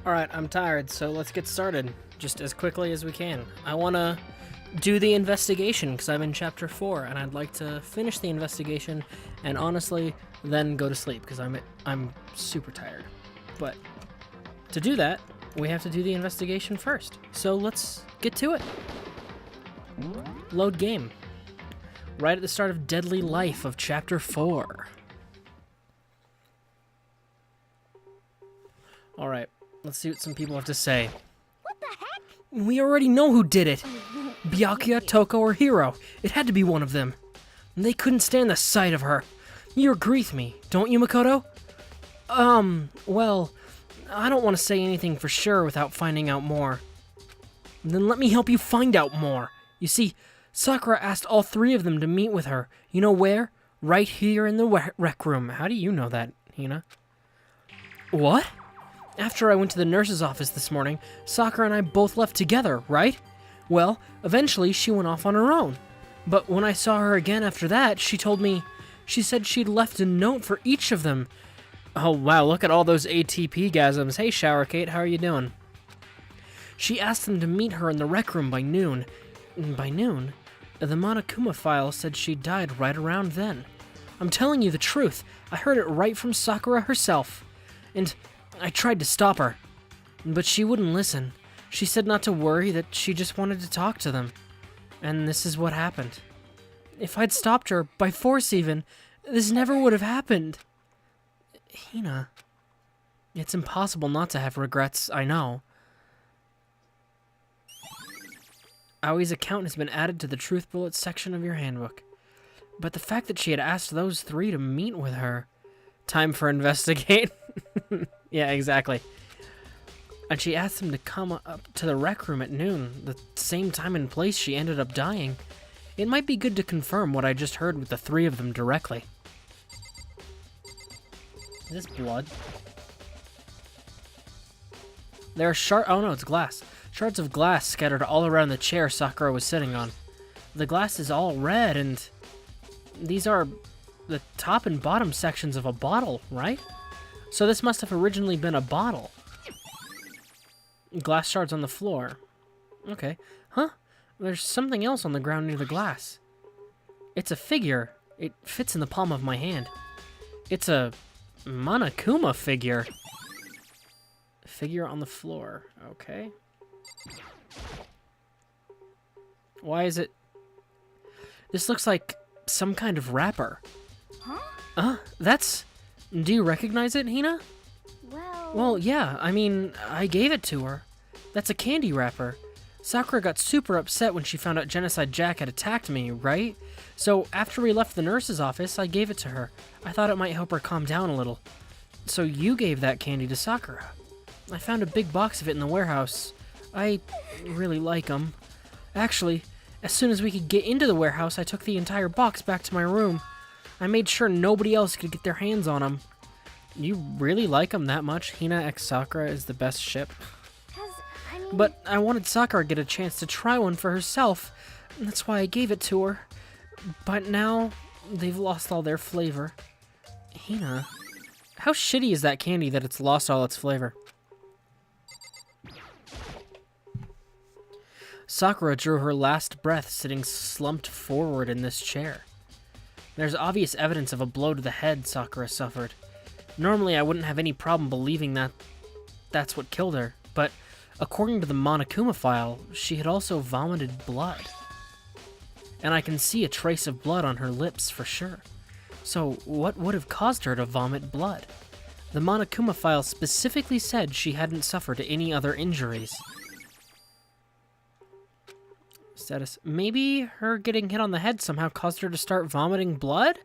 Alright, I'm tired, so let's get started, just as quickly as we can. I want to do the investigation, because I'm in Chapter 4, and I'd like to finish the investigation, and honestly, then go to sleep, because I'm super tired. But to do that, we have to do the investigation first. So let's get to it. Load game. Right at the start of Deadly Life of Chapter 4. Alright, let's see what some people have to say. What the heck? We already know who did it. Byakuya, Toko, or Hiro. It had to be one of them. They couldn't stand the sight of her. You agree with me, don't you, Makoto? Well, I don't want to say anything for sure without finding out more. Then let me help you find out more. You see, Sakura asked all three of them to meet with her. You know where? Right here in the rec room. How do you know that, Hina? What? After I went to the nurse's office this morning, Sakura and I both left together, right? Well, eventually she went off on her own. But when I saw her again after that, she said she'd left a note for each of them. Oh wow, look at all those ATP-gasms. Hey Shower Kate, how are you doing? She asked them to meet her in the rec room by noon. By noon? The Monokuma file said she died right around then. I'm telling you the truth. I heard it right from Sakura herself. And I tried to stop her, but she wouldn't listen. She said not to worry, that she just wanted to talk to them. And this is what happened. If I'd stopped her, by force even, this never would have happened. Hina, it's impossible not to have regrets, I know. Aoi's account has been added to the Truth Bullets section of your handbook. But the fact that she had asked those three to meet with her... Time for investigate. Yeah, exactly. And she asked them to come up to the rec room at noon, the same time and place she ended up dying. It might be good to confirm what I just heard with the three of them directly. Is this blood? There are oh no, it's glass. Shards of glass scattered all around the chair Sakura was sitting on. The glass is all red, and these are the top and bottom sections of a bottle, right? So this must have originally been a bottle. Glass shards on the floor. Okay. Huh? There's something else on the ground near the glass. It's a figure. It fits in the palm of my hand. It's a Monokuma figure. Figure on the floor. Okay. Why is it... This looks like some kind of wrapper. Huh? That's... Do you recognize it, Hina? Well, yeah, I mean, I gave it to her. That's a candy wrapper. Sakura got super upset when she found out Genocide Jack had attacked me, right? So after we left the nurse's office, I gave it to her. I thought it might help her calm down a little. So you gave that candy to Sakura. I found a big box of it in the warehouse. I really like them. Actually, as soon as we could get into the warehouse, I took the entire box back to my room. I made sure nobody else could get their hands on them. You really like them that much? Hina x Sakura is the best ship. But I wanted Sakura to get a chance to try one for herself. That's why I gave it to her. But now, they've lost all their flavor. Hina, how shitty is that candy that it's lost all its flavor? Sakura drew her last breath sitting slumped forward in this chair. There's obvious evidence of a blow to the head Sakura suffered. Normally I wouldn't have any problem believing that that's what killed her, but according to the Monokuma file, she had also vomited blood. And I can see a trace of blood on her lips for sure. So what would have caused her to vomit blood? The Monokuma file specifically said she hadn't suffered any other injuries. Status. Maybe her getting hit on the head somehow caused her to start vomiting blood?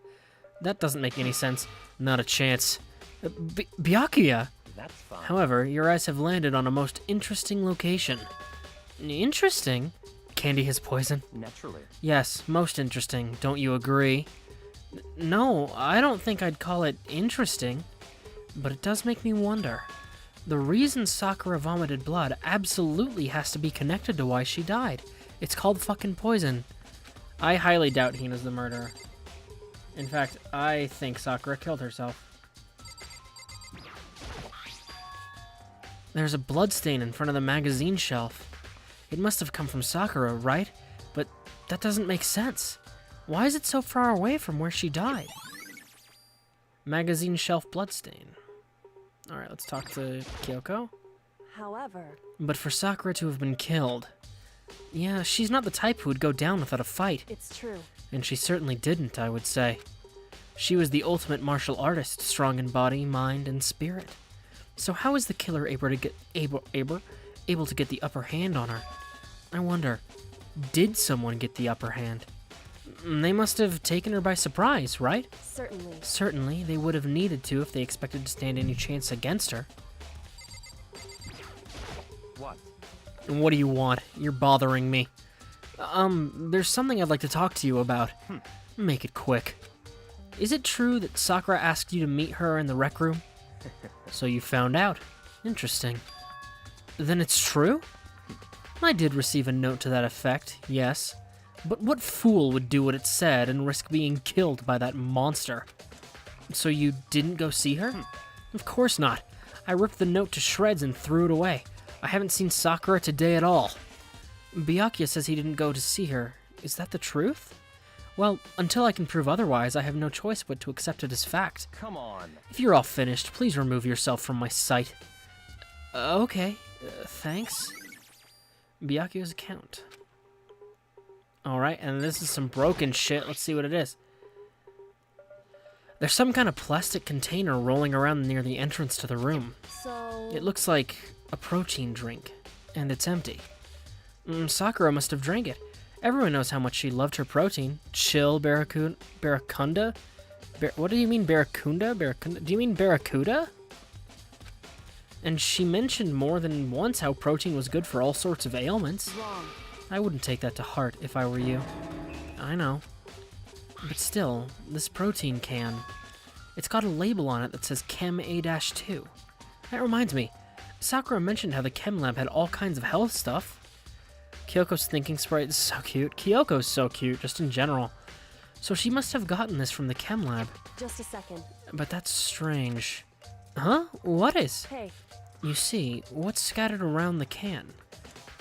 That doesn't make any sense. Not a chance. Byakuya! That's fine. However, your eyes have landed on a most interesting location. Interesting? Candy has poison? Naturally. Yes, most interesting. Don't you agree? No, I don't think I'd call it interesting. But it does make me wonder. The reason Sakura vomited blood absolutely has to be connected to why she died. It's called fucking poison. I highly doubt Hina's the murderer. In fact, I think Sakura killed herself. There's a bloodstain in front of the magazine shelf. It must have come from Sakura, right? But that doesn't make sense. Why is it so far away from where she died? Magazine shelf bloodstain. Alright, let's talk to Kyoko. However, But for Sakura to have been killed... Yeah, she's not the type who would go down without a fight. it's true. And she certainly didn't, I would say. She was the ultimate martial artist, strong in body, mind, and spirit. So how is the killer able to get the upper hand on her? I wonder, did someone get the upper hand? They must have taken her by surprise, right? Certainly. Certainly, they would have needed to if they expected to stand any chance against her. What? And what do you want? You're bothering me. There's something I'd like to talk to you about. Make it quick. Is it true that Sakura asked you to meet her in the rec room? So you found out. Interesting. Then it's true? I did receive a note to that effect, yes. But what fool would do what it said and risk being killed by that monster? So you didn't go see her? Of course not. I ripped the note to shreds and threw it away. I haven't seen Sakura today at all. Byakuya says he didn't go to see her. Is that the truth? Well, until I can prove otherwise, I have no choice but to accept it as fact. Come on. If you're all finished, please remove yourself from my sight. Okay, thanks. Byakuya's account. Alright, and this is some broken shit. Let's see what it is. There's some kind of plastic container rolling around near the entrance to the room. So... It looks like a protein drink, and it's empty. Sakura must have drank it. Everyone knows how much she loved her protein. Chill, Barracuda? What do you mean, Barracuda? Do you mean Barracuda? And she mentioned more than once how protein was good for all sorts of ailments. Wrong. I wouldn't take that to heart if I were you. I know. But still, this protein can. It's got a label on it that says Chem A-2. That reminds me, Sakura mentioned how the Chem Lab had all kinds of health stuff. Kyoko's thinking sprite is so cute. Kyoko's so cute, just in general. So she must have gotten this from the Chem Lab. Just a second. But that's strange. Huh? What is? Hey, You see, what's scattered around the can?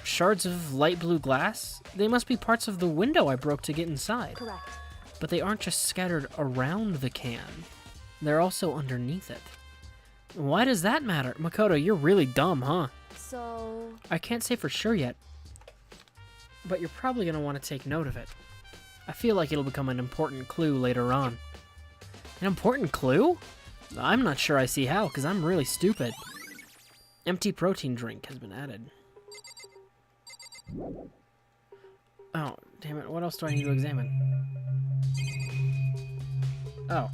Shards of light blue glass? They must be parts of the window I broke to get inside. correct. But they aren't just scattered around the can. They're also underneath it. Why does that matter? Makoto, you're really dumb, huh? So... I can't say for sure yet, but you're probably going to want to take note of it. I feel like it'll become an important clue later on. An important clue? I'm not sure I see how, because I'm really stupid. Empty protein drink has been added. Oh, damn it, what else do I need to examine? Oh.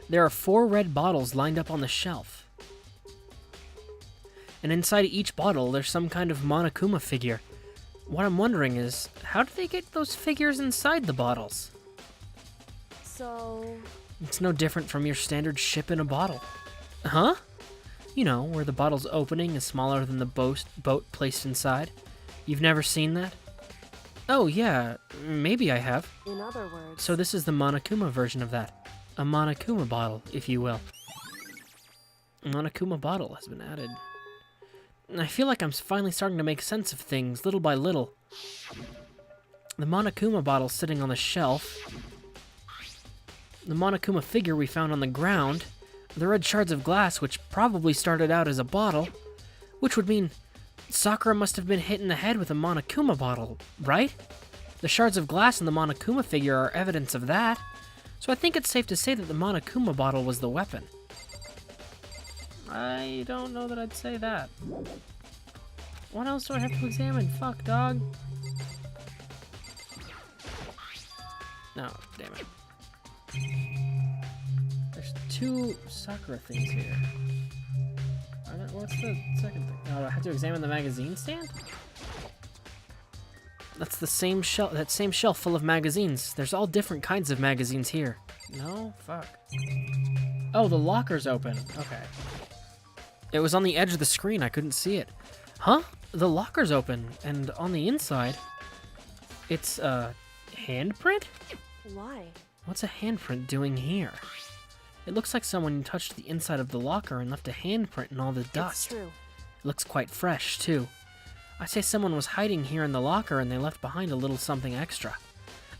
There are 4 red bottles lined up on the shelf. And inside each bottle, there's some kind of Monokuma figure. What I'm wondering is, how do they get those figures inside the bottles? So... It's no different from your standard ship in a bottle. Huh? You know, where the bottle's opening is smaller than the boat placed inside. You've never seen that? Oh, yeah, maybe I have. in other words... So this is the Monokuma version of that. A Monokuma bottle, if you will. A Monokuma bottle has been added. I feel like I'm finally starting to make sense of things, little by little. The Monokuma bottle sitting on the shelf. The Monokuma figure we found on the ground. The red shards of glass, which probably started out as a bottle. Which would mean Sakura must have been hit in the head with a Monokuma bottle, right? The shards of glass and the Monokuma figure are evidence of that. So I think it's safe to say that the Monokuma bottle was the weapon. I don't know that I'd say that. What else do I have to examine? Fuck, dog. No, damn it. There's 2 Sakura things here. What's the second thing? Oh, I have to examine the magazine stand? That's the same shelf. That same shelf full of magazines. There's all different kinds of magazines here. No, fuck. Oh, the locker's open. Okay. It was on the edge of the screen. I couldn't see it. Huh? The locker's open, and on the inside, it's a handprint? Why? What's a handprint doing here? It looks like someone touched the inside of the locker and left a handprint in all the It's dust. true. It looks quite fresh, too. I say someone was hiding here in the locker and they left behind a little something extra.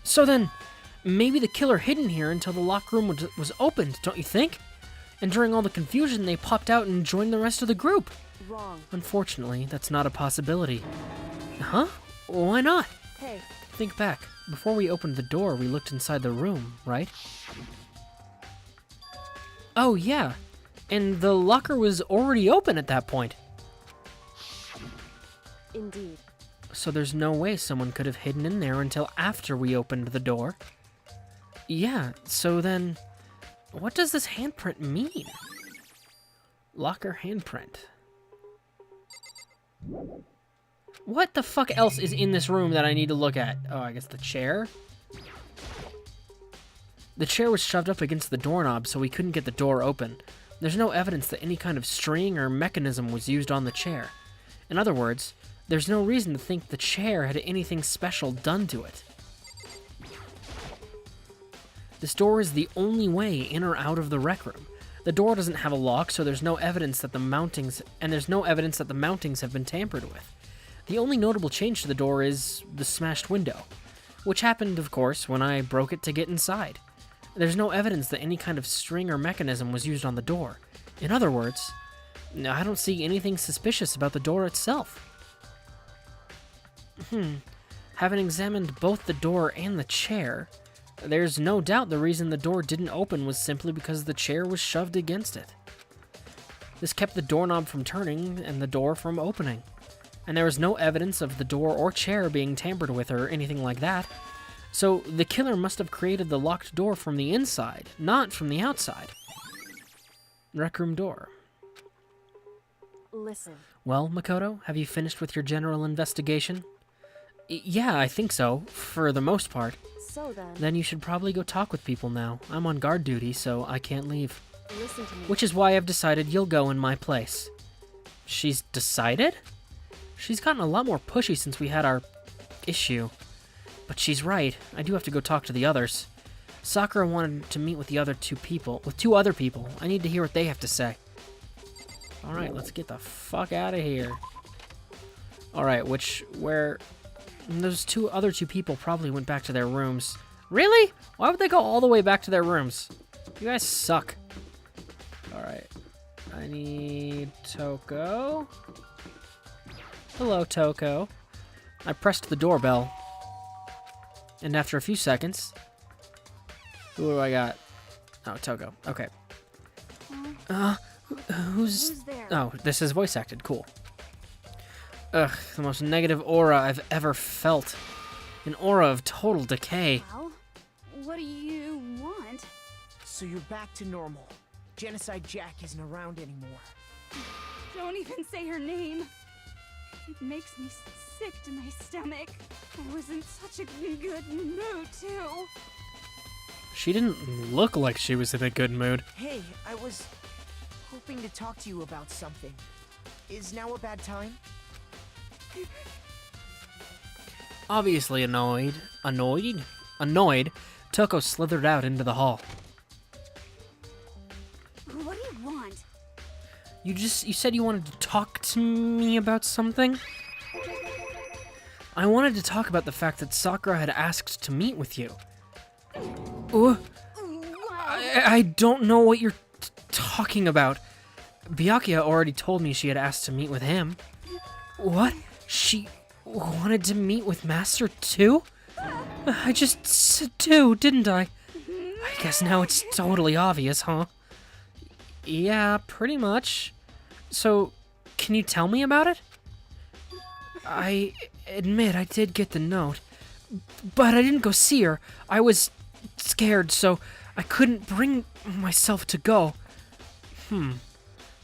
So then, maybe the killer hid in here until the locker room was opened, don't you think? And during all the confusion, they popped out and joined the rest of the group. Wrong. Unfortunately, that's not a possibility. Huh? Why not? Hey, Think back. Before we opened the door, we looked inside the room, right? Oh, yeah. And the locker was already open at that point. indeed. So there's no way someone could have hidden in there until after we opened the door. Yeah, so then, what does this handprint mean? Locker handprint. What the fuck else is in this room that I need to look at? Oh, I guess the chair? The chair was shoved up against the doorknob so we couldn't get the door open. There's no evidence that any kind of string or mechanism was used on the chair. In other words, there's no reason to think the chair had anything special done to it. This door is the only way in or out of the rec room. The door doesn't have a lock, so there's no evidence that the mountings have been tampered with. The only notable change to the door is the smashed window, which happened, of course, when I broke it to get inside. There's no evidence that any kind of string or mechanism was used on the door. In other words, I don't see anything suspicious about the door itself. Having examined both the door and the chair, there's no doubt the reason the door didn't open was simply because the chair was shoved against it. This kept the doorknob from turning and the door from opening. And there was no evidence of the door or chair being tampered with or anything like that. So the killer must have created the locked door from the inside, not from the outside. Rec room door. Listen. Well, Makoto, have you finished with your general investigation? Yeah, I think so, for the most part. So then, Then you should probably go talk with people now. I'm on guard duty, so I can't leave. listen to me. Which is why I've decided you'll go in my place. She's decided? She's gotten a lot more pushy since we had our issue. But she's right. I do have to go talk to the others. Sakura wanted to meet with two other people. I need to hear what they have to say. Alright, let's get the fuck out of here. Alright, those other two people probably went back to their rooms. Really? Why would they go all the way back to their rooms? You guys suck. Alright. I need Toko. Hello, Toko. I pressed the doorbell. And after a few seconds... Who do I got? Oh, Toko. Okay. Who's... there? Oh, this is voice acted. Cool. Ugh, the most negative aura I've ever felt. An aura of total decay. Well, what do you want? So you're back to normal. Genocide Jack isn't around anymore. Don't even say her name. It makes me sick to my stomach. I was in such a good mood, too. She didn't look like she was in a good mood. Hey, I was hoping to talk to you about something. Is now a bad time? Obviously annoyed, Toko slithered out into the hall. What do you want? You said you wanted to talk to me about something? I wanted to talk about the fact that Sakura had asked to meet with you. I don't know what you're talking about. Byakuya already told me she had asked to meet with him. What? She wanted to meet with Master too? I just said too, didn't I? I guess now it's totally obvious, huh? Yeah, pretty much. So, can you tell me about it? I admit I did get the note, but I didn't go see her. I was scared, so I couldn't bring myself to go.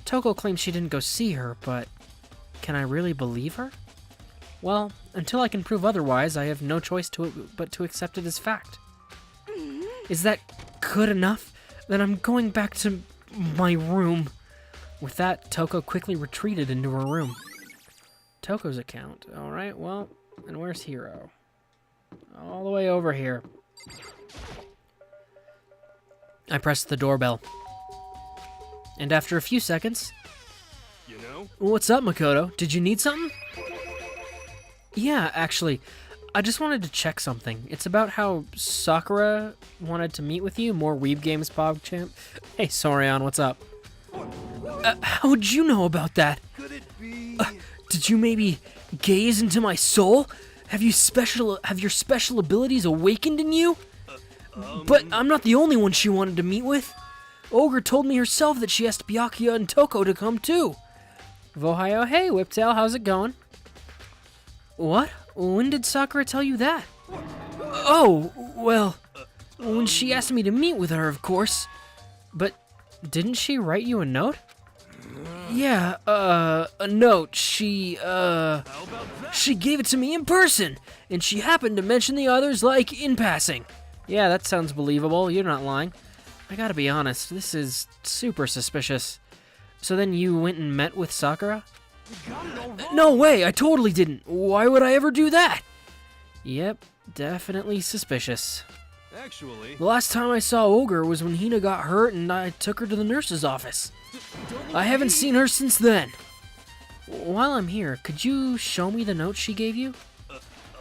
Toko claims she didn't go see her, but can I really believe her? Well, until I can prove otherwise, I have no choice but to accept it as fact. Is that good enough? Then I'm going back to my room. With that, Toko quickly retreated into her room. Toko's account. Alright, well, and where's Hiro? All the way over here. I pressed the doorbell. And after a few seconds, You know? "What's up, Makoto? Did you need something?" "Yeah, actually, I just wanted to check something. It's about how Sakura wanted to meet with you, more Weeb Games PogChamp. Hey, Sorion, what's up?" How'd you know about that? Could it be? Did you maybe gaze into my soul? Have your special abilities awakened in you?" "But I'm not the only one she wanted to meet with. Ogre told me herself that she asked Byakuya and Toko to come too." "Vohayo, hey, Whiptail, how's it going?" "What? When did Sakura tell you that?" "Oh, well, when she asked me to meet with her, of course. But didn't she write you a note?" "Yeah, a note. She gave it to me in person, and she happened to mention the others, like, in passing." "Yeah, that sounds believable. You're not lying. I gotta be honest, this is super suspicious. So then you went and met with Sakura?" "No way, I totally didn't. Why would I ever do that?" "Yep, definitely suspicious. Actually, The last time I saw Ogre was when Hina got hurt and I took her to the nurse's office. I haven't seen her since then. While I'm here, could you show me the note she gave you?"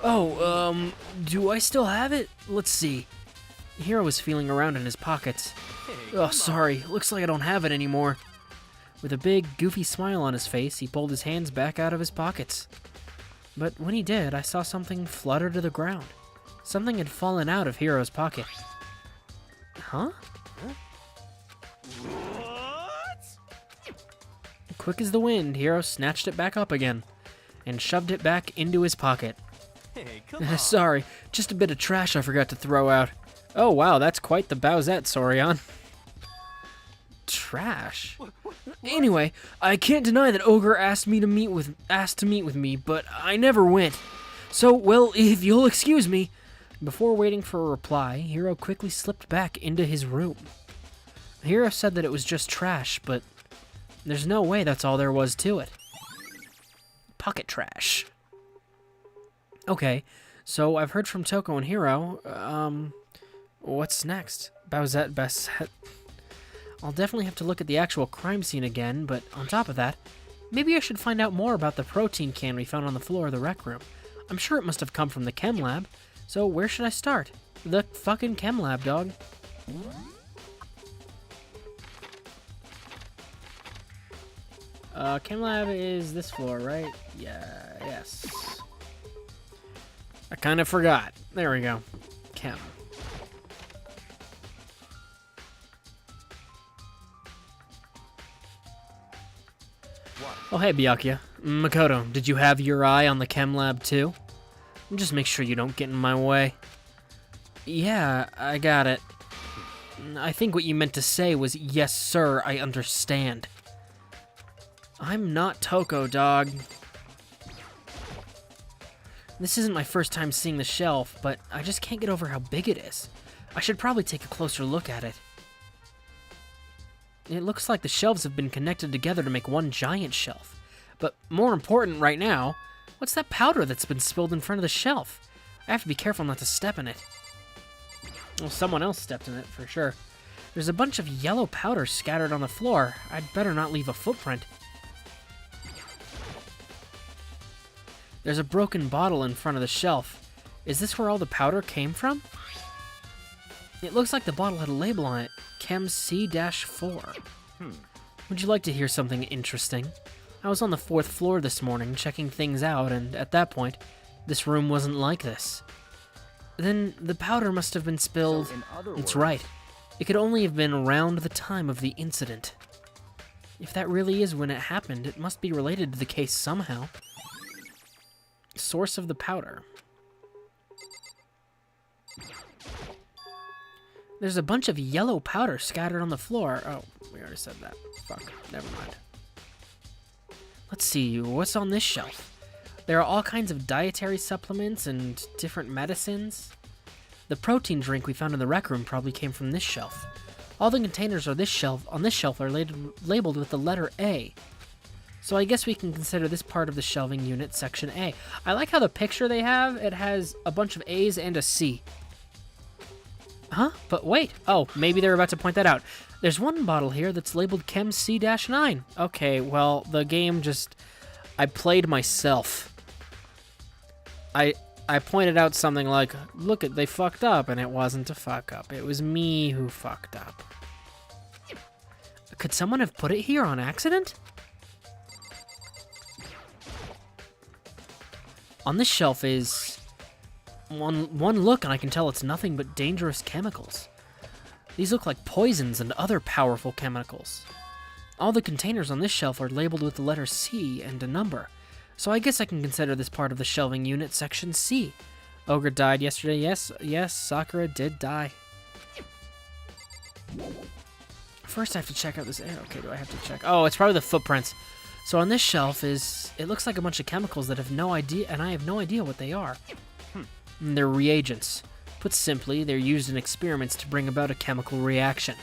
Do I still have it? Let's see." Hiro was feeling around in his pockets. "Oh, sorry, looks like I don't have it anymore." With a big, goofy smile on his face, he pulled his hands back out of his pockets. But when he did, I saw something flutter to the ground. Something had fallen out of Hiro's pocket. Huh? what? Quick as the wind, Hiro snatched it back up again and shoved it back into his pocket. Hey, come on. Sorry, just a bit of trash I forgot to throw out. Oh wow, that's quite the Bowsette, Sorion. Trash? Anyway, I can't deny that Ogre asked to meet with me, but I never went. So, well, if you'll excuse me. Before waiting for a reply, Hiro quickly slipped back into his room. Hiro said that it was just trash, but there's no way that's all there was to it. Pocket trash. Okay, so I've heard from Toko and Hiro. What's next? Bowsette, Bessette. I'll definitely have to look at the actual crime scene again, but on top of that, maybe I should find out more about the protein can we found on the floor of the rec room. I'm sure it must have come from the chem lab, so where should I start? The fucking chem lab, dog. Chem lab is this floor, right? Yeah, yes. I kind of forgot. There we go. Chem. Oh, hey, Byakuya. Makoto, did you have your eye on the chem lab, too? Just make sure you don't get in my way. Yeah, I got it. I think what you meant to say was, yes, sir, I understand. I'm not Toko, dog. This isn't my first time seeing the shelf, but I just can't get over how big it is. I should probably take a closer look at it. It looks like the shelves have been connected together to make one giant shelf. But more important right now, what's that powder that's been spilled in front of the shelf? I have to be careful not to step in it. Well, someone else stepped in it, for sure. There's a bunch of yellow powder scattered on the floor. I'd better not leave a footprint. There's a broken bottle in front of the shelf. Is this where all the powder came from? It looks like the bottle had a label on it, Chem C-4. Would you like to hear something interesting? I was on the 4th floor this morning checking things out, and at that point, this room wasn't like this. Then the powder must have been spilled. So in other It's words- right. It could only have been around the time of the incident. If that really is when it happened, it must be related to the case somehow. Source of the powder. There's a bunch of yellow powder scattered on the floor. Oh, we already said that. Fuck, never mind. Let's see, what's on this shelf? There are all kinds of dietary supplements and different medicines. The protein drink we found in the rec room probably came from this shelf. All the containers on this shelf are labeled with the letter A. So I guess we can consider this part of the shelving unit section A. I like how the picture they have, it has a bunch of A's and a C. Huh? But wait. Oh, maybe they're about to point that out. There's one bottle here that's labeled Chem C-9. Okay, well, the game just... I played myself. I pointed out something like, look, they fucked up, and it wasn't a fuck up. It was me who fucked up. Could someone have put it here on accident? On this shelf is... One look and I can tell it's nothing but dangerous chemicals. These look like poisons and other powerful chemicals. All the containers on this shelf are labeled with the letter C and a number, so I guess I can consider this part of the shelving unit, section C. Ogre died yesterday. Yes, Sakura did die. First I have to check out this air. Okay, do I have to check? Oh, it's probably the footprints. So on this shelf is... It looks like a bunch of chemicals that have no idea, and I have no idea what they are. And they're reagents. Put simply, they're used in experiments to bring about a chemical reaction.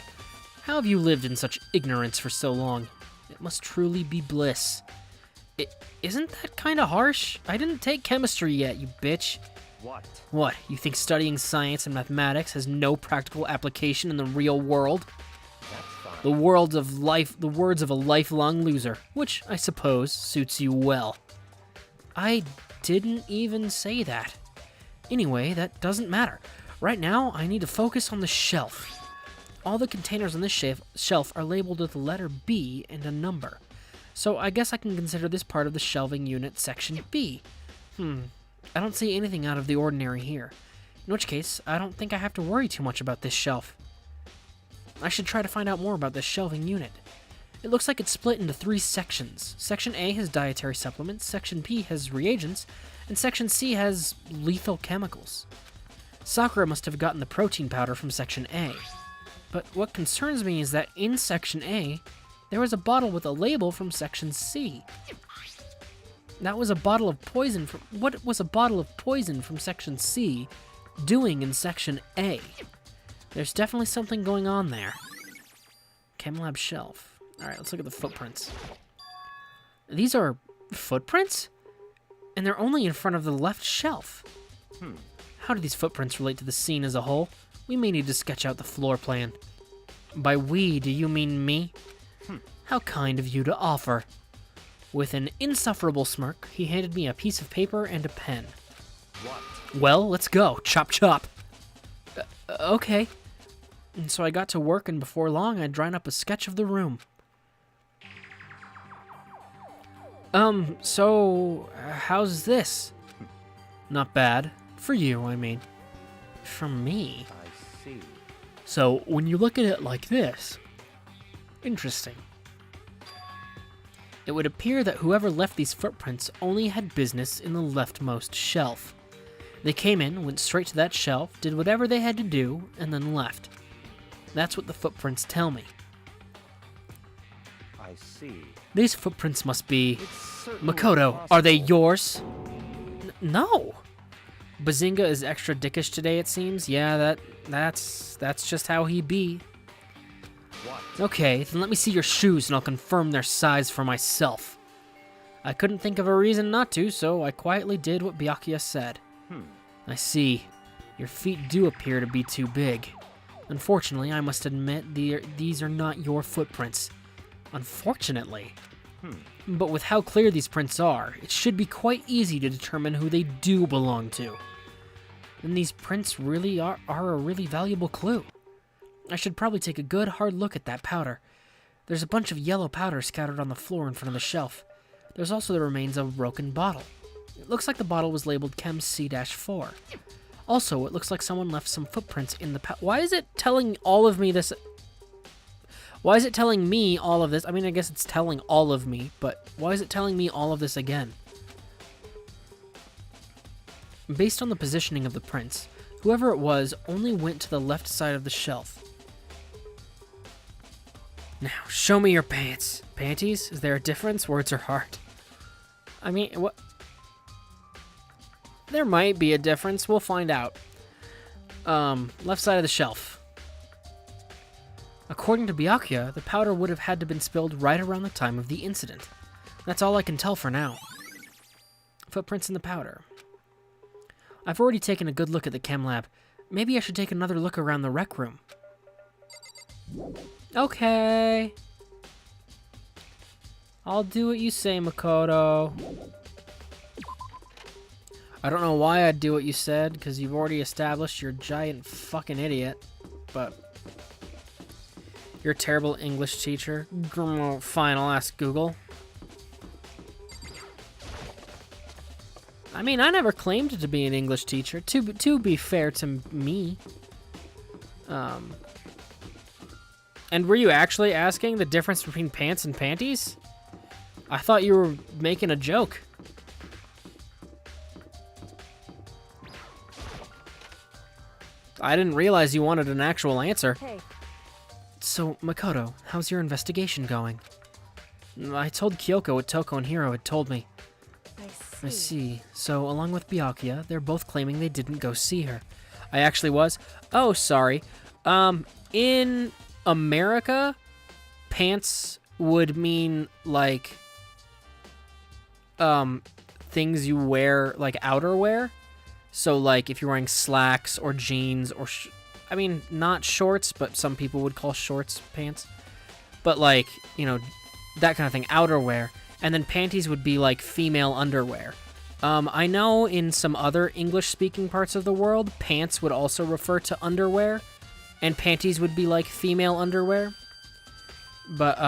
How have you lived in such ignorance for so long? It must truly be bliss. Isn't that kinda harsh? I didn't take chemistry yet, you bitch. What? What, you think studying science and mathematics has no practical application in the real world? That's fine. The words of a lifelong loser, which I suppose suits you well. I didn't even say that. Anyway, that doesn't matter. Right now, I need to focus on the shelf. All the containers on this shelf are labeled with the letter B and a number. So I guess I can consider this part of the shelving unit, section B. I don't see anything out of the ordinary here. In which case, I don't think I have to worry too much about this shelf. I should try to find out more about this shelving unit. It looks like it's split into 3 sections. Section A has dietary supplements, Section B has reagents, and Section C has lethal chemicals. Sakura must have gotten the protein powder from Section A. But what concerns me is that in Section A, there was a bottle with a label from Section C. That was a bottle of poison from... What was a bottle of poison from Section C doing in Section A? There's definitely something going on there. Chem lab shelf. Alright, let's look at the footprints. These are footprints? And they're only in front of the left shelf. How do these footprints relate to the scene as a whole? We may need to sketch out the floor plan. By we, do you mean me? How kind of you to offer. With an insufferable smirk, he handed me a piece of paper and a pen. What? Well, let's go. Chop chop. Okay. And so I got to work, and before long, I'd drawn up a sketch of the room. So, how's this? Not bad. For you, I mean. For me. I see. So, when you look at it like this... Interesting. It would appear that whoever left these footprints only had business in the leftmost shelf. They came in, went straight to that shelf, did whatever they had to do, and then left. That's what the footprints tell me. I see. These footprints must be... It's certainly Makoto, possible. are they yours? No! Bazinga is extra dickish today, it seems. Yeah, that's just how he be. What? Okay, then let me see your shoes and I'll confirm their size for myself. I couldn't think of a reason not to, so I quietly did what Byakuya said. I see. Your feet do appear to be too big. Unfortunately, I must admit these are not your footprints. Unfortunately. But with how clear these prints are, it should be quite easy to determine who they do belong to. And these prints really are a really valuable clue. I should probably take a good hard look at that powder. There's a bunch of yellow powder scattered on the floor in front of the shelf. There's also the remains of a broken bottle. It looks like the bottle was labeled Chem C-4. Also, it looks like someone left some footprints in the Why is it telling all of me this? Why is it telling me all of this? I mean, I guess it's telling all of me, but why is it telling me all of this again? Based on the positioning of the prints, whoever it was only went to the left side of the shelf. Now, show me your pants. Panties? Is there a difference? Words are hard. I mean, what? There might be a difference. We'll find out. Left side of the shelf. According to Byakuya, the powder would have had to been spilled right around the time of the incident. That's all I can tell for now. Footprints in the powder. I've already taken a good look at the chem lab. Maybe I should take another look around the rec room. Okay. I'll do what you say, Makoto. I don't know why I'd do what you said, because you've already established you're a giant fucking idiot. But you're a terrible English teacher. Fine, I'll ask Google. I mean, I never claimed to be an English teacher, to be fair to me. And were you actually asking the difference between pants and panties? I thought you were making a joke. I didn't realize you wanted an actual answer. Hey, So, Makoto, how's your investigation going? I told Kyoko what Toko and Hiro had told me. I I see. see. So, along with Byakuya, they're both claiming they didn't go see her. I actually was. Oh, sorry. In America, pants would mean, like, things you wear, like, outerwear. So, like, if you're wearing slacks or jeans or... I mean, not shorts, but some people would call shorts pants. But, like, you know, that kind of thing, outerwear. And then panties would be, like, female underwear. I know in some other English-speaking parts of the world, pants would also refer to underwear. And panties would be, like, female underwear. But,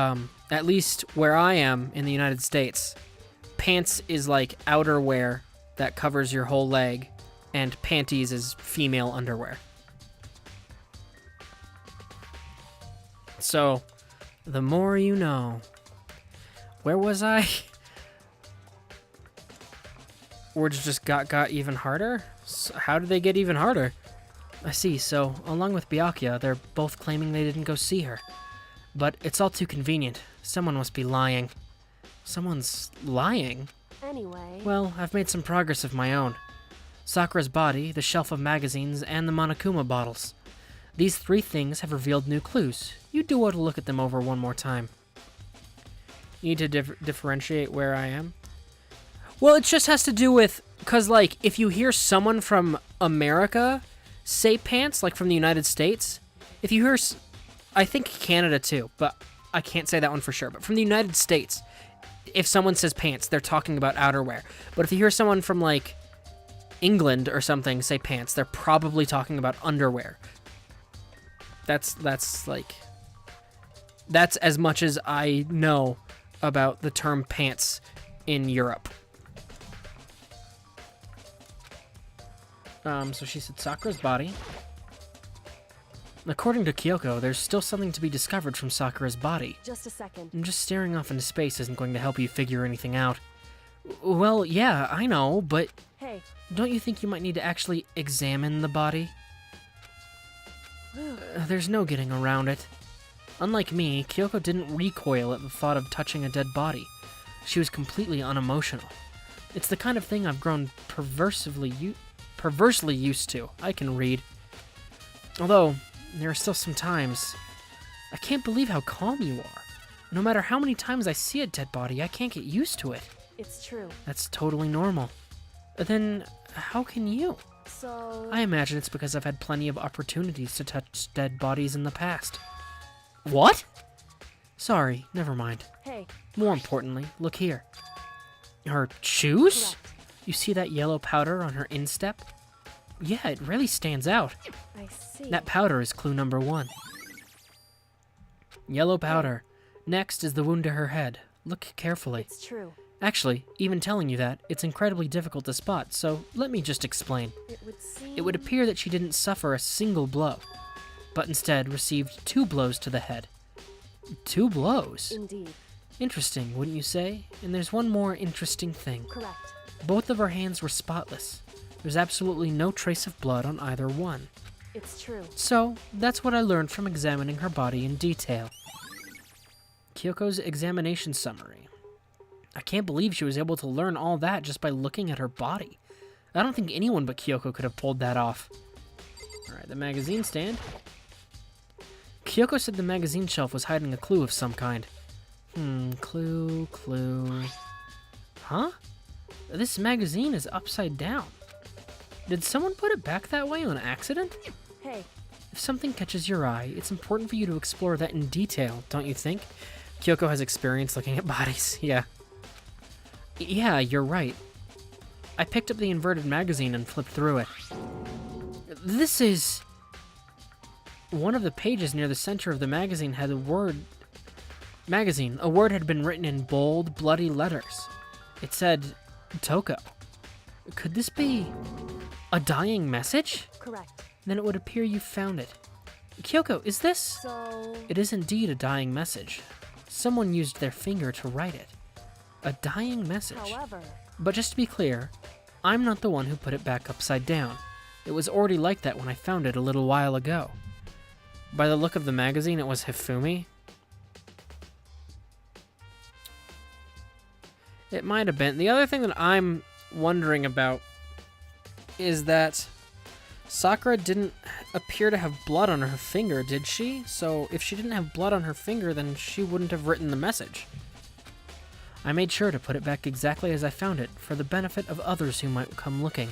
at least where I am in the United States, pants is, like, outerwear that covers your whole leg. And panties is female underwear. So, the more you know. Where was I? Words just got even harder? So how did they get even harder? I see, so, along with Byakuya, they're both claiming they didn't go see her. But it's all too convenient. Someone must be lying. Someone's lying? Anyway, Well, I've made some progress of my own. Sakura's body, the shelf of magazines, and the Monokuma bottles. These 3 things have revealed new clues. You do want to look at them over one more time. You need to differentiate where I am? Well, it just has to do with... Because, like, if you hear someone from America say pants, like from the United States, if you hear... I think Canada, too, but I can't say that one for sure. But from the United States, if someone says pants, they're talking about outerwear. But if you hear someone from, like, England or something say pants, they're probably talking about underwear. That's as much as I know about the term pants in Europe. So she said Sakura's body. According to Kyoko, there's still something to be discovered from Sakura's body. just a second. And just staring off into space isn't going to help you figure anything out. Well, yeah, I know, but Hey, don't you think you might need to actually examine the body? There's no getting around it. Unlike me, Kyoko didn't recoil at the thought of touching a dead body. She was completely unemotional. It's the kind of thing I've grown perversely used to. I can read. Although, there are still some times... I can't believe how calm you are. No matter how many times I see a dead body, I can't get used to it. it's true. That's totally normal. Then, how can you? So, I imagine it's because I've had plenty of opportunities to touch dead bodies in the past. What? Sorry, never mind. hey, More importantly, look here. Her shoes? correct. You see that yellow powder on her instep? Yeah, it really stands out. I see. That powder is clue number 1. Yellow powder. Next is the wound to her head. Look carefully. It's true. Actually, even telling you that, it's incredibly difficult to spot, so let me just explain. It would seem... It would appear that she didn't suffer a single blow, but instead received 2 blows to the head. 2 blows? Indeed. Interesting, wouldn't you say? And there's one more interesting thing. Correct. Both of her hands were spotless. There's absolutely no trace of blood on either one. It's true. So, that's what I learned from examining her body in detail. Kyoko's examination summary. I can't believe she was able to learn all that just by looking at her body. I don't think anyone but Kyoko could have pulled that off. Alright, the magazine stand. Kyoko said the magazine shelf was hiding a clue of some kind. Clue. Huh? This magazine is upside down. Did someone put it back that way on accident? Hey, If something catches your eye, it's important for you to explore that in detail, don't you think? Kyoko has experience looking at bodies, yeah. Yeah, you're right. I picked up the inverted magazine and flipped through it. This is... One of the pages near the center of the magazine had the word... Magazine. A word had been written in bold, bloody letters. It said, Toko. Could this be... a dying message? correct. Then it would appear you found it. Kyoko, is this... So, It is indeed a dying message. Someone used their finger to write it. A dying message. however, But just to be clear, I'm not the one who put it back upside down. It was already like that when I found it a little while ago. By the look of the magazine, it was Hifumi. It might have been. The other thing that I'm wondering about is that Sakura didn't appear to have blood on her finger, did she? So if she didn't have blood on her finger, then she wouldn't have written the message. I made sure to put it back exactly as I found it, for the benefit of others who might come looking.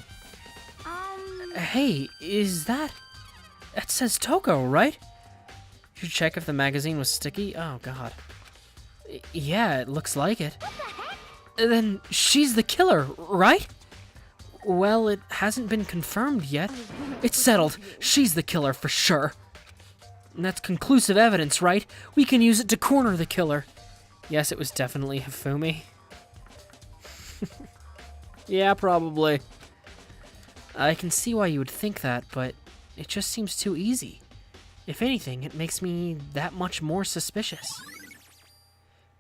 Hey, is that... That says Toko, right? You should check if the magazine was sticky. Oh, God. Yeah, it looks like it. Then she's the killer, right? Well, it hasn't been confirmed yet. It's settled. She's the killer for sure. And that's conclusive evidence, right? We can use it to corner the killer. Yes, it was definitely Hifumi. Yeah, probably. I can see why you would think that, but it just seems too easy. If anything, it makes me that much more suspicious.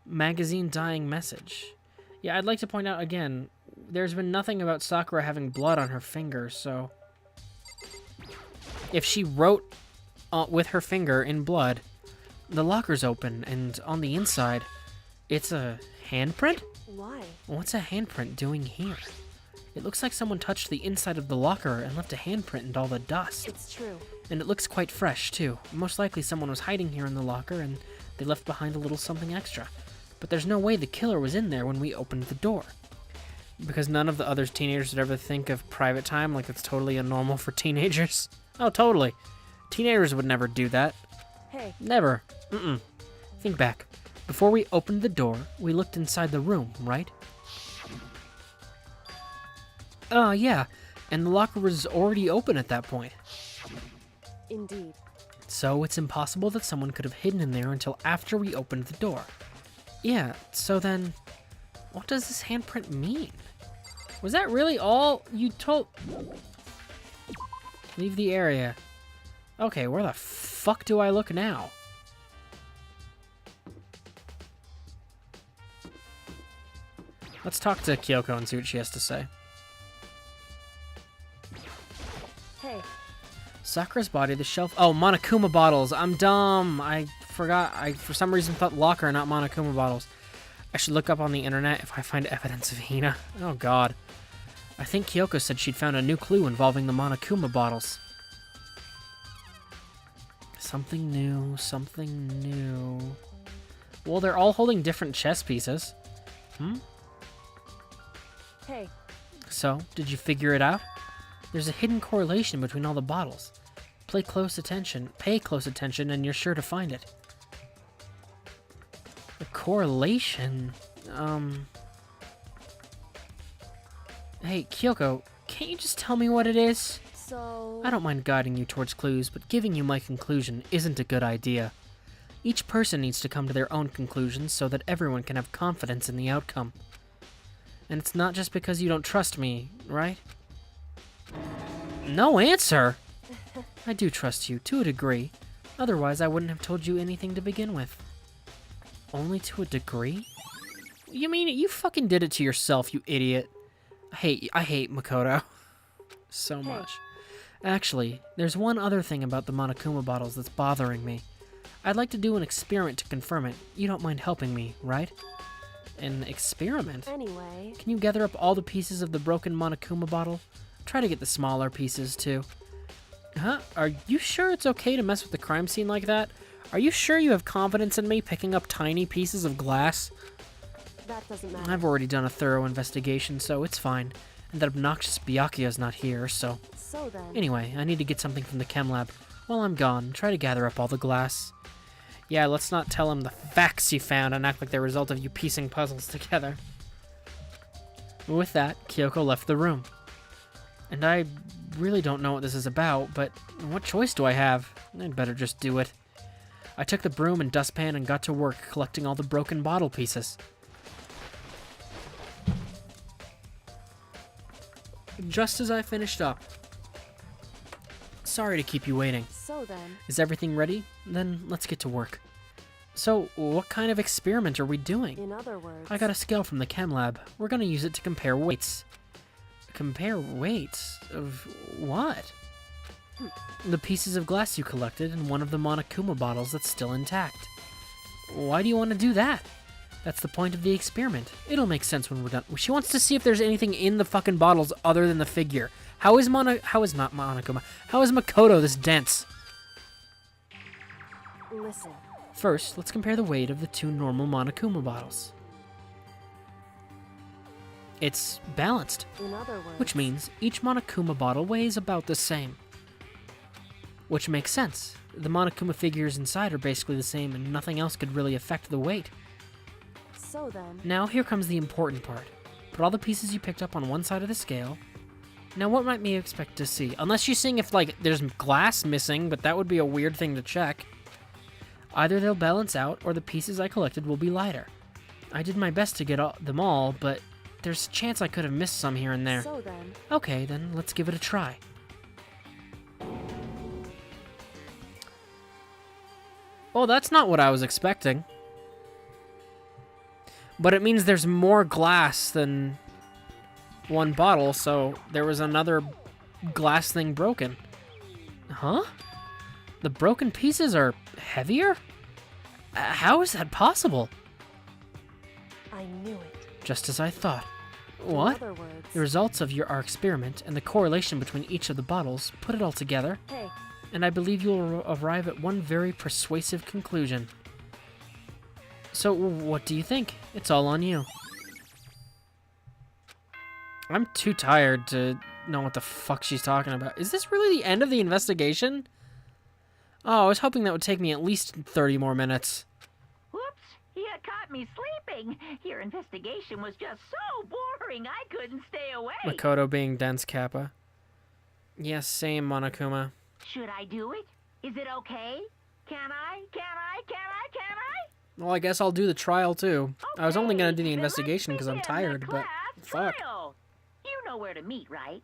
Magazine dying message. Yeah, I'd like to point out again, there's been nothing about Sakura having blood on her finger, so... If she wrote with her finger in blood, the locker's open, and on the inside, it's a handprint? why? What's a handprint doing here? It looks like someone touched the inside of the locker and left a handprint in all the dust. It's true. And it looks quite fresh, too. Most likely someone was hiding here in the locker and they left behind a little something extra. But there's no way the killer was in there when we opened the door. Because none of the other teenagers would ever think of private time like it's totally normal for teenagers. Oh, totally. Teenagers would never do that. Hey, Never. Think back. Before we opened the door, we looked inside the room, right? Yeah. And the locker was already open at that point. indeed. So it's impossible that someone could have hidden in there until after we opened the door. Yeah, so then, what does this handprint mean? Was that really all you told? Leave the area. Okay, where the fuck do I look now? Let's talk to Kyoko and see what she has to say. Hey, Sakura's body, the shelf. Oh, Monokuma bottles. I'm dumb. I forgot. I, for some reason, thought locker, not Monokuma bottles. I should look up on the internet if I find evidence of Hina. Oh, God. I think Kyoko said she'd found a new clue involving the Monokuma bottles. Something new, something new. Well, they're all holding different chess pieces. hey, So, did you figure it out? There's a hidden correlation between all the bottles. Pay close attention, and you're sure to find it. A correlation? Hey, Kyoko, can't you just tell me what it is? so... I don't mind guiding you towards clues, but giving you my conclusion isn't a good idea. Each person needs to come to their own conclusions so that everyone can have confidence in the outcome. And it's not just because you don't trust me, right? No answer! I do trust you, to a degree. Otherwise, I wouldn't have told you anything to begin with. Only to a degree? You mean you fucking did it to yourself, you idiot. I hate Makoto. So much. Actually, there's one other thing about the Monokuma bottles that's bothering me. I'd like to do an experiment to confirm it. You don't mind helping me, right? An experiment? Anyway, Can you gather up all the pieces of the broken Monokuma bottle? Try to get the smaller pieces, too. Huh? Are you sure it's okay to mess with the crime scene like that? Are you sure you have confidence in me picking up tiny pieces of glass? that doesn't matter. I've already done a thorough investigation, so it's fine. And that obnoxious Byakuya's not here, so... So then. Anyway, I need to get something from the chem lab. While I'm gone, try to gather up all the glass. Yeah, let's not tell him the facts you found and act like they're a result of you piecing puzzles together. With that, Kyoko left the room. And I really don't know what this is about, but what choice do I have? I'd better just do it. I took the broom and dustpan and got to work collecting all the broken bottle pieces. Just as I finished up. Sorry to keep you waiting. So then. Is everything ready? Then let's get to work. So, what kind of experiment are we doing? In other words. I got a scale from the chem lab. We're gonna use it to compare weights. Compare weights? Of what? The pieces of glass you collected and one of the Monokuma bottles that's still intact. Why do you want to do that? That's the point of the experiment. It'll make sense when we're done. She wants to see if there's anything in the fucking bottles other than the figure. How is Monokuma? How is Makoto this dense? Listen. First, let's compare the weight of the two normal Monokuma bottles. It's balanced, In other words. which means each Monokuma bottle weighs about the same. Which makes sense. The Monokuma figures inside are basically the same and nothing else could really affect the weight. So then. Now here comes the important part. Put all the pieces you picked up on one side of the scale. Now what might we expect to see? Unless you're seeing if like there's glass missing, but that would be a weird thing to check. Either they'll balance out or the pieces I collected will be lighter. I did my best to get them all, but there's a chance I could have missed some here and there. So then. Okay, then let's give it a try. Oh, that's not what I was expecting. But it means there's more glass than one bottle, so there was another glass thing broken. Huh? The broken pieces are heavier? How is that possible? I knew it. Just as I thought. In What? other words. The results of our experiment and the correlation between each of the bottles, put it all together, Hey. and I believe you'll arrive at one very persuasive conclusion. So, what do you think? It's all on you. I'm too tired to know what the fuck she's talking about. Is this really the end of the investigation? Oh, I was hoping that would take me at least 30 more minutes. Whoops, you caught me sleeping. Your investigation was just so boring I couldn't stay awake. Makoto being dense Kappa. Yes, same, Monokuma. Should I do it? Is it okay? Can I? Well, I guess I'll do the trial too. I was only gonna do the Okay, then let's investigation because I'm begin tired, the but class fuck. trial. You know where to meet, right?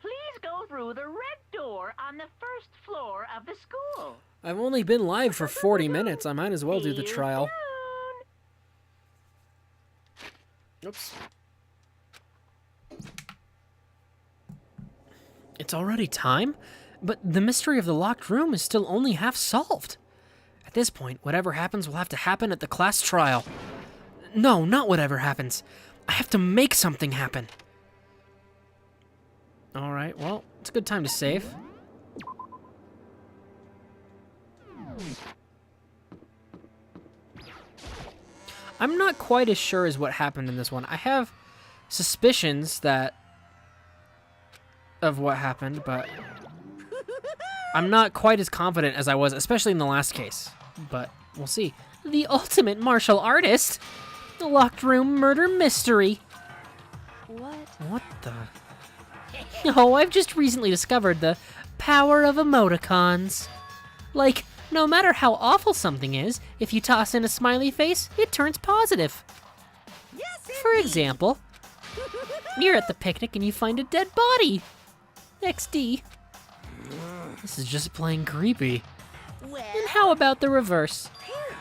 Please go through the red door on the first floor of the school. I've only been live for 40 minutes. I might as well do the See you trial. soon. Oops. It's already time? But the mystery of the locked room is still only half solved. At this point, whatever happens will have to happen at the class trial. No, not whatever happens. I have to make something happen. Alright, well, it's a good time to save. I'm not quite as sure as what happened in this one. I have suspicions of what happened, but I'm not quite as confident as I was, especially in the last case. But we'll see. The ultimate martial artist? The locked room murder mystery. What? What the? Oh, I've just recently discovered the power of emoticons. Like, no matter how awful something is, if you toss in a smiley face, it turns positive. For example, you're at the picnic and you find a dead body. XD. This is just plain creepy. And how about the reverse?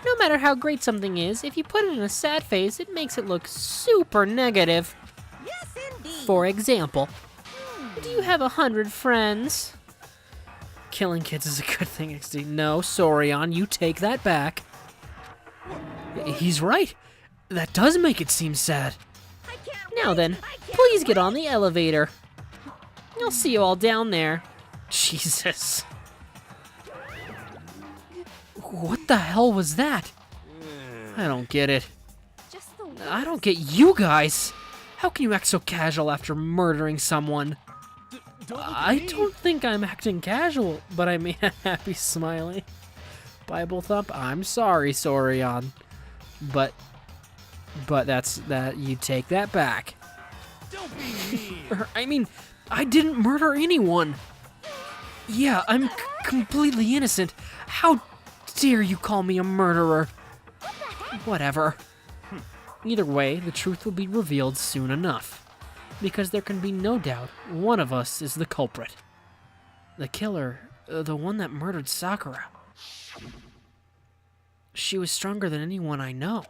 No matter how great something is, if you put it in a sad face, it makes it look super negative. For example, do you have 100 friends? Killing kids is a good thing, XD. No, Sorion, you take that back. He's right. That does make it seem sad. Now then, please get on the elevator. I'll see you all down there. Jesus. What the hell was that? I don't get it. Just the I don't get you guys. How can you act so casual after murdering someone? I don't think I'm acting casual, but I'm happy smiling. Bible thump, I'm sorry, Sorion. But you take that back. Don't be mean. I mean, I didn't murder anyone. Yeah, I'm completely innocent. How dare you call me a murderer? Whatever. Either way, the truth will be revealed soon enough. Because there can be no doubt one of us is the culprit. The killer, the one that murdered Sakura. She was stronger than anyone I know.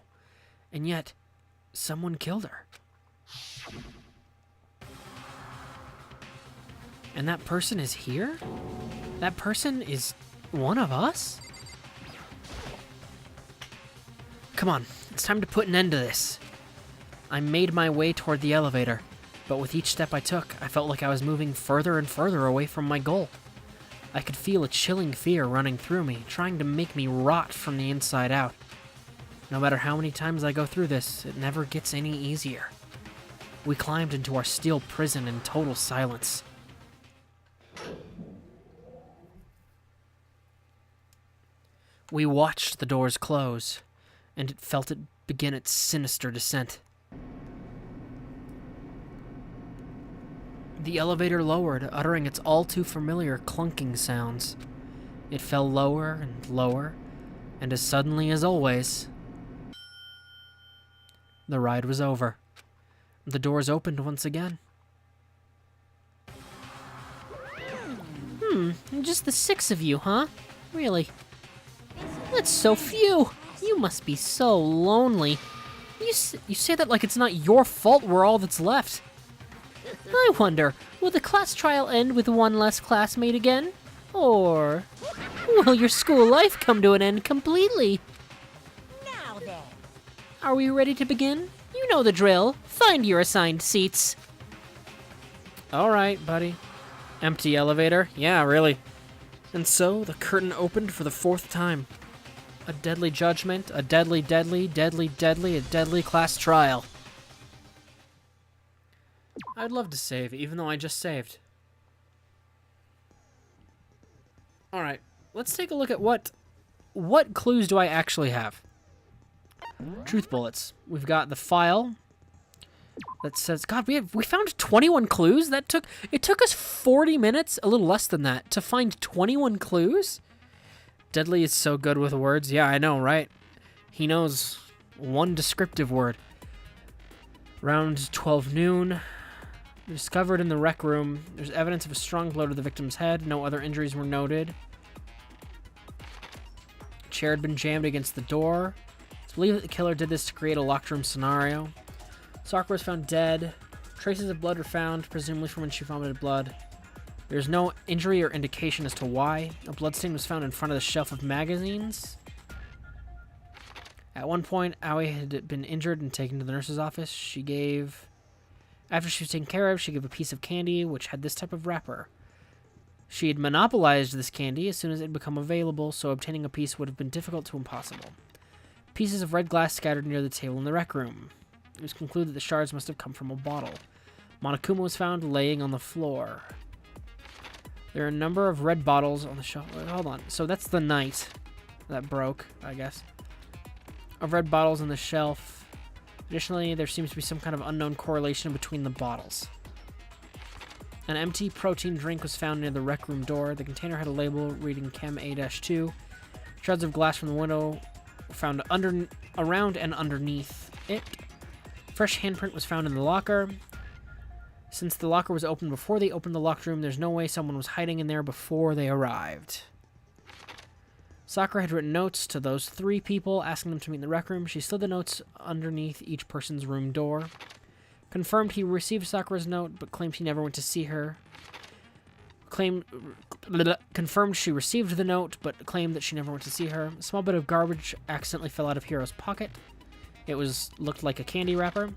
And yet, someone killed her. And that person is here? That person is one of us? Come on, it's time to put an end to this. I made my way toward the elevator, but with each step I took, I felt like I was moving further and further away from my goal. I could feel a chilling fear running through me, trying to make me rot from the inside out. No matter how many times I go through this, it never gets any easier. We climbed into our steel prison in total silence. We watched the doors close, and it felt it begin its sinister descent. The elevator lowered, uttering its all-too-familiar clunking sounds. It fell lower and lower, and as suddenly as always, the ride was over. The doors opened once again. Just the 6 of you, huh? Really? That's so few. You must be so lonely. You say that like it's not your fault we're all that's left. I wonder, will the class trial end with one less classmate again? Or will your school life come to an end completely? Now then. Are we ready to begin? You know the drill. Find your assigned seats. All right, buddy. Empty elevator? Yeah, really. And so the curtain opened for the 4th time. A deadly judgment, a deadly class trial. I'd love to save, even though I just saved. Alright, let's take a look at what clues do I actually have. Truth bullets. We've got the file that says, God, we found 21 clues? It took us 40 minutes, a little less than that, to find 21 clues? Deadly is so good with words. Yeah, I know, right? He knows one descriptive word. Around 12 noon, discovered in the rec room. There's evidence of a strong blow to the victim's head. No other injuries were noted. Chair had been jammed against the door. It's believed that the killer did this to create a locked room scenario. Sakura was found dead. Traces of blood were found, presumably from when she vomited blood. There's no injury or indication as to why. A bloodstain was found in front of the shelf of magazines. At one point, Aoi had been injured and taken to the nurse's office. After she was taken care of, she gave a piece of candy, which had this type of wrapper. She had monopolized this candy as soon as it had become available, so obtaining a piece would have been difficult to impossible. Pieces of red glass scattered near the table in the rec room. It was concluded that the shards must have come from a bottle. Monokuma was found laying on the floor. There are a number of red bottles on the shelf. Hold on. So that's the night that broke, I guess. Of red bottles on the shelf. Additionally, there seems to be some kind of unknown correlation between the bottles. An empty protein drink was found near the rec room door. The container had a label reading Chem A-2. Shards of glass from the window were found around and underneath it. Fresh handprint was found in the locker. Since the locker was opened before they opened the locked room, there's no way someone was hiding in there before they arrived. Sakura had written notes to those 3 people, asking them to meet in the rec room. She slid the notes underneath each person's room door. Confirmed he received Sakura's note, but claimed he never went to see her. Confirmed she received the note, but claimed that she never went to see her. A small bit of garbage accidentally fell out of Hiro's pocket. It looked like a candy wrapper.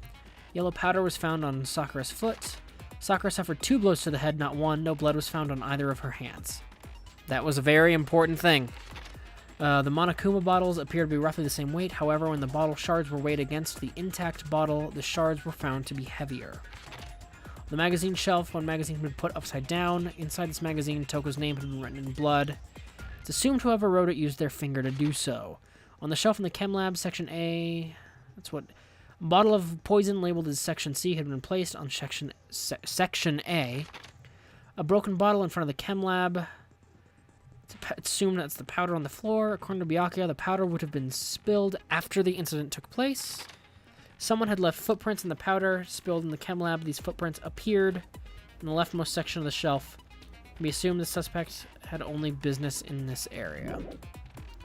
Yellow powder was found on Sakura's foot. Sakura suffered 2 blows to the head, not 1. No blood was found on either of her hands. That was a very important thing. The Monokuma bottles appear to be roughly the same weight. However, when the bottle shards were weighed against the intact bottle, the shards were found to be heavier. The magazine shelf, one magazine had been put upside down. Inside this magazine, Toko's name had been written in blood. It's assumed whoever wrote it used their finger to do so. On the shelf in the chem lab, section A, that's what... A bottle of poison labeled as section C had been placed on section A. A broken bottle in front of the chem lab. It's assumed that's the powder on the floor. According to Byakuya, the powder would have been spilled after the incident took place. Someone had left footprints in the powder spilled in the chem lab. These footprints appeared in the leftmost section of the shelf. We assume the suspect had only business in this area.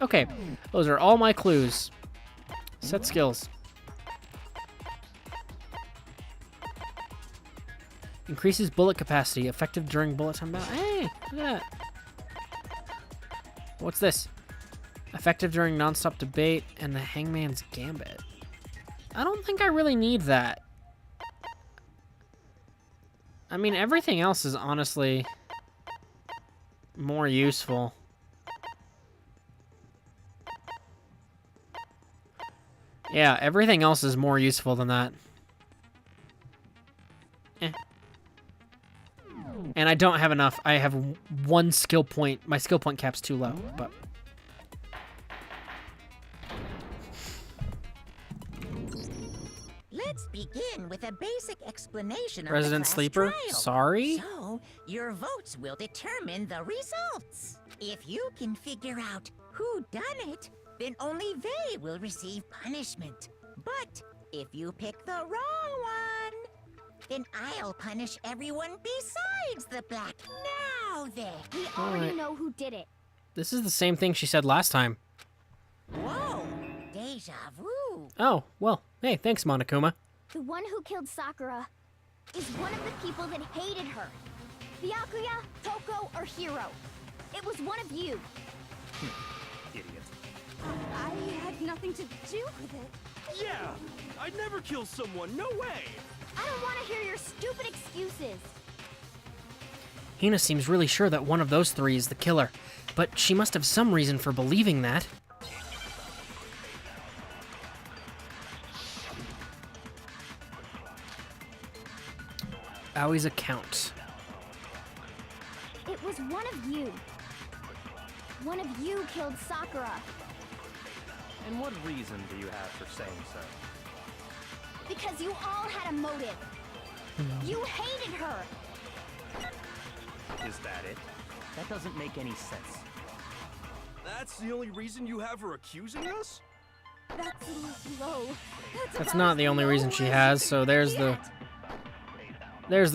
Okay, those are all my clues. Set skills. Increases bullet capacity, effective during bullet time battle. Hey, look at that. What's this? Effective during non-stop debate and the Hangman's Gambit. I don't think I really need that. I mean, everything else is honestly more useful. Yeah, everything else is more useful than that. Eh. And I don't have enough. I have one skill point. My skill point cap's too low, but... Let's begin with a basic explanation of Resident the class Sleeper? trial. Sorry? So, your votes will determine the results. If you can figure out who done it, then only they will receive punishment. But if you pick the wrong one, then I'll punish everyone besides the black. Now then. We already Alright. know who did it. This is the same thing she said last time. Whoa, deja vu. Oh, well, hey, thanks, Monokuma. The one who killed Sakura is one of the people that hated her. Byakuya, Toko, or Hiro. It was one of you. Idiot. I had nothing to do with it. Yeah! I'd never kill someone, no way! I don't want to hear your stupid excuses. Hina seems really sure that one of those three is the killer, but she must have some reason for believing that. Aoi's account. It was one of you. One of you killed Sakura. And what reason do you have for saying so? Because you all had a motive. You hated her. Is that it? That doesn't make any sense. That's the only reason you have her accusing us? That's low. That's not the only reason she has, so there's the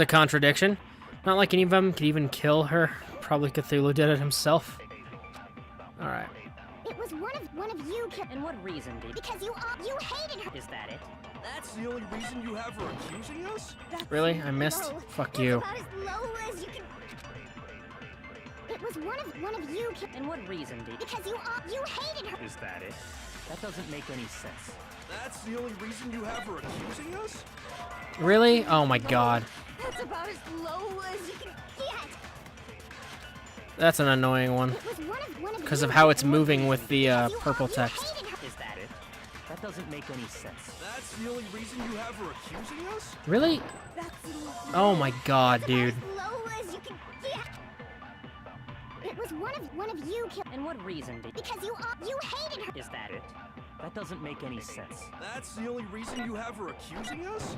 contradiction. Not like any of them could even kill her. Probably Cthulhu did it himself. Alright. It was one of you killed. And what reason did... Because you hated her. Is that it? That's the only reason you have her accusing us? That's Really? I missed? low. Fuck That's you. about as low as you can. It was one of you killed. And what reason did... Because you hated her. Is that it? That doesn't make any sense. That's the only reason you have her accusing us? Really? Oh my god. That's about as low as you can get. That's an annoying one. It was one of Because you of how it's killed. moving with the Because you purple you text. hated her. Is that it? That doesn't make any sense. That's the only reason you have her accusing us? Really? That's Oh my god, That's dude. about as low as you can get. It was one of you killed. And what reason did... Because you hated her. Is that it? That doesn't make any sense. That's the only reason you have her accusing us?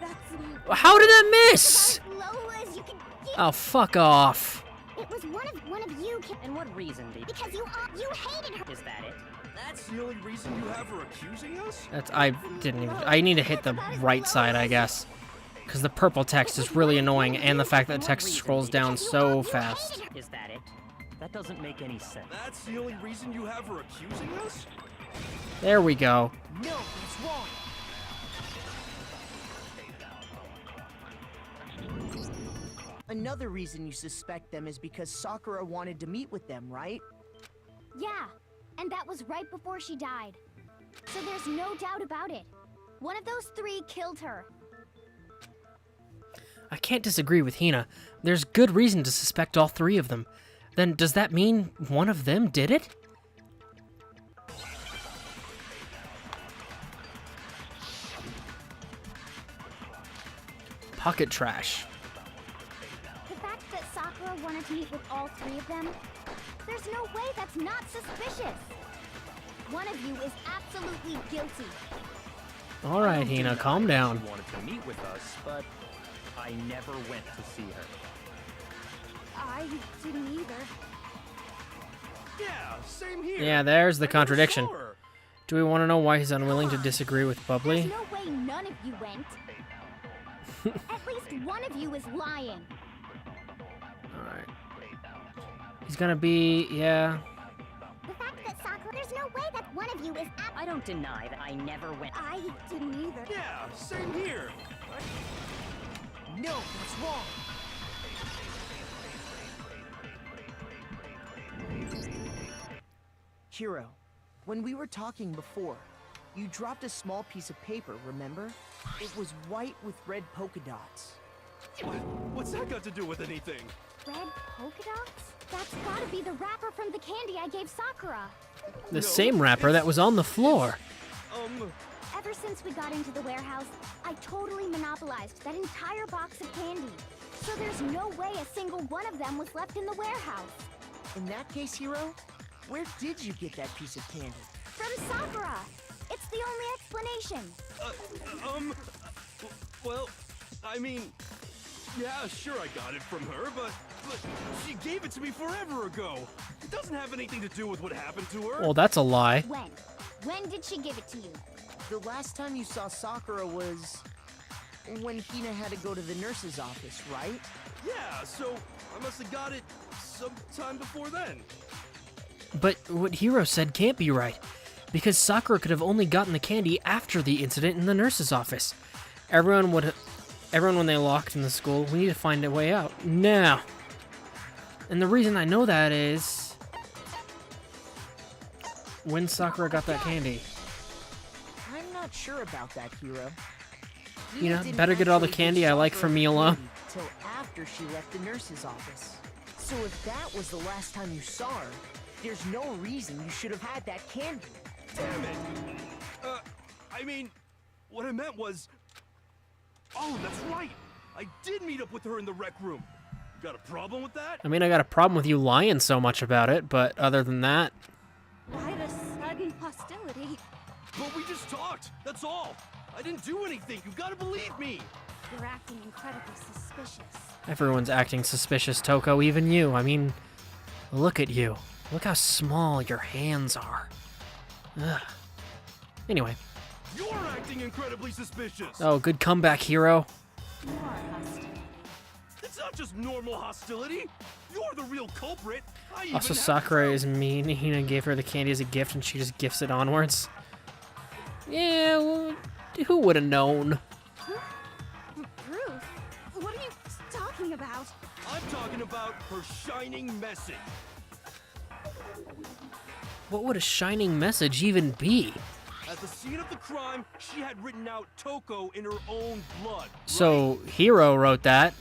That's How did that miss? about as low as you can get. Oh, fuck off. It was one of you killed. And what reason did... Because you hated her. Is that it? That's the only reason you have her accusing us? That's, I didn't even, I need to hit the right side, I guess. Because the purple text is really annoying, and the fact that the text scrolls down so fast. Is that it? That doesn't make any sense. That's the only reason you have her accusing us? There we go. No, that's wrong. Another reason you suspect them is because Sakura wanted to meet with them, right? Yeah, and that was right before she died. So there's no doubt about it. One of those three killed her. I can't disagree with Hina. There's good reason to suspect all three of them. Then does that mean one of them did it? pocket trash. The fact that Sakura wanted to meet with all three of them, there's no way that's not suspicious. One of you is absolutely guilty. All right, Hina, calm down. She wanted to meet with us, but I never went to see her. I didn't either. Yeah, same here. Yeah, there's the I never contradiction. saw her. Do we want to know why he's unwilling to disagree with Bubbly? There's no way none of you went. At least one of you is lying. Alright. He's gonna be, yeah. The fact that Sakura, there's no way that one of you is I don't deny that I never went. I didn't either. Yeah, same here. No, that's wrong. Hiro, when we were talking before, you dropped a small piece of paper, remember? It was white with red polka dots. What's that got to do with anything? red polka dots? That's gotta be the wrapper from the candy I gave Sakura. The same wrapper that was on the floor. Ever since we got into the warehouse, I totally monopolized that entire box of candy. So there's no way a single one of them was left in the warehouse. In that case, Hiro, where did you get that piece of candy? From Sakura! It's the only explanation. Well, I mean, yeah, sure I got it from her, but she gave it to me forever ago. It doesn't have anything to do with what happened to her. Well, that's a lie. When? When did she give it to you? The last time you saw Sakura was when Hina had to go to the nurse's office, right? Yeah, so I must have got it sometime before then. But what Hiro said can't be right, because Sakura could have only gotten the candy after the incident in the nurse's office. Everyone, when they locked in the school, we need to find a way out now. And the reason I know that is when Sakura got that candy. I'm not sure about that, Hiro. You know, Hina didn't better get all the actually candy give I like Sakura from me the alone. candy till after she left the nurse's office. So if that was the last time you saw her, there's no reason you should have had that candy. Damn it. I mean, what I meant was... Oh, that's right. I did meet up with her in the rec room. You got a problem with that? I mean, I got a problem with you lying so much about it, but other than that... Why the sudden hostility? But we just talked. That's all. I didn't do anything. You gotta believe me. You're acting incredibly suspicious. Everyone's acting suspicious, Toko, even you. I mean, look at you. Look how small your hands are. Ugh. Anyway. You're acting incredibly suspicious. Oh, good comeback, Hiro. You are hostile. It's not just normal hostility. You're the real culprit. I even Also, have Sakura proof. is mean. Hina gave her the candy as a gift, and she just gifts it onwards. Yeah, well, who would have known? Proof? What are you talking about? I'm talking about her shining message. What would a shining message even be? At the scene of the crime, she had written out Toko in her own blood. So, Hiro wrote that.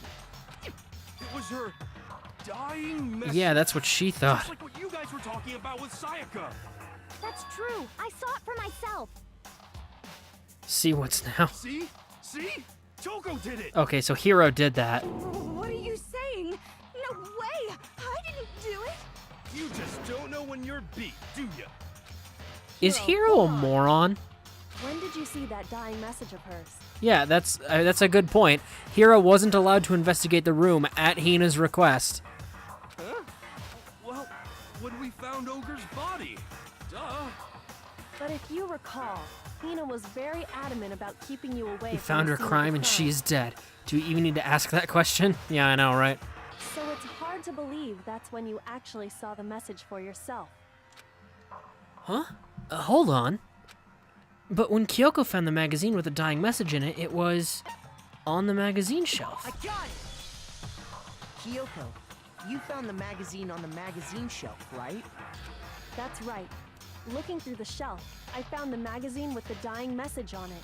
It was her dying message. Yeah, that's what she thought. Just like what you guys were talking about with Sayaka. That's true. I saw it for myself. See what's now. See? See? Toko did it. Okay, so Hiro did that. What are you saying? No way! I didn't do it! You just don't know when you're beat, do you? Is Hiro a moron? When did you see that dying message of hers? Yeah, that's a good point. Hiro wasn't allowed to investigate the room at Hina's request. Huh? Well, when we found Ogre's body. Duh. But if you recall, Hina was very adamant about keeping you away We from found the her scene of crime the and crime. she's dead. Do we even need to ask that question? Yeah, I know, right? So it's hard to believe that's when you actually saw the message for yourself. Huh? Hold on. But when Kyoko found the magazine with a dying message in it, it was on the magazine shelf. I got it! Kyoko, you found the magazine on the magazine shelf, right? That's right. Looking through the shelf, I found the magazine with the dying message on it.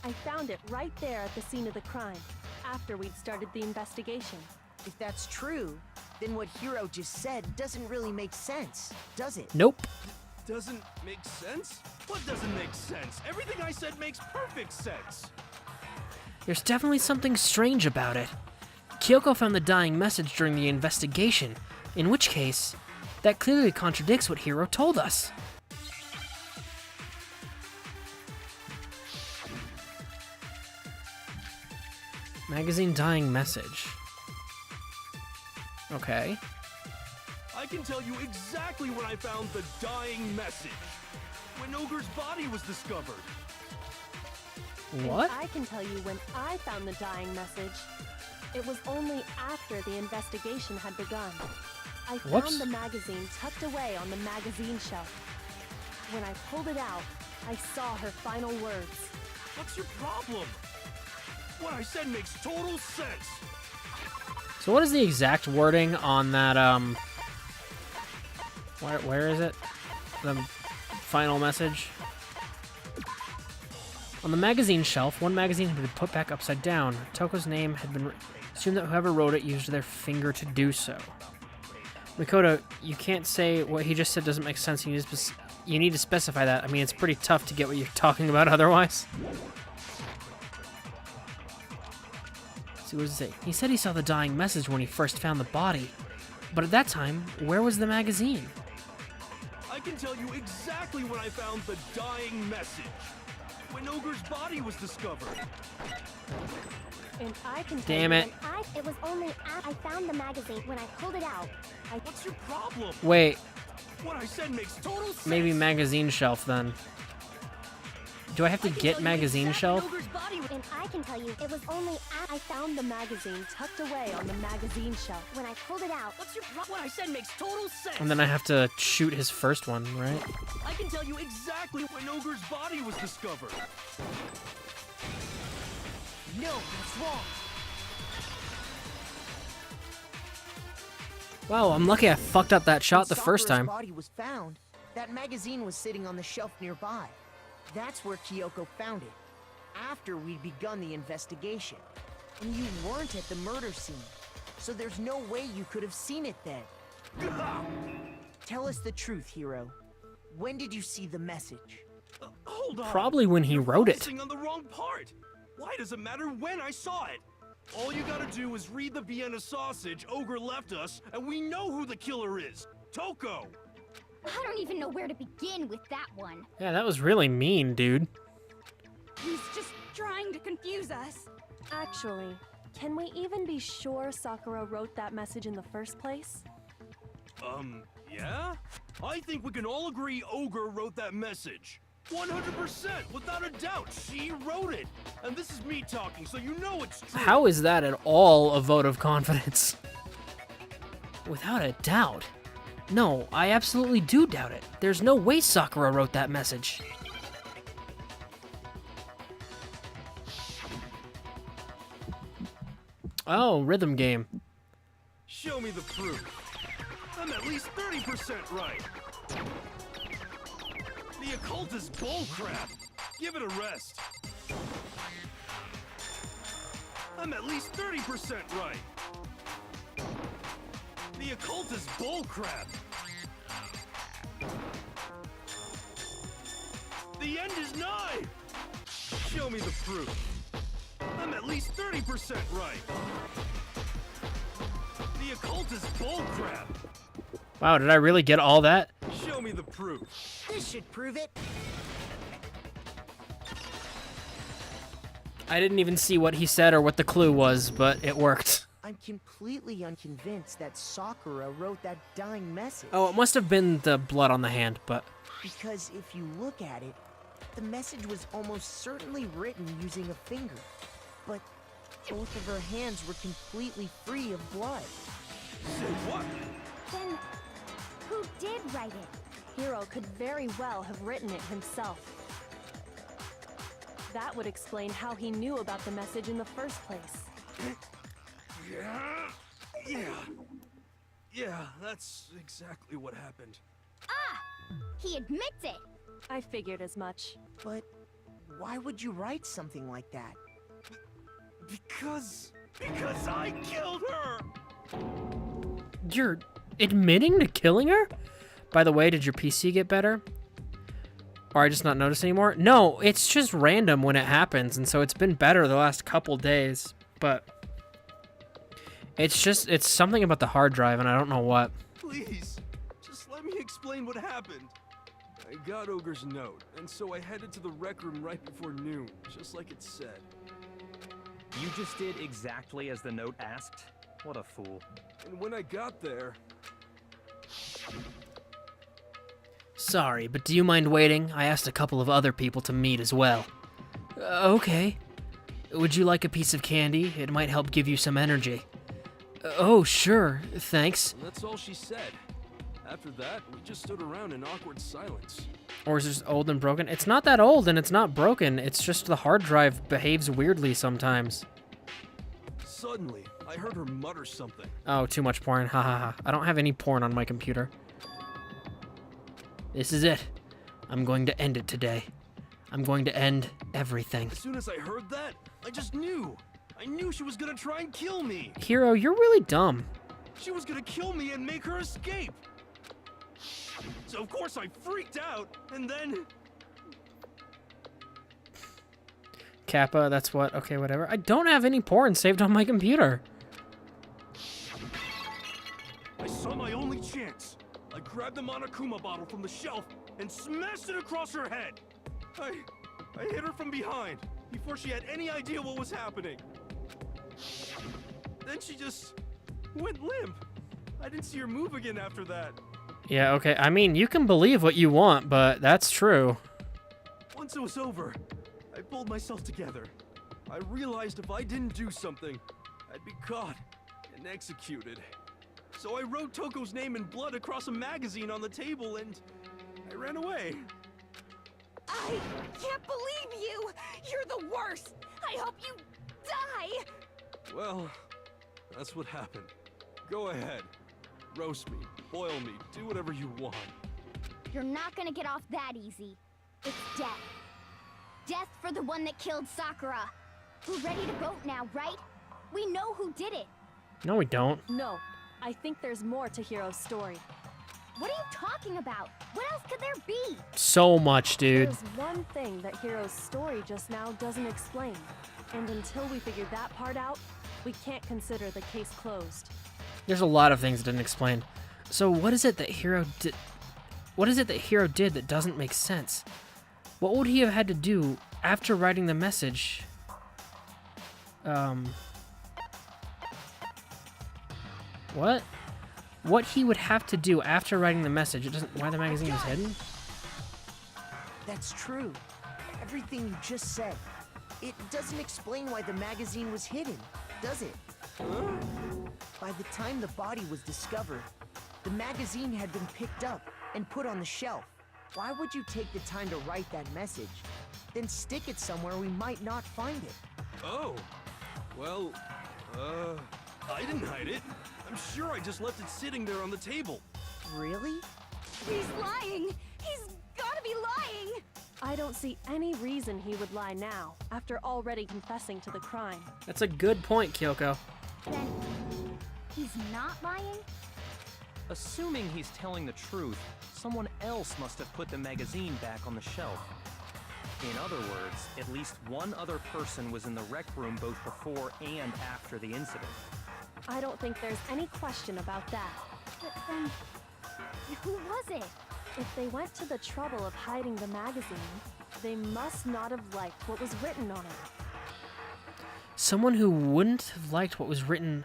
I found it right there at the scene of the crime, after we'd started the investigation. If that's true, then what Hiro just said doesn't really make sense, does it? Nope. Doesn't make sense? What doesn't make sense? Everything I said makes perfect sense. There's definitely something strange about it. Kyoko found the dying message during the investigation, in which case, that clearly contradicts what Hiro told us. Magazine dying message. Okay. I can tell you exactly when I found the dying message. When Ogre's body was discovered. What? And I can tell you when I found the dying message. It was only after the investigation had begun. I found Whoops. the magazine tucked away on the magazine shelf. When I pulled it out, I saw her final words. What's your problem? What I said makes total sense. So what is the exact wording on that, where is it? The final message? On the magazine shelf, one magazine had been put back upside down. Toko's name had been assumed that whoever wrote it used their finger to do so. Makoto, you can't say what he just said doesn't make sense. You need to specify that. I mean, it's pretty tough to get what you're talking about otherwise. Let's see, what does it say? He said he saw the dying message when he first found the body. But at that time, where was the magazine? I can tell you exactly when I found the dying message. When Ogre's body was discovered. And I can tell Damn you it. It was only after I found the magazine when I pulled it out. What's your problem? Wait, What I said makes total sense. maybe magazine shelf then. Do I have to get magazine shelf? And I can tell you, it was only after I found the magazine tucked away on the magazine shelf. when I pulled it out. What's your What I said makes total sense. And then I have to shoot his first one, right? I can tell you exactly when Ogre's body was discovered. No, that's wrong. Wow, I'm lucky I fucked up that shot When the first Sakura's time. body was found, that magazine was sitting on the shelf nearby. That's where Kyoko found it, after we'd begun the investigation. And you weren't at the murder scene, so there's no way you could have seen it then. Tell us the truth, Hiro. When did you see the message? Hold on. Probably when he wrote it. Focusing on the wrong part. Why does it matter when I saw it? All you gotta do is read the Vienna sausage Ogre left us, and we know who the killer is. Toko. I don't even know where to begin with that one. Yeah, that was really mean, dude. He's just trying to confuse us. Actually, can we even be sure Sakura wrote that message in the first place? Yeah? I think we can all agree Ogre wrote that message. 100%, without a doubt, she wrote it. And this is me talking, so you know it's true. How is that at all a vote of confidence? Without a doubt. No, I absolutely do doubt it. There's no way Sakura wrote that message. Oh, rhythm game. Show me the proof. I'm at least 30% right. The occult is bullcrap. Give it a rest. I'm at least 30% right. The occult is bullcrap. The end is nigh. Show me the proof. I'm at least 30% right. The occult is bullcrap. Wow, did I really get all that? Show me the proof. This should prove it. I didn't even see what he said or what the clue was, but it worked. I'm completely unconvinced that Sakura wrote that dying message. Oh, it must have been the blood on the hand, but... Because if you look at it, the message was almost certainly written using a finger. But both of her hands were completely free of blood. Say what? Then, who did write it? Hiro could very well have written it himself. That would explain how he knew about the message in the first place. Yeah, that's exactly what happened. He admits it. I figured as much. But why would you write something like that? Because I killed her! You're admitting to killing her? By the way, did your PC get better? Or I just not notice anymore? No, it's just random when it happens, and so it's been better the last couple days. But it's something about the hard drive, and I don't know what. Please, just let me explain what happened. I got Ogre's note, and so I headed to the rec room right before noon, just like it said. You just did exactly as the note asked? What a fool. And when I got there... Sorry, but do you mind waiting? I asked a couple of other people to meet as well. Okay. Would you like a piece of candy? It might help give you some energy. Oh, sure. Thanks. And that's all she said. After that, we just stood around in awkward silence. Or is it just old and broken? It's not that old and it's not broken. It's just the hard drive behaves weirdly sometimes. Suddenly, I heard her mutter something. Oh, too much porn. Ha ha ha. I don't have any porn on my computer. This is it. I'm going to end it today. I'm going to end everything. As soon as I heard that, I just knew. I knew she was gonna try and kill me. Hero, you're really dumb. She was gonna kill me and make her escape. So of course I freaked out, and then... Kappa, that's what? Okay, whatever. I don't have any porn saved on my computer. I saw my only chance. I grabbed the Monokuma bottle from the shelf and smashed it across her head. I hit her from behind before she had any idea what was happening. Then she just went limp. I didn't see her move again after that. Yeah, okay. I mean, you can believe what you want, but that's true. Once it was over, I pulled myself together. I realized if I didn't do something, I'd be caught and executed. So I wrote Toko's name in blood across a magazine on the table and I ran away. I can't believe you! You're the worst! I hope you die! Well, that's what happened. Go ahead. Roast me, boil me, do whatever you want. You're not gonna get off that easy. It's death. Death for the one that killed Sakura. We're ready to vote now, right? We know who did it. No, we don't. No, I think there's more to Hiro's story. What are you talking about? What else could there be? So much, dude. There's one thing that Hiro's story just now doesn't explain. And until we figure that part out, we can't consider the case closed. There's a lot of things that didn't explain. So what is it that Hiro did? What is it that Hiro did that doesn't make sense? What would he have had to do after writing the message? What? What he would have to do after writing the message? It doesn't. Why the magazine was hidden? That's true. Everything you just said. It doesn't explain why the magazine was hidden, does it? By the time the body was discovered, the magazine had been picked up and put on the shelf. Why would you take the time to write that message, then stick it somewhere we might not find it? Oh, well, I didn't hide it. I'm sure I just left it sitting there on the table. Really? He's lying! He's gotta be lying! I don't see any reason he would lie now, after already confessing to the crime. That's a good point, Kyoko. Then he's not lying? Assuming he's telling the truth, someone else must have put the magazine back on the shelf. In other words, at least one other person was in the rec room both before and after the incident. I don't think there's any question about that. But then, who was it? If they went to the trouble of hiding the magazine, they must not have liked what was written on it. Someone who wouldn't have liked what was written,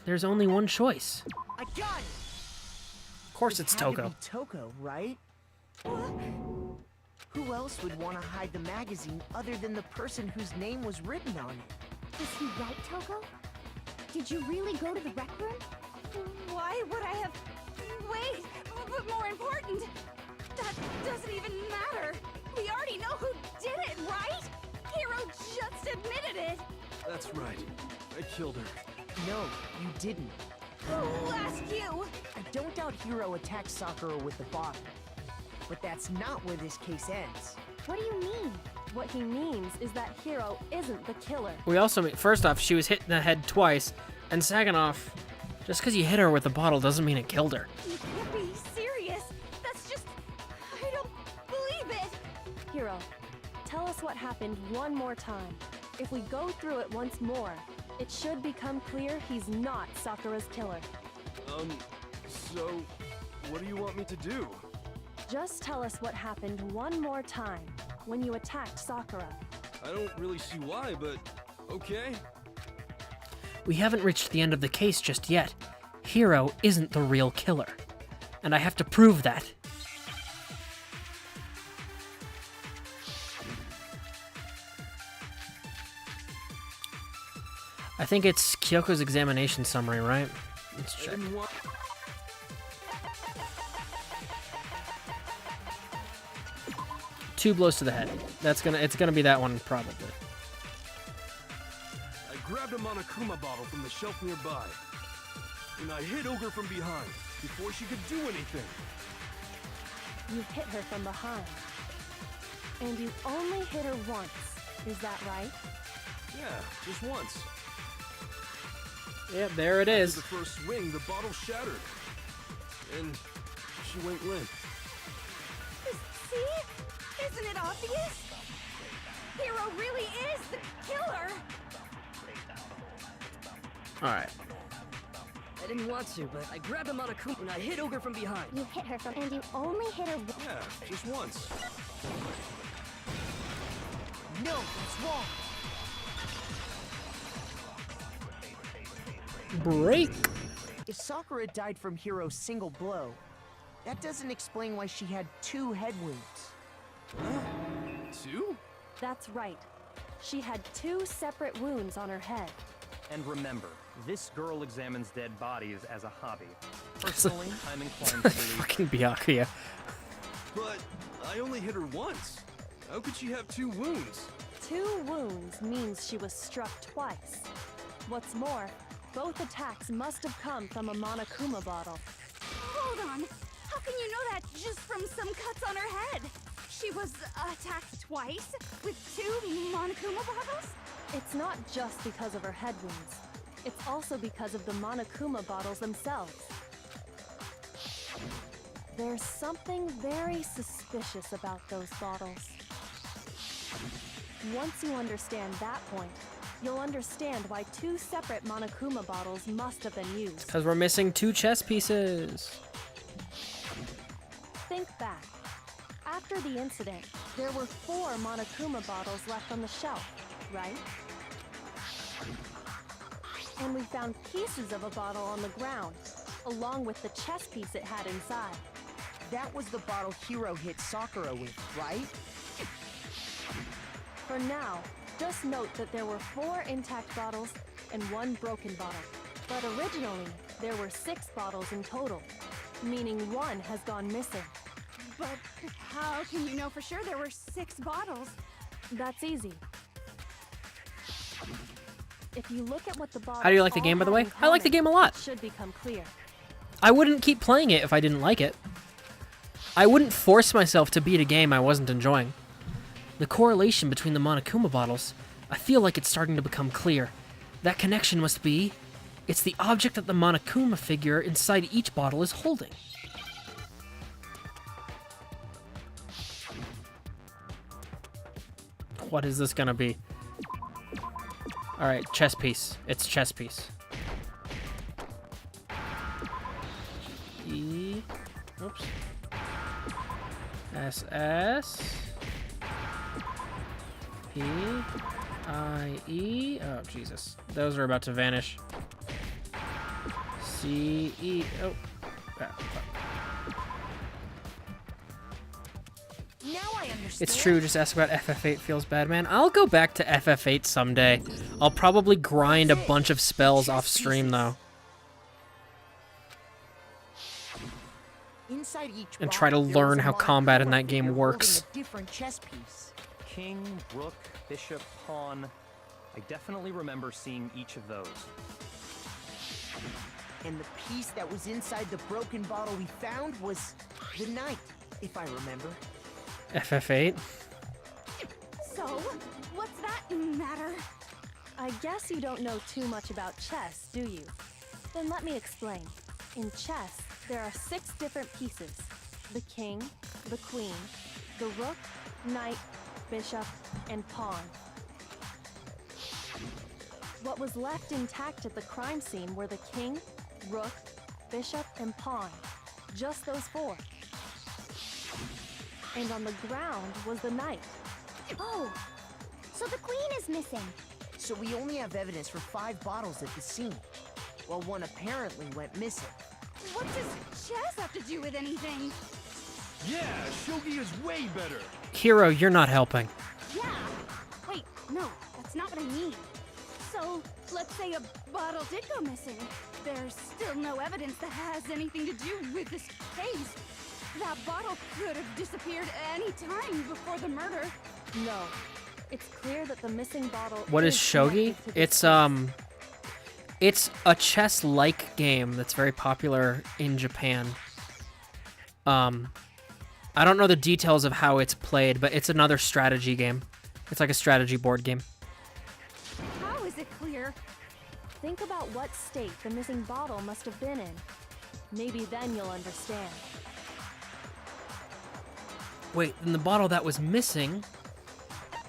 there's only one choice. I got it! Of course it's It had to Toko. be Toko, right? Who else would want to hide the magazine other than the person whose name was written on it? Was he right, Toko? Did you really go to the rec room? Why would I have... Wait! But more important, that doesn't even matter! We already know who did it, right? Hiro just admitted it! That's right. I killed her. No, you didn't. Who asked you? I don't doubt Hiro attacked Sakura with the bottle. But that's not where this case ends. What do you mean? What he means is that Hiro isn't the killer. We also, first off, she was hit in the head twice, and second off, just because you hit her with a bottle doesn't mean it killed her. You can't be serious! That's just... I don't believe Hiro, tell us what happened one more time. If we go through it once more, it should become clear he's not Sakura's killer. So, what do you want me to do? Just tell us what happened one more time when you attacked Sakura. I don't really see why, but okay. We haven't reached the end of the case just yet. Hiro isn't the real killer. And I have to prove that. I think it's Kyoko's examination summary, right? Let's check. I didn't want... 2 blows to the head. It's gonna be that one probably. I grabbed a Monokuma bottle from the shelf nearby, and I hit Ogre from behind before she could do anything. You hit her from behind. And you only hit her once. Is that right? Yeah, just once. Yep, there it After is. the first swing, the bottle shattered, and she went limp. See? Isn't it obvious? Hiro really is the killer! Alright. I didn't want to, but I grabbed a Monokuma and I hit Ogre from behind. You hit her from, and you only hit her. Yeah, just once. No, it's wrong. Break. If Sakura died from Hiro's single blow, that doesn't explain why she had 2 head wounds. 2? That's right. She had 2 separate wounds on her head. And remember, this girl examines dead bodies as a hobby. Personally, I'm inclined to believe... Fucking Byakuya. But I only hit her once. How could she have 2 wounds? 2 wounds means she was struck twice. What's more, both attacks must have come from a Monokuma bottle. Hold on. How can you know that just from some cuts on her head? She was attacked twice with 2 Monokuma bottles? It's not just because of her head wounds. It's also because of the Monokuma bottles themselves. There's something very suspicious about those bottles. Once you understand that point, you'll understand why 2 separate Monokuma bottles must have been used. Because we're missing 2 chess pieces. Think back. After the incident, there were 4 Monokuma bottles left on the shelf, right? And we found pieces of a bottle on the ground, along with the chess piece it had inside. That was the bottle Hiro hit Sakura with, right? For now, just note that there were 4 intact bottles and 1 broken bottle. But originally, there were 6 bottles in total, meaning 1 has gone missing. But how can you know for sure there were 6 bottles? That's easy. If you look at what the bottles How do you like the game, by the way? I like the game a lot. It should become clear. I wouldn't keep playing it if I didn't like it. I wouldn't force myself to beat a game I wasn't enjoying. The correlation between the Monokuma bottles, I feel like it's starting to become clear. That connection must be... It's the object that the Monokuma figure inside each bottle is holding. What is this gonna be? Alright, chess piece. It's chess piece. E... Oops. SS... P... I... E... Oh, Jesus. Those are about to vanish. C... E... Oh. Ah, fuck. Now I understand. It's true, just ask about FF8 feels bad, man. I'll go back to FF8 someday. I'll probably grind a bunch of spells off stream, though. Inside each And try to bottle, there was learn a how combat in Monokuma that game figure works. holding a different chess piece. King, rook, bishop, pawn. I definitely remember seeing each of those. And the piece that was inside the broken bottle we found was the knight, if I remember. FF8? So, what's that matter? I guess you don't know too much about chess, do you? Then let me explain. In chess, there are 6 different pieces. The king, the queen, the rook, knight, bishop, and pawn. What was left intact at the crime scene were the king, rook, bishop, and pawn. Just those four. And on the ground was the knight. Oh, so the queen is missing. So we only have evidence for 5 bottles at the scene, while one apparently went missing. What does chess have to do with anything? Yeah, shogi is way better. Hero, you're not helping. Yeah. Wait, no, that's not what I mean. So, let's say a bottle did go missing. There's still no evidence that has anything to do with this case. That bottle could have disappeared any time before the murder. No. It's clear that the missing bottle What is shogi? connected to this case. It's a chess-like game that's very popular in Japan. I don't know the details of how it's played, but it's another strategy game. It's like a strategy board game. How is it clear? Think about what state the missing bottle must have been in. Maybe then you'll understand. Wait, then the bottle that was missing,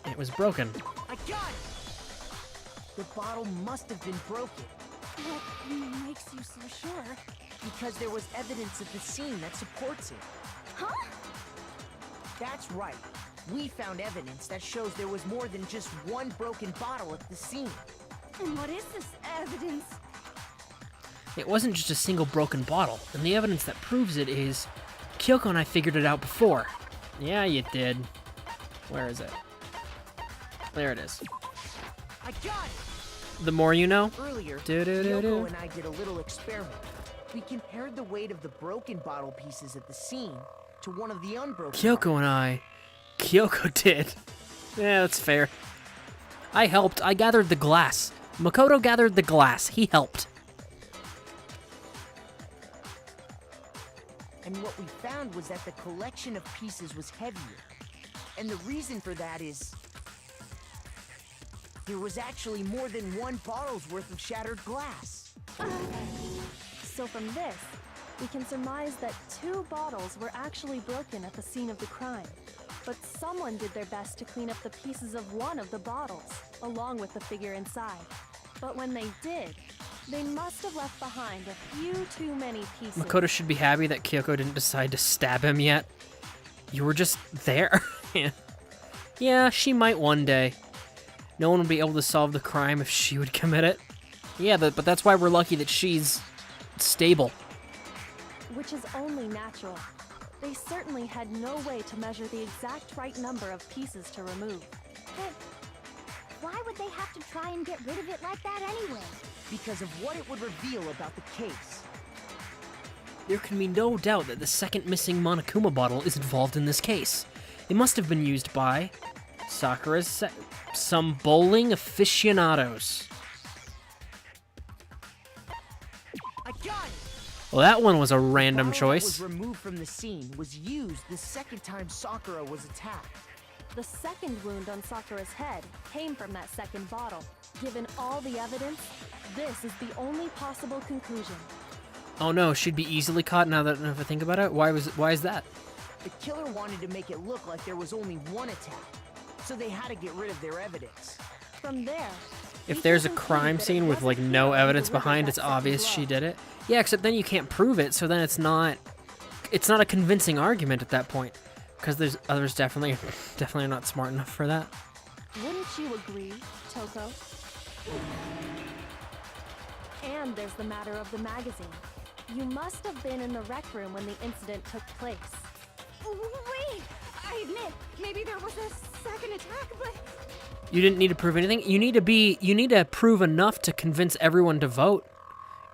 it was broken. I got it! The bottle must have been broken, What makes you so sure? because there was evidence at the scene that supports it. Huh? That's right. We found evidence that shows there was more than just one broken bottle at the scene. And what is this evidence? It wasn't just a single broken bottle, and the evidence that proves it is Kyoko and I figured it out before. Yeah, you did. Where is it? There it is. I got it! The more you know. Earlier, Do-do-do-do. Kyoko and I did a little experiment. We compared the weight of the broken bottle pieces at the scene to one of the unbroken Kyoko and I. Kyoko did. Yeah, that's fair. I helped. I gathered the glass. Makoto gathered the glass. He helped. And what we found was that the collection of pieces was heavier. And the reason for that is there was actually more than one bottle's worth of shattered glass. So from this, we can surmise that 2 bottles were actually broken at the scene of the crime. But someone did their best to clean up the pieces of one of the bottles, along with the figure inside. But when they did, they must have left behind a few too many pieces. Makoto should be happy that Kyoko didn't decide to stab him yet. You were just there. Yeah, she might one day. No one would be able to solve the crime if she would commit it. Yeah, but that's why we're lucky that she's stable. Which is only natural. They certainly had no way to measure the exact right number of pieces to remove. But why would they have to try and get rid of it like that anyway? Because of what it would reveal about the case. There can be no doubt that the second missing Monokuma bottle is involved in this case. It must have been used by Sakura's some bowling aficionados. I got it! Well, that one was a random The bottle choice. that was removed from the scene was used the second time Sakura was attacked. The second wound on Sakura's head came from that second bottle. Given all the evidence, this is the only possible conclusion. Oh no, she'd be easily caught now that if I think about it. Why is that? The killer wanted to make it look like there was only one attack, so they had to get rid of their evidence. From there, If we there's a can conclude crime that it scene with like wasn't no Hiro who evidence delivered behind, that it's second obvious blow. she did it. Yeah, except then you can't prove it, so then it's not a convincing argument at that point. Because there's others definitely are not smart enough for that. Wouldn't you agree, Toko? And there's the matter of the magazine. You must have been in the rec room when the incident took place. Wait! I admit, maybe there was a second attack, but You didn't need to prove anything. You need to prove enough to convince everyone to vote.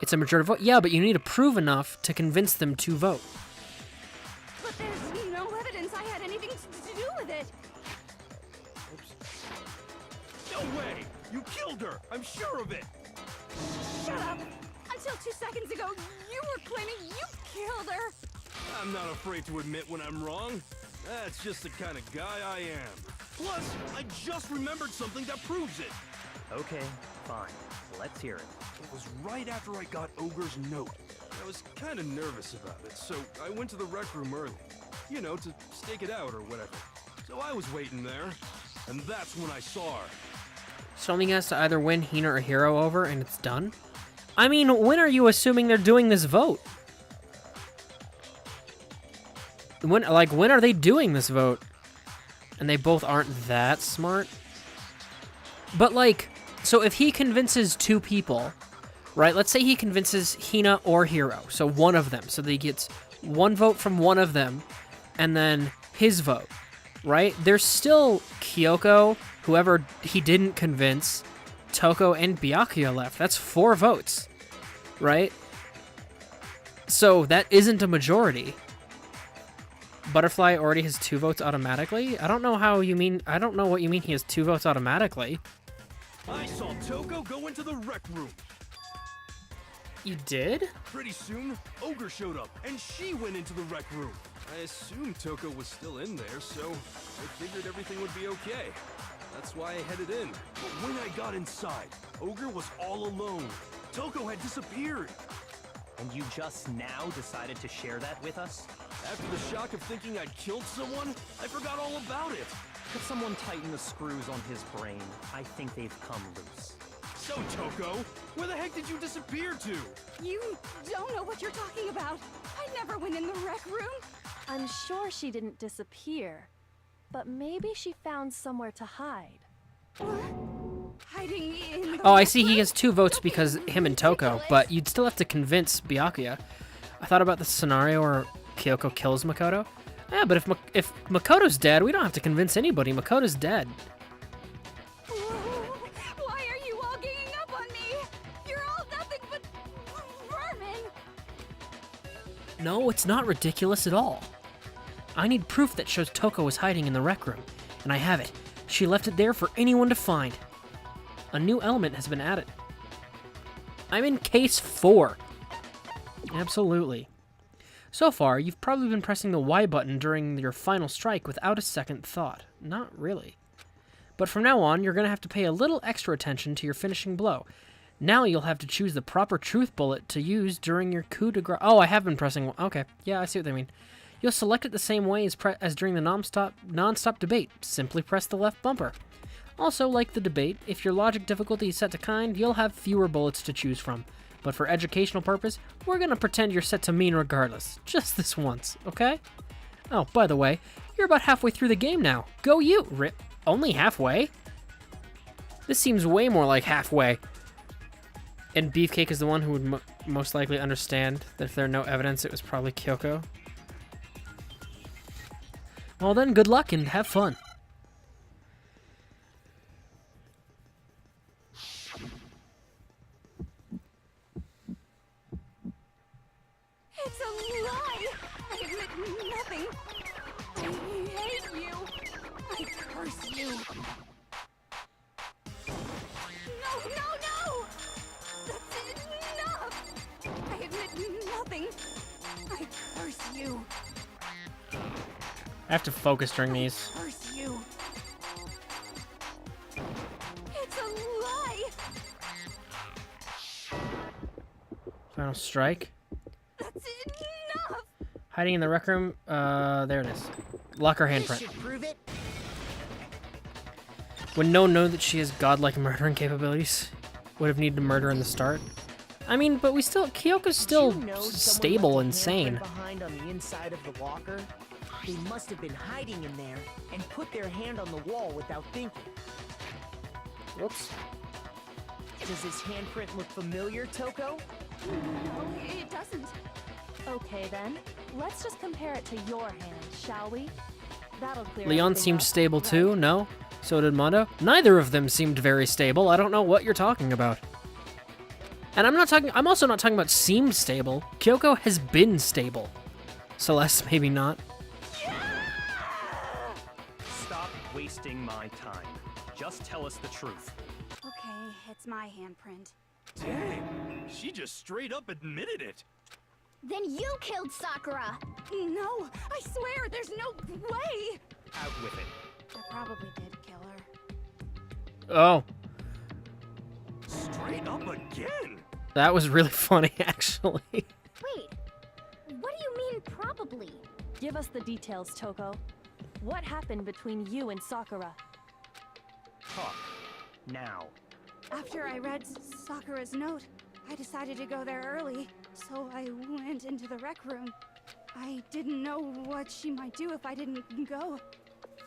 It's a majority vote. Yeah, but you need to prove enough to convince them to vote. there's no evidence I had anything to do with it. No way! You killed her! I'm sure of it! Shut up! Until 2 seconds ago, you were claiming you killed her. I'm not afraid to admit when I'm wrong. That's just the kind of guy I am. Plus, I just remembered something that proves it. Okay, fine. Let's hear it. It was right after I got Ogre's note. I was kind of nervous about it, so I went to the rec room early. You know, to stake it out or whatever. So I was waiting there, and that's when I saw her. So only has to either win Hina or Hero over, and it's done? I mean, when are you assuming they're doing this vote? When are they doing this vote? And they both aren't that smart? But, like, so if he convinces two people, right? Let's say he convinces Hina or Hero, so one of them. So that he gets one vote from one of them, and then his vote, right? There's still Kyoko, whoever he didn't convince, Toko, and Byakuya left. That's 4 votes, right? So that isn't a majority. Butterfly already has 2 votes automatically? I don't know how you mean... I don't know what you mean he has 2 votes automatically. I saw Toko go into the rec room. You did? Pretty soon, Ogre showed up, and she went into the rec room. I assumed Toko was still in there, so I figured everything would be okay. That's why I headed in. But when I got inside, Ogre was all alone. Toko had disappeared. And you just now decided to share that with us? After the shock of thinking I'd killed someone, I forgot all about it. Could someone tighten the screws on his brain? I think they've come loose. So, Toko, where the heck did you disappear to? You don't know what you're talking about. I never went in the rec room. I'm sure she didn't disappear, but maybe she found somewhere to hide. Hiding in the Oh, I rec see he room? has 2 votes Don't because be him and Toko, ridiculous. but you'd still have to convince Byakuya. I thought about the scenario where Kyoko kills Makoto. Yeah, but if Makoto's dead, we don't have to convince anybody. Makoto's dead. Why are you all ganging up on me? You're all nothing but vermin. No, it's not ridiculous at all. I need proof that shows Toko was hiding in the rec room, and I have it. She left it there for anyone to find. A new element has been added. I'm in case 4. Absolutely. So far, you've probably been pressing the Y button during your final strike without a second thought. Not really. But from now on, you're going to have to pay a little extra attention to your finishing blow. Now you'll have to choose the proper truth bullet to use during your coup de grace. Oh, I have been pressing... Okay, yeah, I see what they mean. You'll select it the same way as during the non-stop debate. Simply press the left bumper. Also, like the debate, if your logic difficulty is set to kind, you'll have fewer bullets to choose from. But for educational purpose, we're gonna pretend you're set to mean regardless. Just this once, okay? Oh, by the way, you're about halfway through the game now. Go you! Rip. Only halfway? This seems way more like halfway. And Beefcake is the one who would most likely understand that if there are no evidence, it was probably Kyoko. Well then, good luck and have fun. It's a lie. I admit nothing. I hate you. I curse you. No, no, no! That's enough. I admit nothing. I curse you. I have to focus during these. Curse you. It's a lie. Final strike. That's enough. Hiding in the rec room. There it is. Lock her This handprint. should prove it. Would no one know that she has godlike murdering capabilities? Would have needed to murder in the start. I mean, but Kyoko's still Did you know someone stable left and a sane. handprint behind on the inside of the locker? They must have been hiding in there and put their hand on the wall without thinking. Whoops. Does this handprint look familiar, Toko? No, it doesn't. Okay then, let's just compare it to your hand, shall we? That'll clear Leon everything seemed up, stable right? too, no? So did Mondo? Neither of them seemed very stable. I don't know what you're talking about. And I'm also not talking about seemed stable. Kyoko has been stable. Celeste, maybe not. Stop wasting my time. Just tell us the truth. Okay, it's my handprint. Dang, she just straight up admitted it. Then you killed Sakura! No, I swear, there's no way. Out with it. I probably did kill her. Oh, Straight up again. that was really funny, actually. Wait, what do you mean probably? Give us the details, Toko. What happened between you and Sakura? Talk. Now. After I read Sakura's note, I decided to go there early, so I went into the rec room. I didn't know what she might do if I didn't go,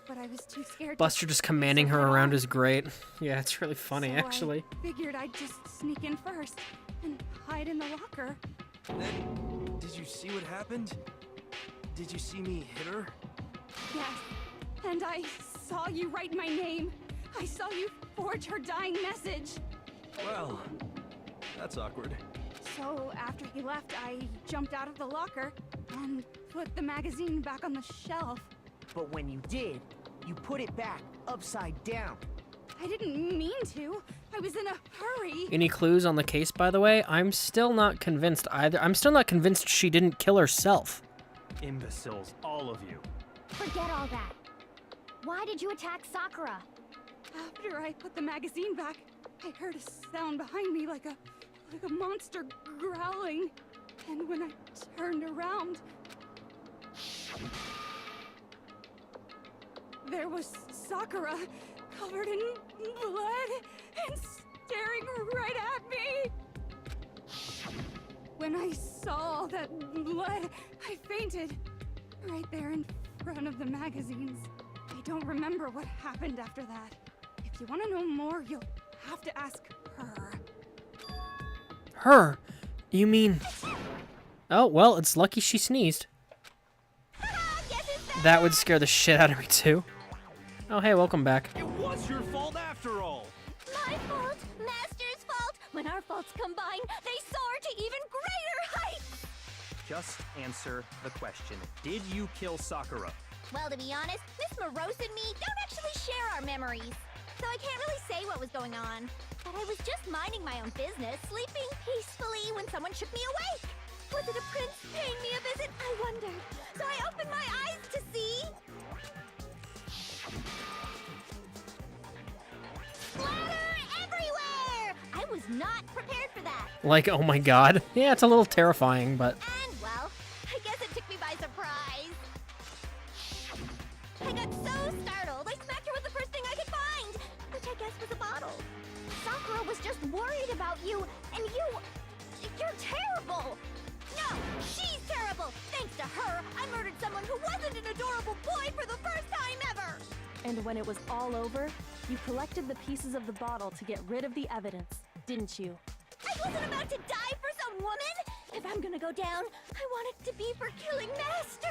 but I was too scared. Buster just commanding her around is great. Yeah, it's really funny, So actually. I figured I'd just sneak in first and hide in the locker. Then, did you see what happened? Did you see me hit her? Yes, and I saw you write my name. I saw you forge her dying message. Well, that's awkward. So after he left, I jumped out of the locker and put the magazine back on the shelf. But when you did, you put it back upside down. I didn't mean to. I was in a hurry. Any clues on the case, by the way? I'm still not convinced either. I'm still not convinced she didn't kill herself. Imbeciles, all of you. Forget all that. Why did you attack Sakura? After I put the magazine back, I heard a sound behind me like a monster growling. And when I turned around, there was Sakura, covered in blood and staring right at me. When I saw all that blood, I fainted right there in front of the magazines. I don't remember what happened after that. If you want to know more, you'll have to ask her. Her? You mean... Oh, well, it's lucky she sneezed. That would scare the shit out of me, too. Oh, hey, welcome back. It was your fault after all! My fault, Master's fault. When our faults combine, they soar to even greater heights. Just answer the question. Did you kill Sakura? Well, to be honest, Miss Morose and me don't actually share our memories, so I can't really say what was going on. But I was just minding my own business, sleeping peacefully when someone shook me awake. Was it a prince paying me a visit? I wondered. So I opened my eyes to see... splatter everywhere! I was not prepared for that. Like, oh my god. Yeah, it's a little terrifying, but... And, well, I guess it took me by surprise. I got so startled, I smacked her with the first thing I could find, which I guess was a bottle. Sakura was just worried about you, and you're terrible. No, she's terrible. Thanks to her, I murdered someone who wasn't an adorable boy for the first time ever. And when it was all over, you collected the pieces of the bottle to get rid of the evidence, didn't you? I wasn't about to die for some woman. If I'm gonna go down, I want it to be for killing Master.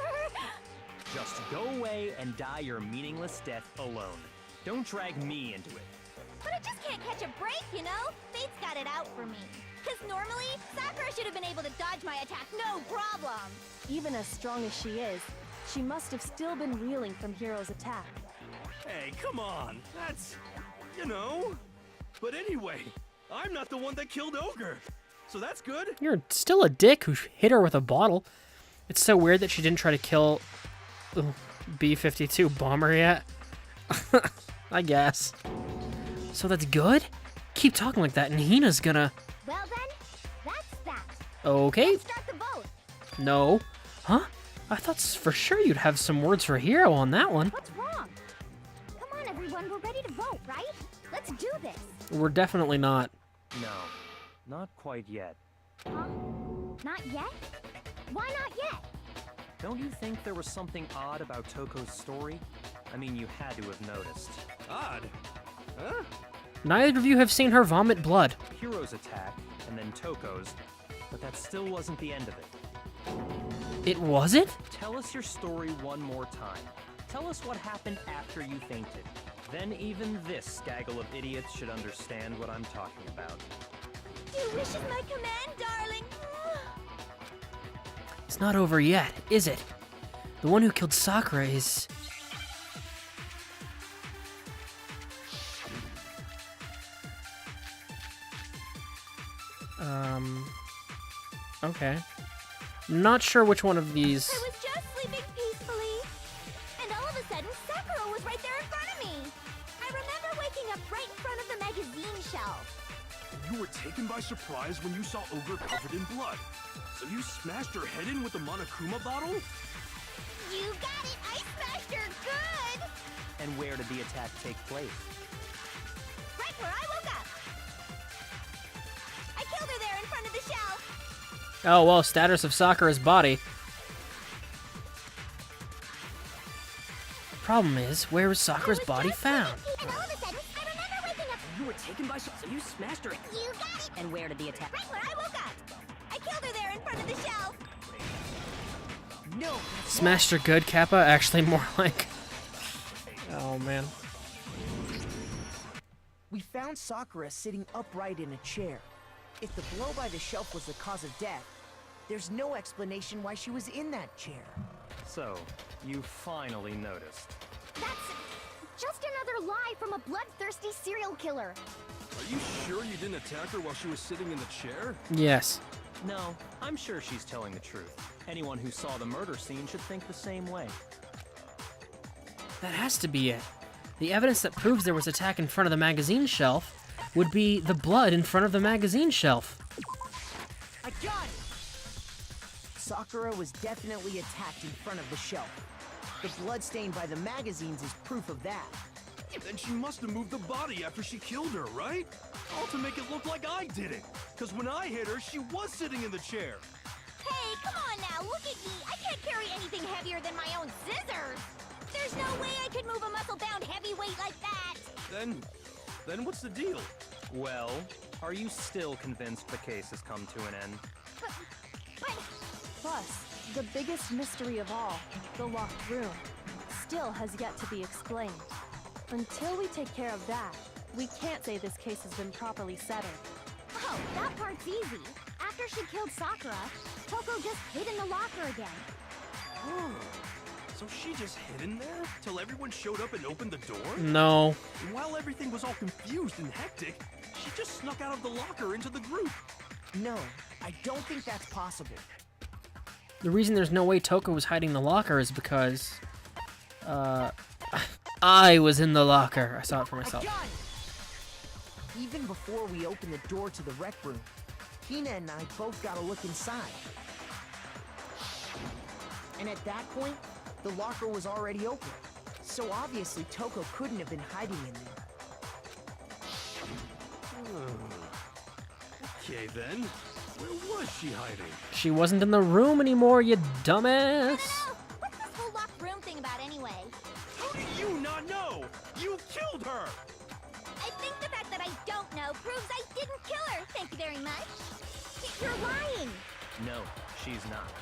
Just go away and die your meaningless death alone. Don't drag me into it. But I just can't catch a break, you know? Fate's got it out for me. Because normally, Sakura should have been able to dodge my attack, no problem. Even as strong as she is, she must have still been reeling from Hiro's attack. Hey, come on. That's... you know... But anyway, I'm not the one that killed Ogre. So that's good. You're still a dick who hit her with a bottle. It's so weird that she didn't try to kill B-52 Bomber yet. I guess. So that's good? Keep talking like that and Hina's gonna... Well then, that's that. Okay. Let's start the vote. No. Huh? I thought for sure you'd have some words for Hiro on that one. What's wrong? Come on, everyone, we're ready to vote, right? Let's do this. We're definitely not. No, not quite yet. Huh? Not yet? Why not yet? Don't you think there was something odd about Toko's story? I mean, you had to have noticed. Odd? Huh? Neither of you have seen her vomit blood. Hiro's attack, and then Toko's, but that still wasn't the end of it. It wasn't? Tell us your story one more time. Tell us what happened after you fainted. Then even this gaggle of idiots should understand what I'm talking about. Your wish is my command, darling. It's not over yet, is it? The one who killed Sakura is... Okay. Not sure which one of these... I was just sleeping peacefully, and all of a sudden, Sakura was right there in front of me. I remember waking up right in front of the magazine shelf. You were taken by surprise when you saw Ogre covered in blood. So you smashed her head in with the Monokuma bottle? You got it! I smashed her good! And where did the attack take place? Right where I woke up! I killed her there in front of the shelf! Oh, well, status of Sakura's body. The problem is, where was Sakura's body found? And all of a sudden, I remember waking up. You were taken by so you smashed her. You got it! And where did the attack? Right where I woke up! I killed her there in front of the shelf! No, Smashed her good, Kappa? Actually, more like... Oh, man. we found Sakura sitting upright in a chair. If the blow by the shelf was the cause of death, there's no explanation why she was in that chair. So, you finally noticed. That's just another lie from a bloodthirsty serial killer. Are you sure you didn't attack her while she was sitting in the chair? Yes. No, I'm sure she's telling the truth. Anyone who saw the murder scene should think the same way. That has to be it. The evidence that proves there was attack in front of the magazine shelf would be the blood in front of the magazine shelf. I got it! Sakura was definitely attacked in front of the shelf. The blood stain by the magazines is proof of that. Then she must have moved the body after she killed her, right? All to make it look like I did it. Because when I hit her, she was sitting in the chair. Hey, come on now, look at me. I can't carry anything heavier than my own scissors. There's no way I could move a muscle-bound heavyweight like that. Then what's the deal? Well, are you still convinced the case has come to an end? But Plus, the biggest mystery of all, the locked room, still has yet to be explained. Until we take care of that, we can't say this case has been properly settled. oh, that part's easy. After she killed Sakura, Toko just hid in the locker again. Oh, so she just hid in there till everyone showed up and opened the door? No. And while everything was all confused and hectic, she just snuck out of the locker into the group. No, I don't think that's possible. The reason there's no way Toko was hiding in the locker is because... I was in the locker. I saw it for I myself. got it! Even before we opened the door to the rec room, Hina and I both got a look inside. And at that point, the locker was already open. So obviously Toko couldn't have been hiding in there. Okay then, where was she hiding? She wasn't in the room anymore, you dumbass. No! What's this whole locked room thing about anyway? How do you not know? You killed her! I think the fact that I don't know proves I didn't kill her. Thank you very much. You're lying. No, she's not.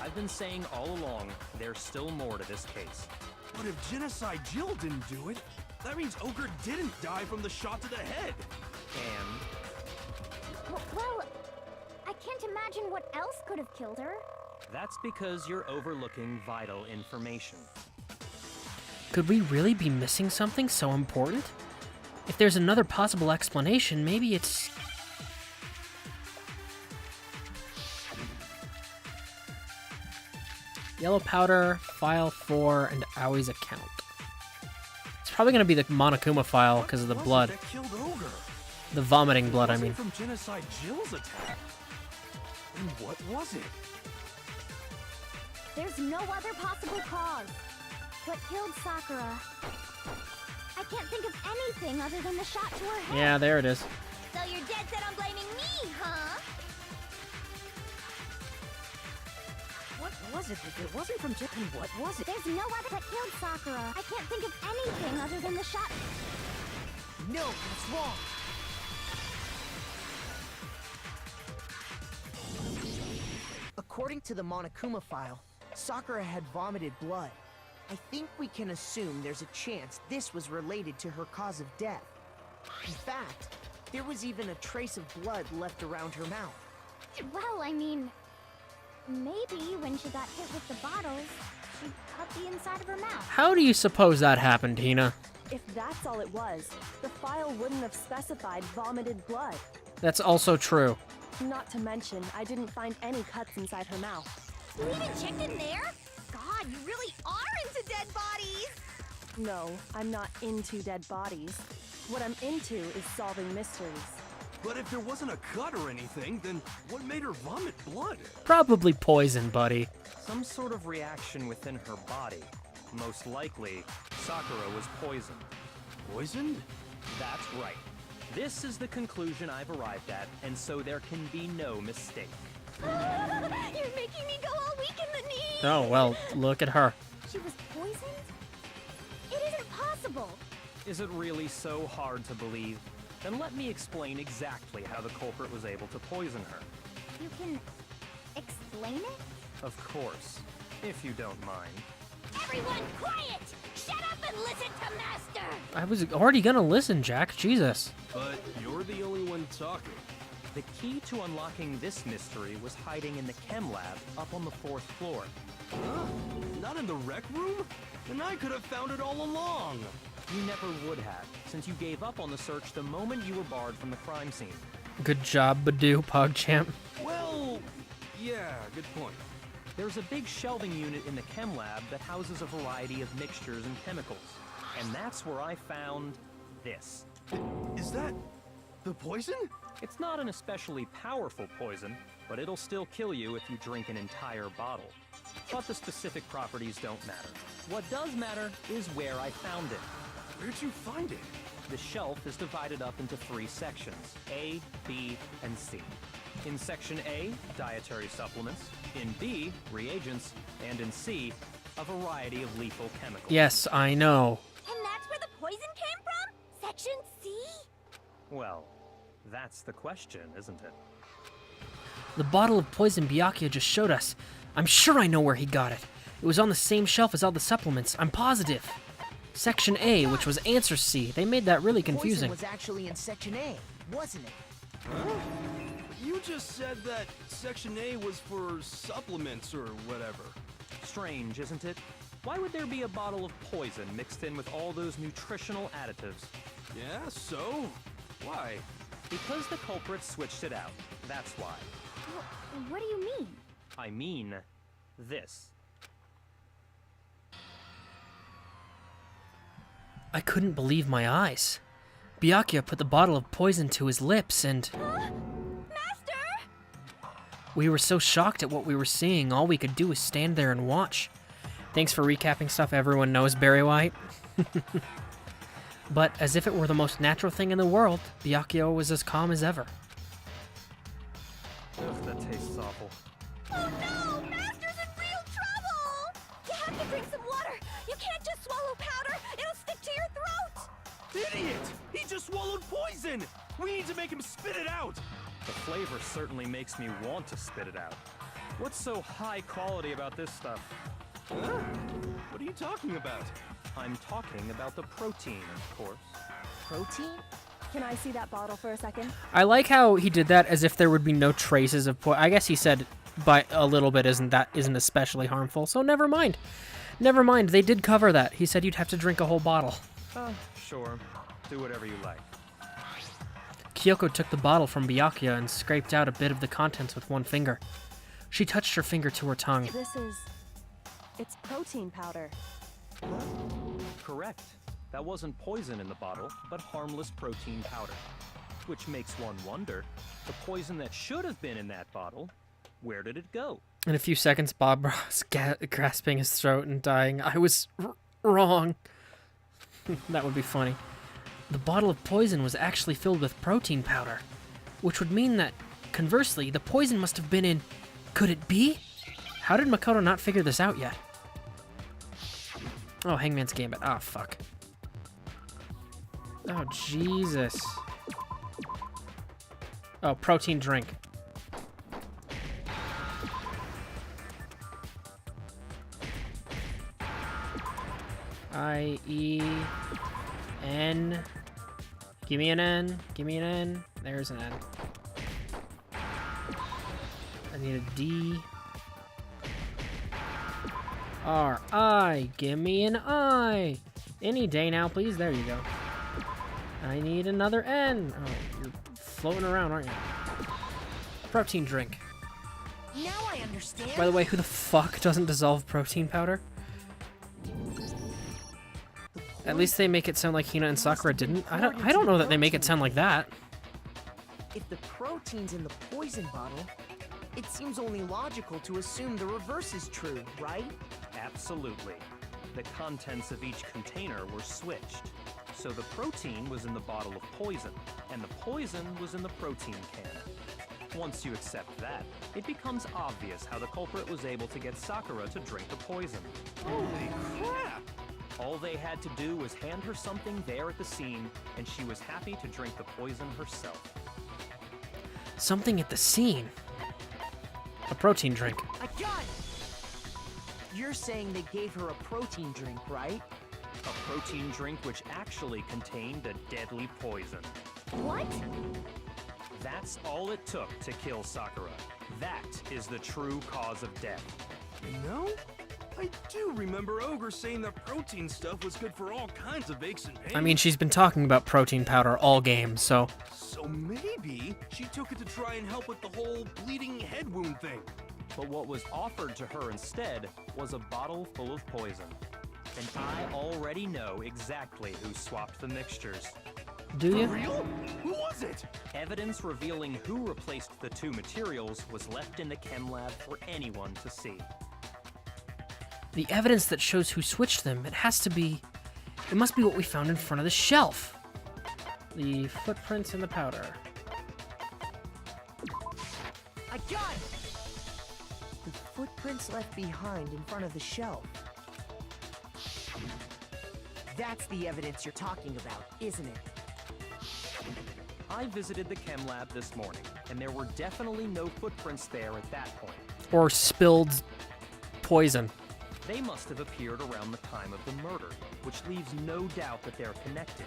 I've been saying all along, there's still more to this case. But if Genocide Jill didn't do it, that means Ogre didn't die from the shot to the head. And Well, I can't imagine what else could have killed her. that's because you're overlooking vital information. Could we really be missing something so important? If there's another possible explanation, maybe it's... Yellow powder, file 4, and Aoi's account. It's probably going to be the Monokuma file because of the What was blood. it that killed Ogre? The vomiting blood, I Was it mean. from Genocide Jill's attack? And what was it? There's no other possible cause. What killed Sakura? I can't think of anything other than the shot to her head. Yeah, there it is. So you're dead set on blaming me, huh? What was it? If it wasn't from Japan, what was it? There's no other that killed Sakura. I can't think of anything other than the shot. No, that's wrong. According to the Monokuma file, Sakura had vomited blood. I think we can assume there's a chance this was related to her cause of death. In fact, there was even a trace of blood left around her mouth. Well, I mean, maybe when she got hit with the bottles, she cut the inside of her mouth. How do you suppose that happened, Hina? If that's all it was, the file wouldn't have specified vomited blood. That's also true. Not to mention, I didn't find any cuts inside her mouth. You even checked in there? God, you really are into dead bodies! No, I'm not into dead bodies. What I'm into is solving mysteries. But if there wasn't a cut or anything, then what made her vomit blood? Probably poison, buddy. Some sort of reaction within her body. Most likely, Sakura was poisoned. Poisoned? That's right. This is the conclusion I've arrived at, and so there can be no mistake. You're making me go all weak in the knees! Oh, well, look at her. She was poisoned? It isn't possible! Is it really so hard to believe? Then let me explain exactly how the culprit was able to poison her. You can explain it? Of course, if you don't mind. Everyone quiet! Shut up and listen to Master! I was already gonna listen, Jack. Jesus. But you're the only one talking. The key to unlocking this mystery was hiding in the chem lab up on the 4th floor. Huh? Not in the rec room? Then I could have found it all along. You never would have, since you gave up on the search the moment you were barred from the crime scene. Good job, Badoo, PogChamp. Well, yeah, good point. There's a big shelving unit in the chem lab that houses a variety of mixtures and chemicals. And that's where I found this. Is that the poison? It's not an especially powerful poison, but it'll still kill you if you drink an entire bottle. But the specific properties don't matter. What does matter is where I found it. Where'd you find it? The shelf is divided up into 3 sections, A, B, and C. In Section A, dietary supplements. In B, reagents. And in C, a variety of lethal chemicals. Yes, I know. And that's where the poison came from? Section C? Well, that's the question, isn't it? The bottle of poison Byakuya just showed us. I'm sure I know where he got it. It was on the same shelf as all the supplements. I'm positive. Section A, which was answer C. They made that really confusing. Poison was actually in Section A, wasn't it? Huh? You just said that Section A was for supplements or whatever. Strange, isn't it? Why would there be a bottle of poison mixed in with all those nutritional additives? Yeah, so? Why? Because the culprit switched it out. That's why. What do you mean? I mean, this. I couldn't believe my eyes. Byakuya put the bottle of poison to his lips and... Master! We were so shocked at what we were seeing, all we could do was stand there and watch. Thanks for recapping stuff everyone knows, Barry White. But as if it were the most natural thing in the world, Byakuya was as calm as ever. Ugh, that tastes awful. Oh no! Master's in real trouble! You have to drink some water! You can't just swallow powder! It'll stick to your throat! Idiot! He just swallowed poison! We need to make him spit it out! The flavor certainly makes me want to spit it out. What's so high quality about this stuff? Huh? What are you talking about? I'm talking about the protein, of course. Protein? Can I see that bottle for a second? I like how he did that as if there would be no traces of poison. I guess he said by a little bit isn't especially harmful, so never mind. Never mind, they did cover that. He said you'd have to drink a whole bottle. Sure. Do whatever you like. Kyoko took the bottle from Byakuya and scraped out a bit of the contents with one finger. She touched her finger to her tongue. It's protein powder. Correct. That wasn't poison in the bottle, but harmless protein powder. Which makes one wonder, the poison that should have been in that bottle, where did it go? In a few seconds, Bob was grasping his throat and dying. I was wrong. That would be funny. The bottle of poison was actually filled with protein powder, which would mean that, conversely, the poison must have been in... Could it be? How did Makoto not figure this out yet? Oh, Hangman's Gambit. Oh, fuck. Oh, Jesus. Oh, protein drink. I-E-N. Give me an N. Give me an N. There's an N. I need a D. R-I. Give me an I. Any day now, please. There you go. I need another N. Oh, you're floating around, aren't you? Protein drink. Now I understand. By the way, who the fuck doesn't dissolve protein powder? At least they make it sound like Hina and Sakura didn't. I don't know that they make it sound like that. If the protein's in the poison bottle, it seems only logical to assume the reverse is true, right? Absolutely. the contents of each container were switched. So the protein was in the bottle of poison, and the poison was in the protein can. Once you accept that, it becomes obvious how the culprit was able to get Sakura to drink the poison. Holy crap! All they had to do was hand her something there at the scene, and she was happy to drink the poison herself. Something at the scene. A protein drink. I got it! You're saying they gave her a protein drink, right? A protein drink which actually contained a deadly poison. What? That's all it took to kill Sakura. That is the true cause of death. You know, I do remember Ogre saying that protein stuff was good for all kinds of aches and pains. I mean, she's been talking about protein powder all game, so... So maybe she took it to try and help with the whole bleeding head wound thing. But what was offered to her instead was a bottle full of poison. And I already know exactly who swapped the mixtures. Do For you? real? Who was it? Evidence revealing who replaced the two materials was left in the chem lab for anyone to see. The evidence that shows who switched them, it has to be... It must be what we found in front of the shelf. The footprints in the powder. I got it! The footprints left behind in front of the shelf. That's the evidence you're talking about, isn't it? I visited the chem lab this morning, and there were definitely no footprints there at that point. Or spilled poison. They must have appeared around the time of the murder, which leaves no doubt that they're connected.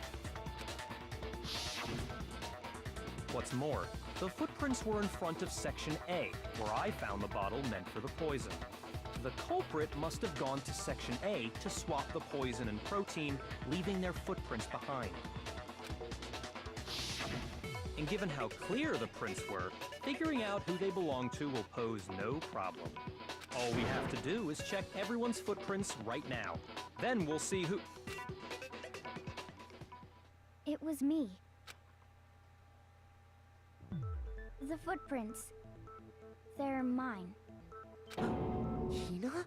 What's more, the footprints were in front of Section A, where I found the bottle meant for the poison. The culprit must have gone to Section A to swap the poison and protein, leaving their footprints behind. And given how clear the prints were, figuring out who they belong to will pose no problem. All we have to do is check everyone's footprints right now. Then we'll see who... It was me. The footprints. They're mine. Hina?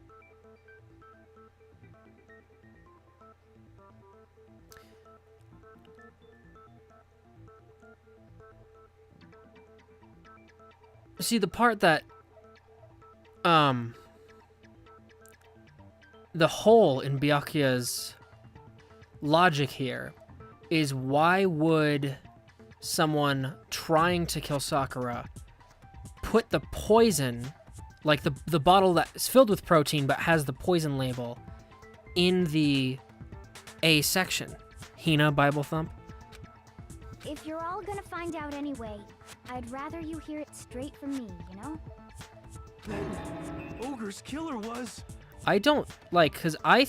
See, the part that... The hole in Byakuya's logic here is why would someone trying to kill Sakura put the poison, like the bottle that's filled with protein but has the poison label, in the A section? Hina, Bible Thump? If you're all gonna find out anyway, I'd rather you hear it straight from me, you know? Then Ogre's killer was... I don't, like, because I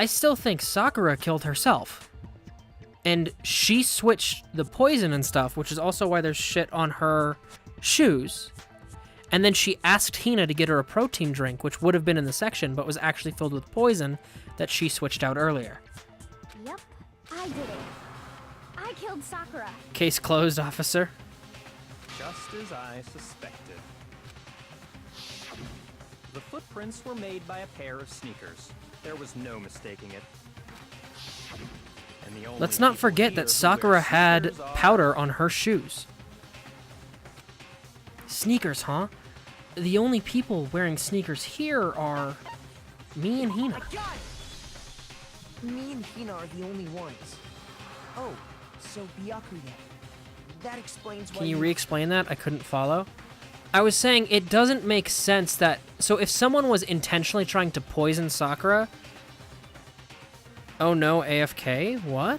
still think Sakura killed herself. And she switched the poison and stuff, which is also why there's shit on her shoes. And then she asked Hina to get her a protein drink, which would have been in the section, but was actually filled with poison that she switched out earlier. Yep, I did it. I killed Sakura. Case closed, officer. Just as I suspected. The footprints were made by a pair of sneakers. There was no mistaking it. And the only Let's not people forget here that who Sakura wear had sneakers are- powder on her shoes. Sneakers, huh? The only people wearing sneakers here are me and Hina. I got it! Me and Hina are the only ones. Oh, so Byakuya. That explains why Can you re-explain that? I couldn't follow. I was saying it doesn't make sense that... So if someone was intentionally trying to poison Sakura... Oh no, AFK? What?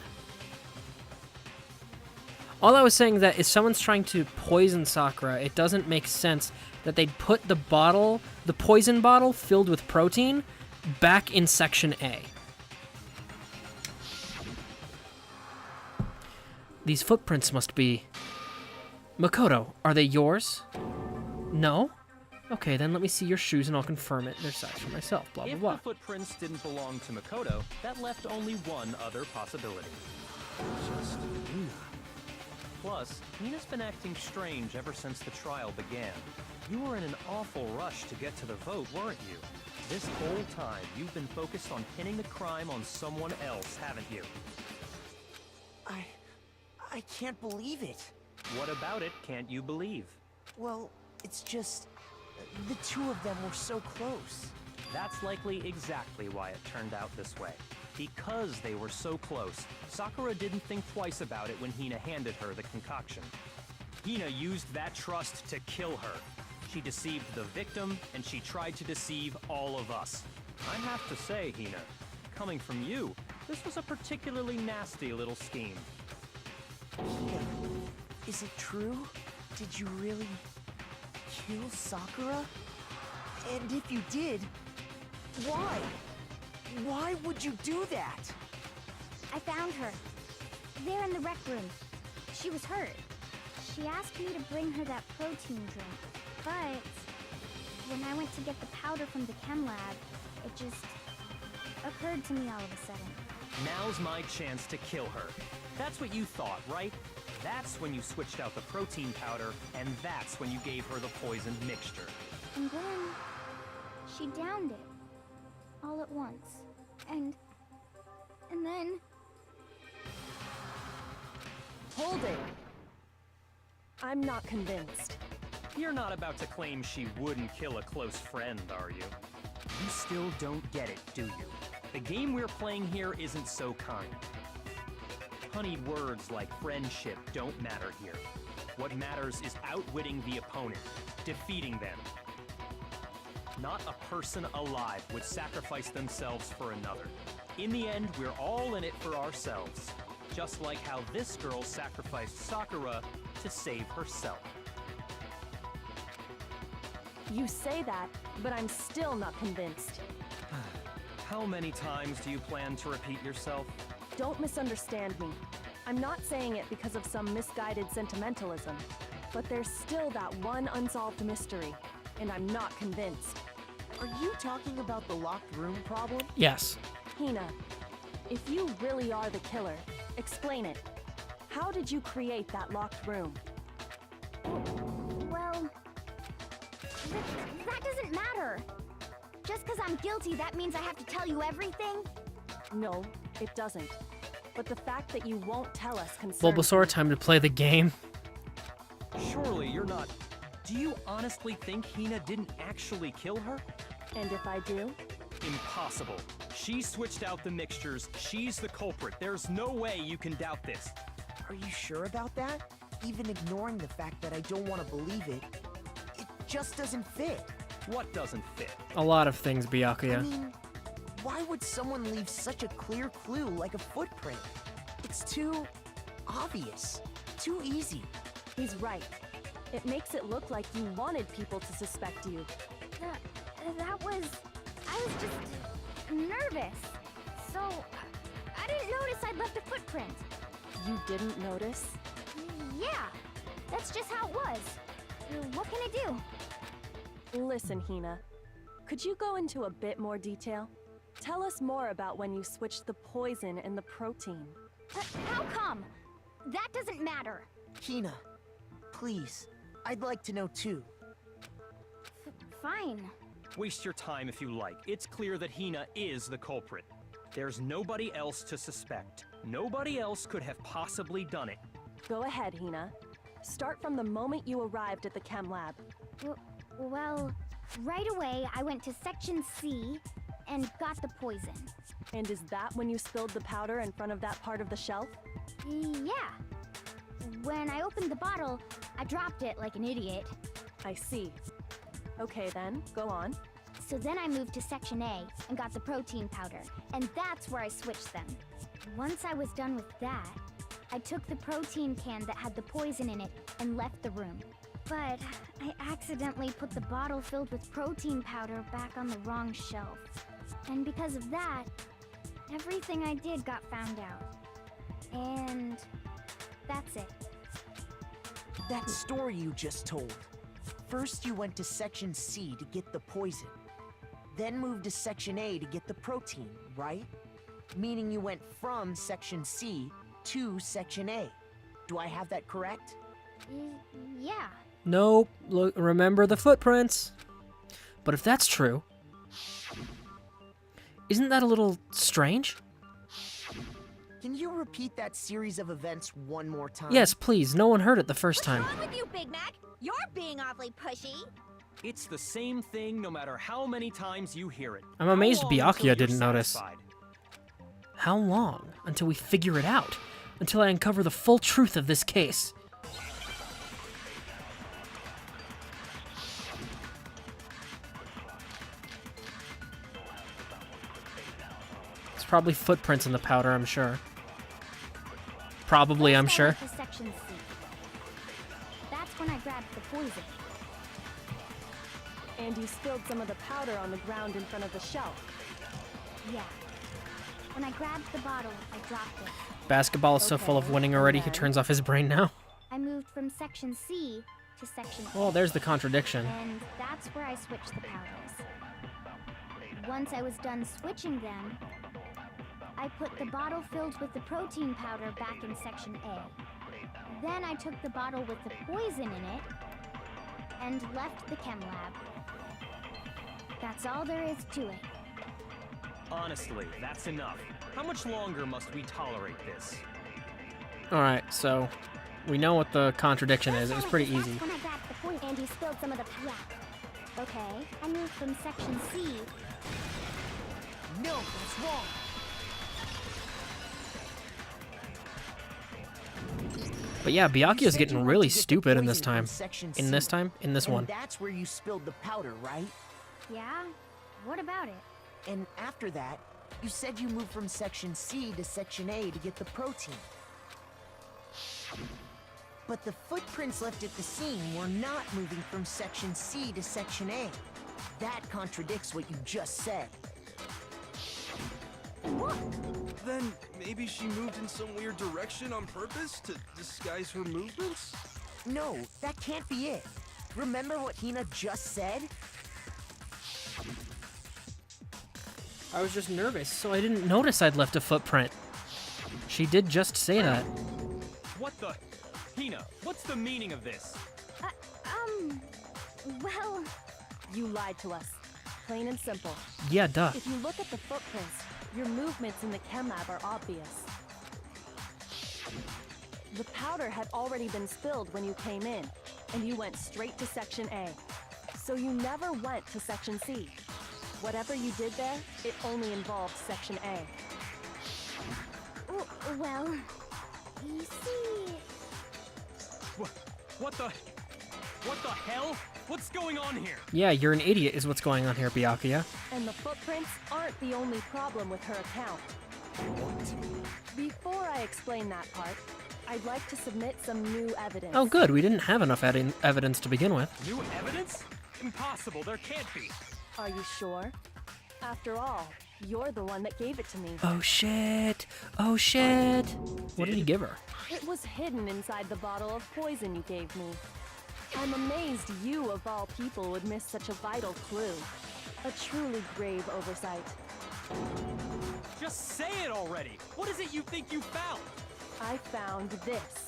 All I was saying that if someone's trying to poison Sakura, it doesn't make sense that they'd put the bottle, the poison bottle filled with protein, back in Section A. These footprints must be... Makoto, are they yours? No? Okay, then let me see your shoes and I'll confirm it. They're size for myself, blah, blah, If blah. the footprints didn't belong to Makoto, that left only one other possibility. Just Hina. Plus, Hina's been acting strange ever since the trial began. You were in an awful rush to get to the vote, weren't you? This whole time, you've been focused on pinning the crime on someone else, haven't you? I can't believe it. What about it can't you believe? Well, it's just... the two of them were so close. That's likely exactly why it turned out this way. Because they were so close, Sakura didn't think twice about it when Hina handed her the concoction. Hina used that trust to kill her. She deceived the victim, and she tried to deceive all of us. I have to say, Hina, coming from you, this was a particularly nasty little scheme. Hina, is it true? Did you really kill Sakura? And if you did, why? Why would you do that? I found her. There in the rec room. She was hurt. She asked me to bring her that protein drink. But when I went to get the powder from the chem lab, it just occurred to me all of a sudden. Now's my chance to kill her. That's what you thought, right? That's when you switched out the protein powder, and that's when you gave her the poisoned mixture. And then she downed it all at once. And then... Hold it! I'm not convinced. You're not about to claim she wouldn't kill a close friend, are you? You still don't get it, do you? The game we're playing here isn't so kind. Honeyed words like friendship don't matter here. What matters is outwitting the opponent, defeating them. Not a person alive would sacrifice themselves for another. In the end, we're all in it for ourselves. Just like how this girl sacrificed Sakura to save herself. You say that, but I'm still not convinced. How many times do you plan to repeat yourself? Don't misunderstand me. I'm not saying it because of some misguided sentimentalism, but there's still that one unsolved mystery, and I'm not convinced. Are you talking about the locked room problem? Yes. Hina, if you really are the killer, explain it. How did you create that locked room? Well... that doesn't matter. Just because I'm guilty, that means I have to tell you everything? No, it doesn't. But the fact that you won't tell us concerns Bulbasaur, me. time to play the game. Surely you're not... Do you honestly think Hina didn't actually kill her? And if I do? Impossible. She switched out the mixtures. She's the culprit. There's no way you can doubt this. Are you sure about that? Even ignoring the fact that I don't want to believe it, it just doesn't fit. What doesn't fit? A lot of things, I Byakuya. mean, why would someone leave such a clear clue like a footprint? It's too obvious, too easy. He's right. It makes it look like you wanted people to suspect you. I was just nervous. So, I didn't notice I'd left a footprint. You didn't notice? Yeah, that's just how it was. What can I do? Listen, Hina. Could you go into a bit more detail? Tell us more about when you switched the poison and the protein. How come? That doesn't matter. Hina, please, I'd like to know too. Fine. Waste your time if you like. It's clear that Hina is the culprit. There's nobody else to suspect. Nobody else could have possibly done it. Go ahead, Hina. Start from the moment you arrived at the chem lab. Well, right away I went to Section C and got the poison. And is that when you spilled the powder in front of that part of the shelf? Yeah. When I opened the bottle, I dropped it like an idiot. I see. Okay then, go on. So then I moved to Section A and got the protein powder, and that's where I switched them. Once I was done with that, I took the protein can that had the poison in it and left the room. But I accidentally put the bottle filled with protein powder back on the wrong shelf. And because of that, everything I did got found out. And that's it. That story you just told. First you went to Section C to get the poison. Then moved to Section A to get the protein, right? Meaning you went from Section C to Section A. Do I have that correct? Yeah. Nope. Look, remember the footprints. But if that's true, Isn't that a little strange? Can you repeat that series of events one more time? Yes, please. No one heard it the first time. What's wrong with you, Big Mac? You're being awfully pushy. It's the same thing no matter how many times you hear it. I'm amazed How long until Byakuya you're didn't notice. satisfied? How long until we figure it out? Until I uncover the full truth of this case? It's probably footprints in the powder, I'm sure. Probably, I'm First, I sure. went to Section C. That's when I grabbed the poison. And you spilled some of the powder on the ground in front of the shelf. Yeah. When I grabbed the bottle, I dropped it. Basketball is so full of winning already, he turns off his brain now. I moved from Section C to Section A. Well, there's the contradiction. And that's where I switched the powders. Once I was done switching them, I put the bottle filled with the protein powder back in Section A. Then I took the bottle with the poison in it and left the chem lab. That's all there is to it. Honestly, that's enough. How much longer must we tolerate this? Alright, so we know what the contradiction is. It was pretty easy. That's when I grabbed the point and you spilled some of the yeah. Okay, I moved from Section C. No, that's wrong. But yeah, Byakuya's said getting you really went to get the stupid in this poison from time. Section In C. this time? In this And one. that's where you spilled the powder, right? Yeah? What about it? And after that, you said you moved from Section C to Section A to get the protein. But the footprints left at the scene were not moving from Section C to Section A. That contradicts what you just said. Then maybe she moved in some weird direction on purpose to disguise her movements? No, that can't be it. Remember what Hina just said? I was just nervous, so I didn't notice I'd left a footprint. She did just say that. What the? Hina, what's the meaning of this? Well, You lied to us. Plain and simple. Yeah, duh. If you look at the footprints, your movements in the chem lab are obvious. The powder had already been spilled when you came in, and you went straight to Section A. So you never went to Section C. Whatever you did there, it only involved Section A. well, you see... What the hell? What's going on here? Yeah, you're an idiot is what's going on here, Byakuya. And the footprints aren't the only problem with her account. Before I explain that part, I'd like to submit some new evidence. Oh good, we didn't have enough evidence to begin with. New evidence? Impossible, there can't be. Are you sure? After all, you're the one that gave it to me. Oh shit! Oh shit! What did he give her? It was hidden inside the bottle of poison you gave me. I'm amazed you, of all people, would miss such a vital clue. A truly grave oversight. Just say it already. What is it you think you found? I found this.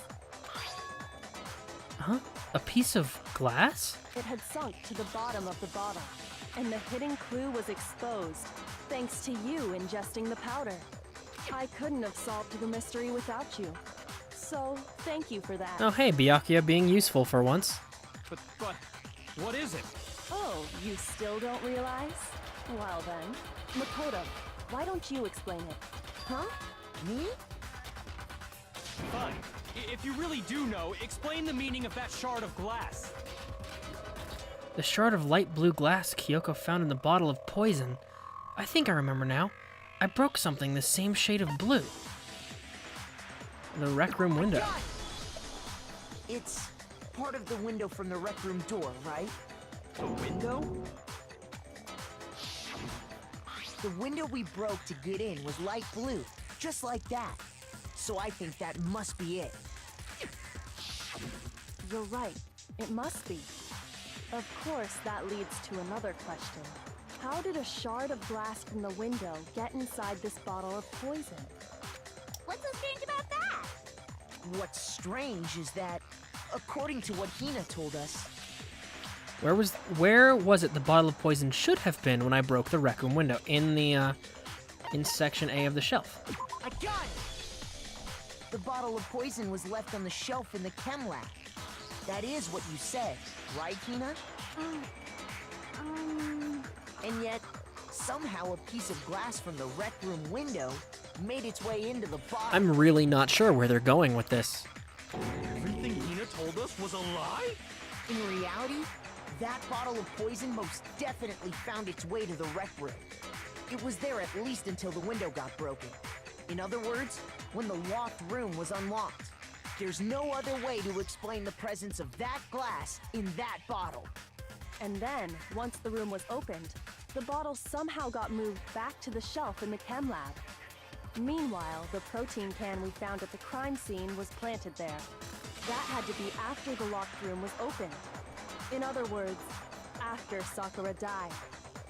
Huh? A piece of glass? It had sunk to the bottom of the bottle, and the hidden clue was exposed, thanks to you ingesting the powder. I couldn't have solved the mystery without you. So, thank you for that. Oh hey, Byakuya being useful for once. But, what is it? Oh, you still don't realize? Well then, Makoto, why don't you explain it? Huh? Me? Fine. If you really do know, explain the meaning of that shard of glass. The shard of light blue glass Kyoko found in the bottle of poison. I think I remember now. I broke something the same shade of blue. The rec room window. It's part of the window from the rec room door, right? The window? The window we broke to get in was light blue, just like that. So I think that must be it. You're right. It must be. Of course, that leads to another question. How did a shard of glass from the window get inside this bottle of poison? What's so strange about that? What's strange is that, according to what Hina told us, Where was it the bottle of poison should have been when I broke the rec room window? In the, in section A of the shelf. I got it! The bottle of poison was left on the shelf in the chem lab. That is what you said, right, Hina? And yet, somehow a piece of glass from the rec room window made its way into the bottle. I'm really not sure where they're going with this. Everything Hina told us was a lie? In reality, that bottle of poison most definitely found its way to the rec room. It was there at least until the window got broken. In other words, when the locked room was unlocked. There's no other way to explain the presence of that glass in that bottle. And then, once the room was opened, the bottle somehow got moved back to the shelf in the chem lab. Meanwhile, the protein can we found at the crime scene was planted there. That had to be after the locked room was opened. In other words, after Sakura died.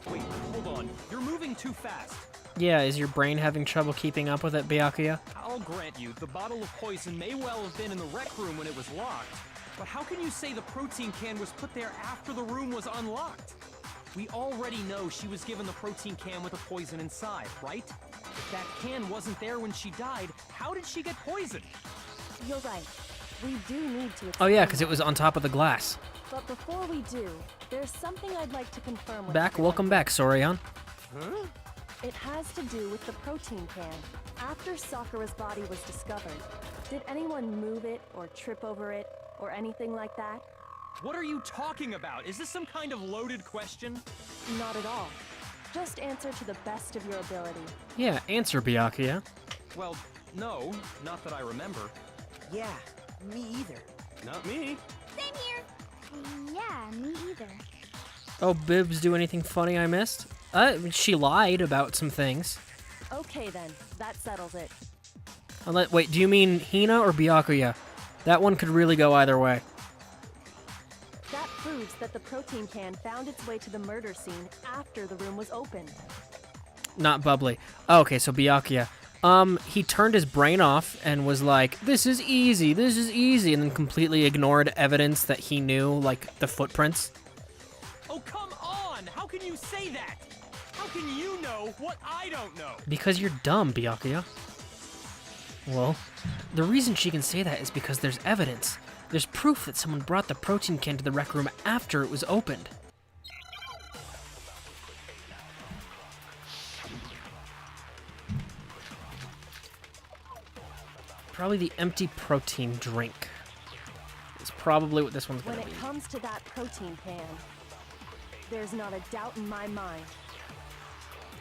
Wait, hold on. You're moving too fast. Yeah, is your brain having trouble keeping up with it, Byakuya? I'll grant you, the bottle of poison may well have been in the rec room when it was locked. But how can you say the protein can was put there after the room was unlocked? We already know she was given the protein can with the poison inside, right? If that can wasn't there when she died, how did she get poisoned? You're right. We do need to Oh yeah, explain because it was on top of the glass. But before we do, there's something I'd like to confirm with Welcome back, Sorion. Huh? It has to do with the protein can. After Sakura's body was discovered, did anyone move it or trip over it or anything like that? What are you talking about? Is this some kind of loaded question? Not at all. Just answer to the best of your ability. Yeah, answer, Byakuya. Well, no, not that I remember. Yeah, me either. Not me. Same here. Yeah, me either. Oh, Bibbs do anything funny I missed? She lied about some things. Okay then, that settles it. Wait, do you mean Hina or Byakuya? That one could really go either way. That proves that the protein can found its way to the murder scene after the room was opened. Not bubbly. Oh, okay, so Byakuya. He turned his brain off and was like, this is easy, and then completely ignored evidence that he knew, like the footprints. Oh, come on! How can you say that? How can you know what I don't know? Because you're dumb, Byakuya. Well, the reason she can say that is because there's evidence. There's proof that someone brought the protein can to the rec room after it was opened. Probably the empty protein drink. It's probably what this one's When gonna it be. comes to that protein can, there's not a doubt in my mind.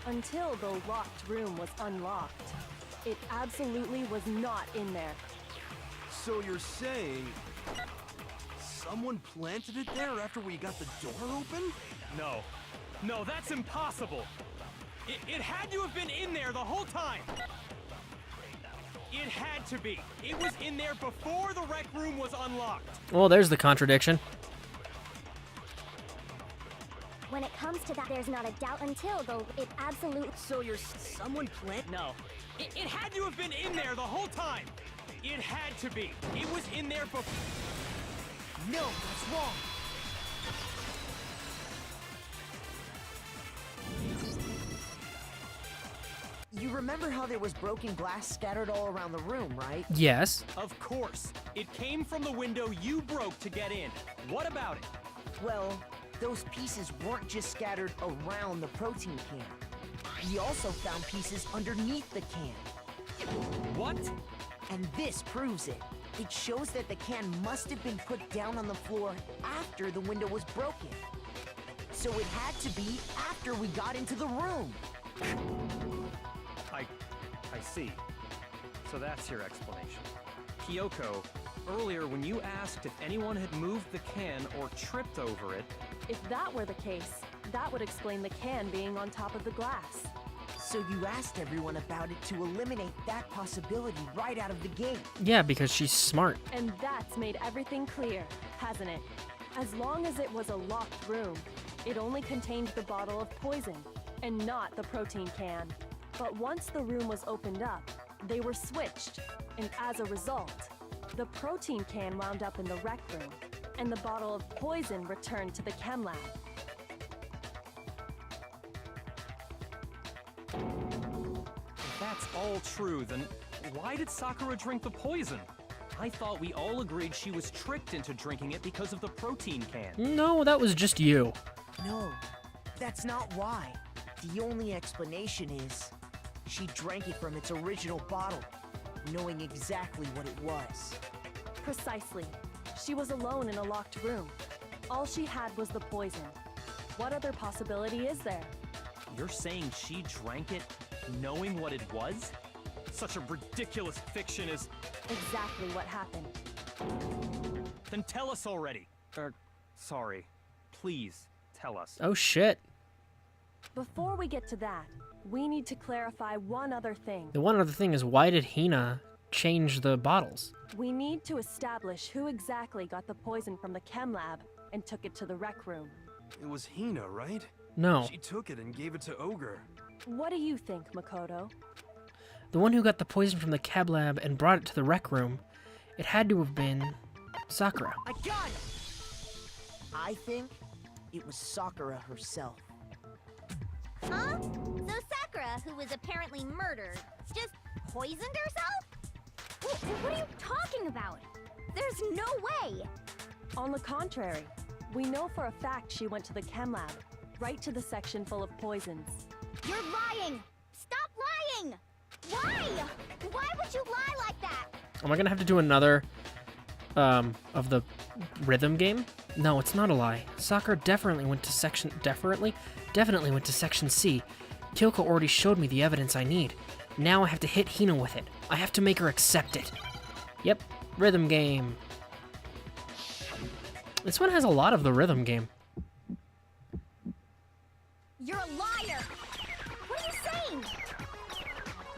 Until the locked room was unlocked, it absolutely was not in there. So you're saying someone planted it there after we got the door open? No. No, that's impossible. It had to have been in there the whole time. It had to be. It was in there before the rec room was unlocked. Well, there's the contradiction. When it comes to that, there's not a doubt until, though, it absolutely... So you're someone plant? No. It had to have been in there the whole time. It had to be. It was in there before... No, that's wrong. You remember how there was broken glass scattered all around the room, right? Yes. Of course. It came from the window you broke to get in. What about it? Well, those pieces weren't just scattered around the protein can. We also found pieces underneath the can. What? And this proves it. It shows that the can must have been put down on the floor after the window was broken. So it had to be after we got into the room. I see. So that's your explanation. Kyoko, earlier when you asked if anyone had moved the can or tripped over it... If that were the case, that would explain the can being on top of the glass. So you asked everyone about it to eliminate that possibility right out of the gate. Yeah, because she's smart. And that's made everything clear, hasn't it? As long as it was a locked room, it only contained the bottle of poison, and not the protein can. But once the room was opened up, they were switched, and as a result, the protein can wound up in the rec room. and the bottle of poison returned to the chem lab. If that's all true, then why did Sakura drink the poison? I thought we all agreed she was tricked into drinking it because of the protein can. No, that was just you. No, that's not why. The only explanation is she drank it from its original bottle, knowing exactly what it was. Precisely. She was alone in a locked room. All she had was the poison. What other possibility is there? You're saying she drank it knowing what it was? Such a ridiculous fiction is... Exactly what happened. Then tell us already. Sorry. Please, tell us. Oh shit. Before we get to that, we need to clarify one other thing. The one other thing is, why did Hina change the bottles? We need to establish who exactly got the poison from the chem lab and took it to the rec room. It was Hina, right? No. She took it and gave it to Ogre. What do you think, Makoto? The one who got the poison from the cab lab and brought it to the rec room, it had to have been Sakura. I got it! I think it was Sakura herself. Huh? So Sakura, who was apparently murdered, just poisoned herself? What are you talking about? There's no way! On the contrary, we know for a fact she went to the chem lab, right to the section full of poisons. You're lying! Stop lying! Why? Why would you lie like that? Am I gonna have to do another, of the rhythm game? No, it's not a lie. Sakura definitely went to section... Definitely went to section C. Kyoko already showed me the evidence I need. Now I have to hit Hina with it. I have to make her accept it. Yep, rhythm game. This one has a lot of the rhythm game. You're a liar! What are you saying?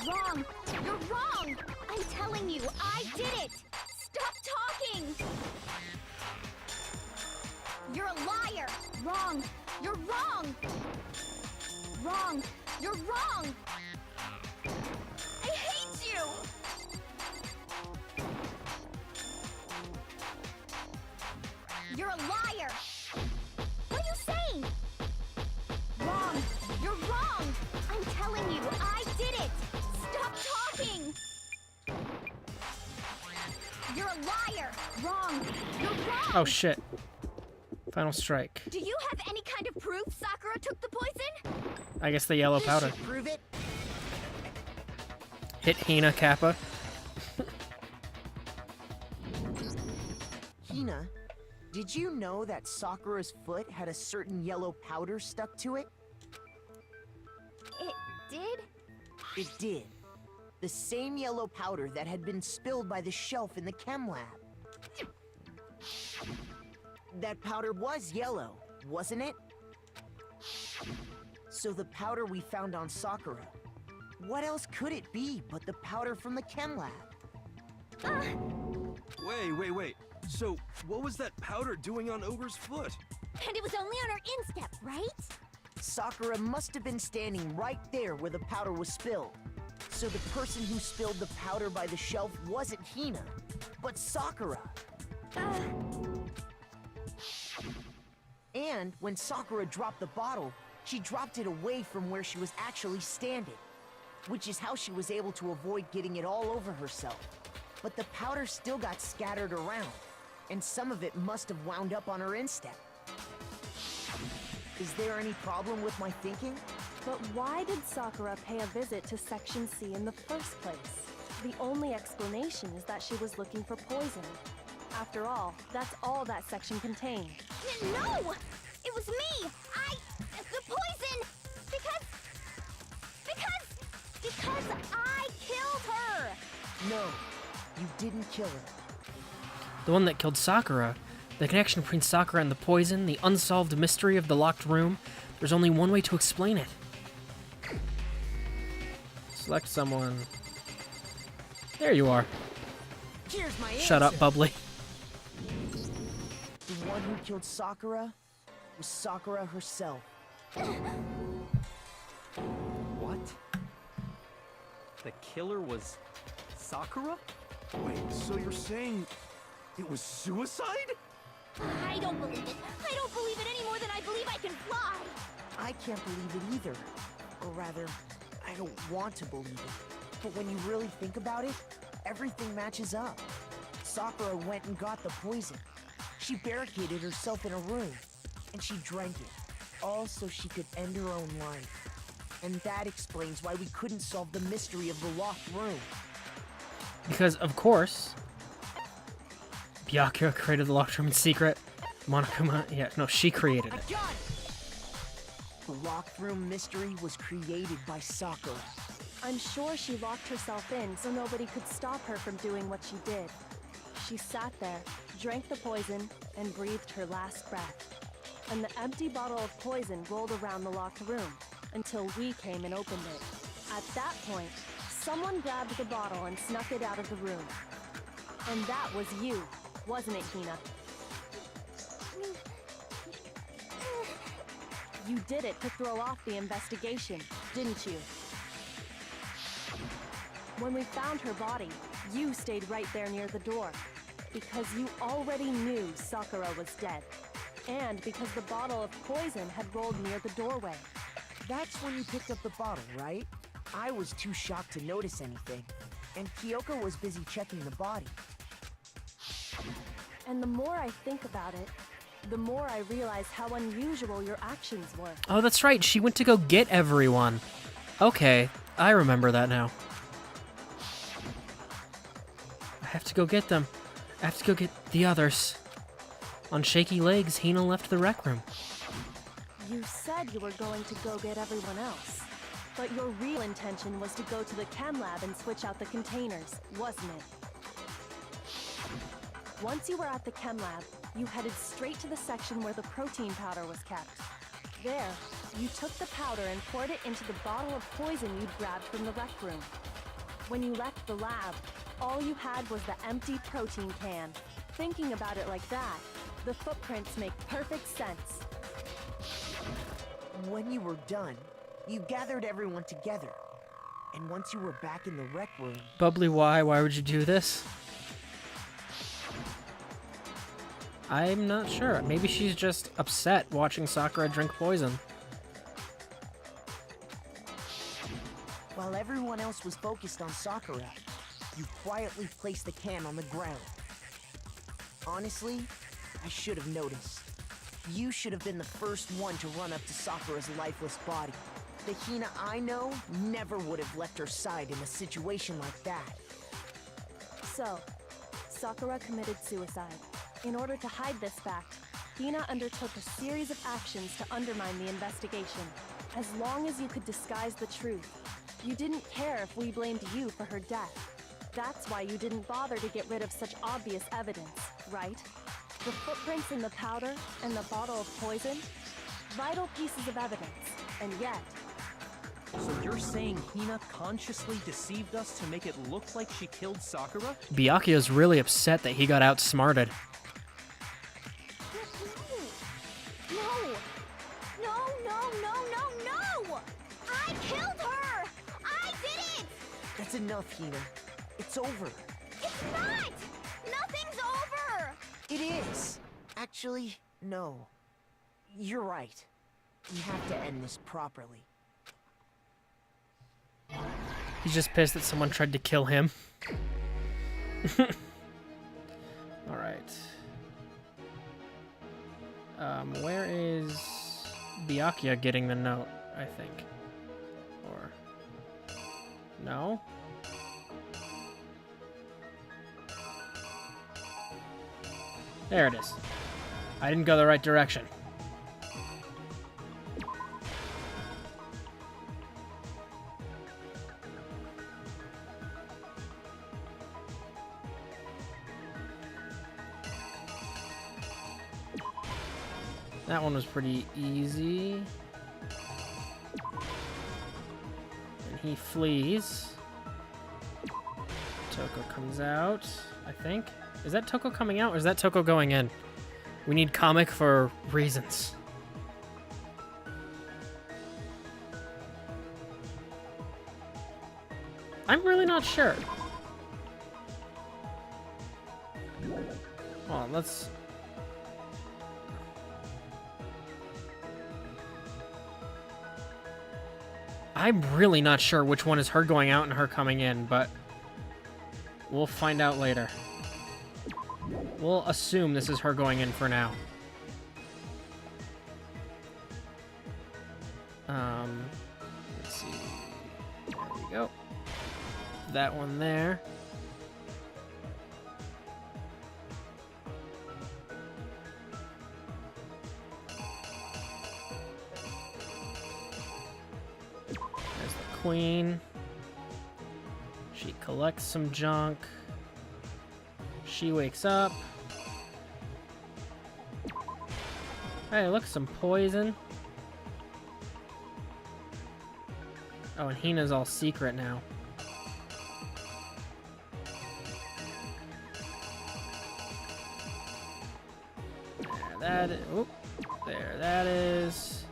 Wrong! You're wrong! I'm telling you, I did it! Stop talking! You're a liar! Wrong! You're wrong! Wrong! You're wrong! I hate you! You're a liar! What are you saying? Wrong! You're wrong! I'm telling you, I did it! Stop talking! You're a liar! Wrong! You're wrong! Oh shit. Final strike. Do you have any kind of proof Sakura took the poison? I guess the yellow This powder. should prove it. Hit Hina, Kappa. Hina, did you know that Sakura's foot had a certain yellow powder stuck to it? It did? It did. The same yellow powder that had been spilled by the shelf in the chem lab. That powder was yellow, wasn't it? So the powder we found on Sakura, what else could it be but the powder from the chem lab? Wait. So, what was that powder doing on Ogre's foot? And it was only on her instep, right? Sakura must have been standing right there where the powder was spilled. So the person who spilled the powder by the shelf wasn't Hina, but Sakura. And when Sakura dropped the bottle, she dropped it away from where she was actually standing, which is how she was able to avoid getting it all over herself. But the powder still got scattered around, and some of it must have wound up on her instep. Is there any problem with my thinking? But why did Sakura pay a visit to Section C in the first place? The only explanation is that she was looking for poison. After all, that's all that section contained. No! It was me! The poison! Because I killed her! No, you didn't kill her. The one that killed Sakura. The connection between Sakura and the poison, the unsolved mystery of the locked room. There's only one way to explain it. Select someone. There you are. Here's my Shut up, answer. Bubbly. The one who killed Sakura was Sakura herself. What? The killer was Sakura? Wait, so you're saying it was suicide? I don't believe it. I don't believe it any more than I believe I can fly. I can't believe it either. Or rather, I don't want to believe it. But when you really think about it, everything matches up. Sakura went and got the poison. She barricaded herself in a room, and she drank it, all so she could end her own life. And that explains why we couldn't solve the mystery of the locked room. Because, of course, Byakuya created the locked room in secret. Monokuma, yeah, no, she created it. The locked room mystery was created by Sakura. I'm sure she locked herself in so nobody could stop her from doing what she did. She sat there, drank the poison, and breathed her last breath. And the empty bottle of poison rolled around the locked room until we came and opened it. At that point, someone grabbed the bottle and snuck it out of the room. And that was you, wasn't it, Hina? You did it to throw off the investigation, didn't you? When we found her body, you stayed right there near the door. Because you already knew Sakura was dead. And because the bottle of poison had rolled near the doorway. That's when you picked up the bottle, right? I was too shocked to notice anything. And Kyoko was busy checking the body. And the more I think about it, the more I realize how unusual your actions were. Oh, that's right. She went to go get everyone. Okay, I remember that now. I have to go get them. I have to go get the others. On shaky legs, Hina left the rec room. You said you were going to go get everyone else. But your real intention was to go to the chem lab and switch out the containers, wasn't it? Once you were at the chem lab, you headed straight to the section where the protein powder was kept. There, you took the powder and poured it into the bottle of poison you'd grabbed from the rec room. When you left the lab, all you had was the empty protein can. Thinking about it like that, the footprints make perfect sense. When you were done, you gathered everyone together. And once you were back in the rec room... Bubbly, why? Why would you do this? I'm not sure. Maybe she's just upset watching Sakura drink poison. While everyone else was focused on Sakura, you quietly placed the can on the ground. Honestly, I should have noticed. You should have been the first one to run up to Sakura's lifeless body. The Hina I know never would have left her side in a situation like that. So, Sakura committed suicide. In order to hide this fact, Hina undertook a series of actions to undermine the investigation. As long as you could disguise the truth, you didn't care if we blamed you for her death. That's why you didn't bother to get rid of such obvious evidence, right? The footprints in the powder and the bottle of poison? Vital pieces of evidence, and yet... So you're saying Hina consciously deceived us to make it look like she killed Sakura? Byakuya's really upset that he got outsmarted. No! No, no, no, no, no! I killed her! I did it! That's enough, Hina. It's over. It's not! Nothing's over! It is. Actually, no. You're right. We have to end this properly. He's just pissed that someone tried to kill him. Alright. Where is Byakuya getting the note, I think? Or... no? There it is. I didn't go the right direction. That one was pretty easy. And he flees. Toko comes out, I think. Is that Toko coming out, or is that Toko going in? We need comic for reasons. I'm really not sure. Hold on, let's... I'm really not sure which one is her going out and her coming in, but we'll find out later. We'll assume this is her going in for now. Let's see. There we go. That one there. There's the queen. She collects some junk. She wakes up. Hey, look, some poison. Oh, and Hina's all secret now. There that is. Oop, there that is.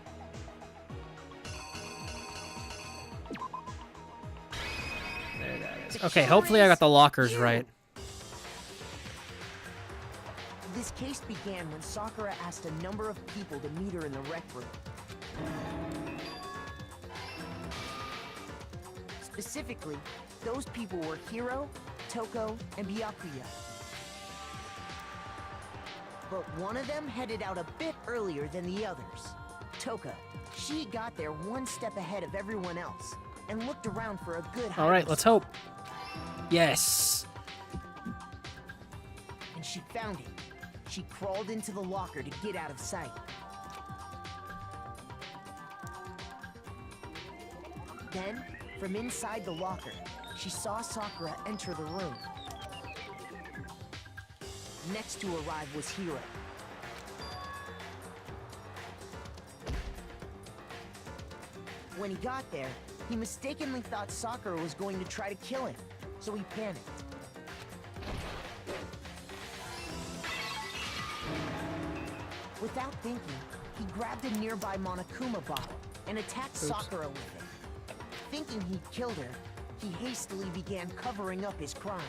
There that is. Okay, hopefully I got the lockers right. This case began when Sakura asked a number of people to meet her in the rec room. Specifically, those people were Hiro, Toko, and Byakuya. But one of them headed out a bit earlier than the others. Toko. She got there one step ahead of everyone else and looked around for a good hiding All right, let's spot. hope. Yes. And she found it. She crawled into the locker to get out of sight. Then, from inside the locker, she saw Sakura enter the room. Next to arrive was Hiro. When he got there, he mistakenly thought Sakura was going to try to kill him, so he panicked. Without thinking, he grabbed a nearby Monokuma bottle and attacked Sakura with it. Thinking he'd killed her, he hastily began covering up his crime.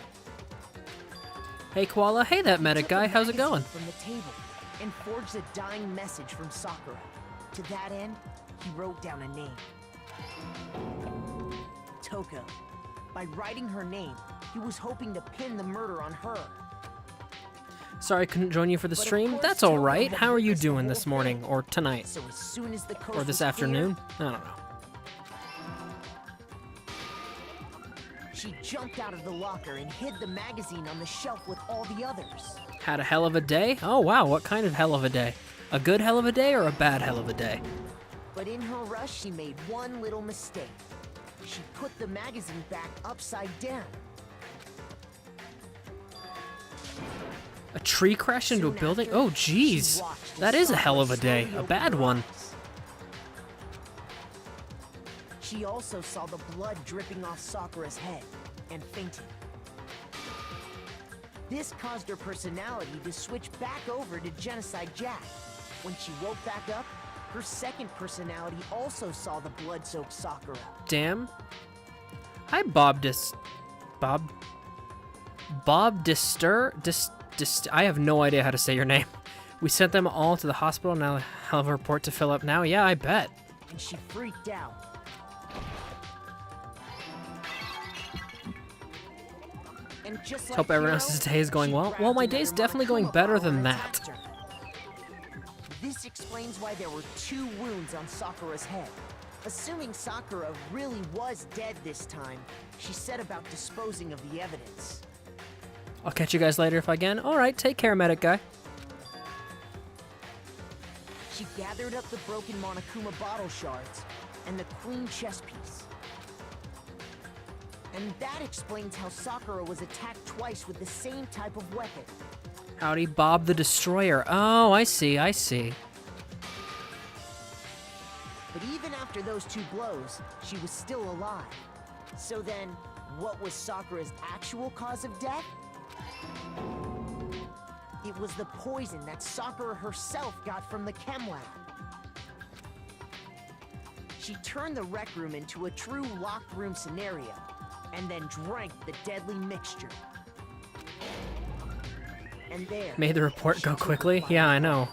Hey, Koala. Hey, that medic guy. How's it going? From the table and forged a dying message from Sakura. To that end, he wrote down a name. Toko. By writing her name, he was hoping to pin the murder on her. Sorry I couldn't join you for the But of stream. course, That's all Toko right. had How are you witnessed the doing whole this morning thing. or tonight So as soon as the coast or this was clear, afternoon? I don't know. she jumped out of the locker and hid the magazine on the shelf with all the others. Had a hell of a day? Oh, wow. What kind of hell of a day? A good hell of a day or a bad hell of a day? But in her rush, she made one little mistake. She put the magazine back upside down. A tree crashed into a Soon building? after, Oh, she jeez. watched as That is a hell of a Sakura day. slowly A opened bad her one. eyes. She also saw the blood dripping off Sakura's head and fainted. This caused her personality to switch back over to Genocide Jack. When she woke back up, her second personality also saw the blood-soaked Sakura. Damn. Hi, Bob Distur? I have no idea how to say your name. We sent them all to the hospital. Now I have a report to fill up now. Yeah, I bet. And she freaked out. And just like Hope everyone Hiro, else's day is going she well. grabbed Well, my another day's definitely going Monokuma better bottle than and that. attacked her. This explains why there were 2 wounds on Sakura's head. Assuming Sakura really was dead this time, she set about disposing of the evidence. I'll catch you guys later if I can. Alright, take care, medic guy. She gathered up the broken Monokuma bottle shards and the queen chess piece. And that explains how Sakura was attacked twice with the same type of weapon. Howdy, Bob the Destroyer. Oh, I see, I see. But even after those 2 blows, she was still alive. So then, what was Sakura's actual cause of death? It was the poison that Sakura herself got from the chem lab. She turned the rec room into a true locked room scenario, and then drank the deadly mixture. And there... Made the report she go took her quickly? final Yeah, I breath. know.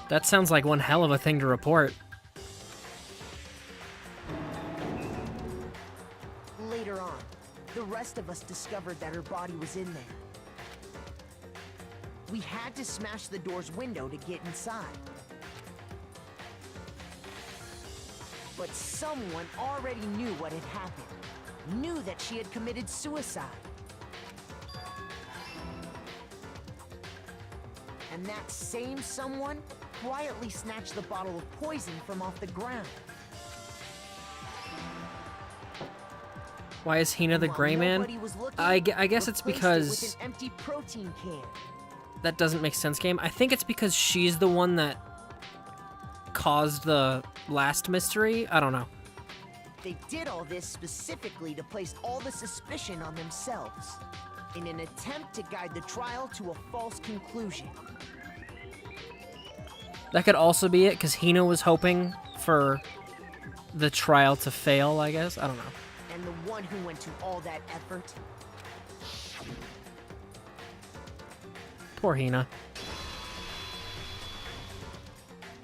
That sounds like one hell of a thing to report. of us discovered that her body was in there. We had to smash the door's window to get inside. But someone already knew what had happened. Knew that she had committed suicide. And that same someone quietly snatched the bottle of poison from off the ground. Why is Hina the While gray man? nobody was looking, I guess it's replaced it because with an empty protein can. that doesn't make sense, game. I think it's because she's the one that caused the last mystery. I don't know. They did all this specifically to place all the suspicion on themselves, in an attempt to guide the trial to a false conclusion. That could also be it, because Hina was hoping for the trial to fail, I guess. I don't know. And the one who went to all that effort, Poor Hina.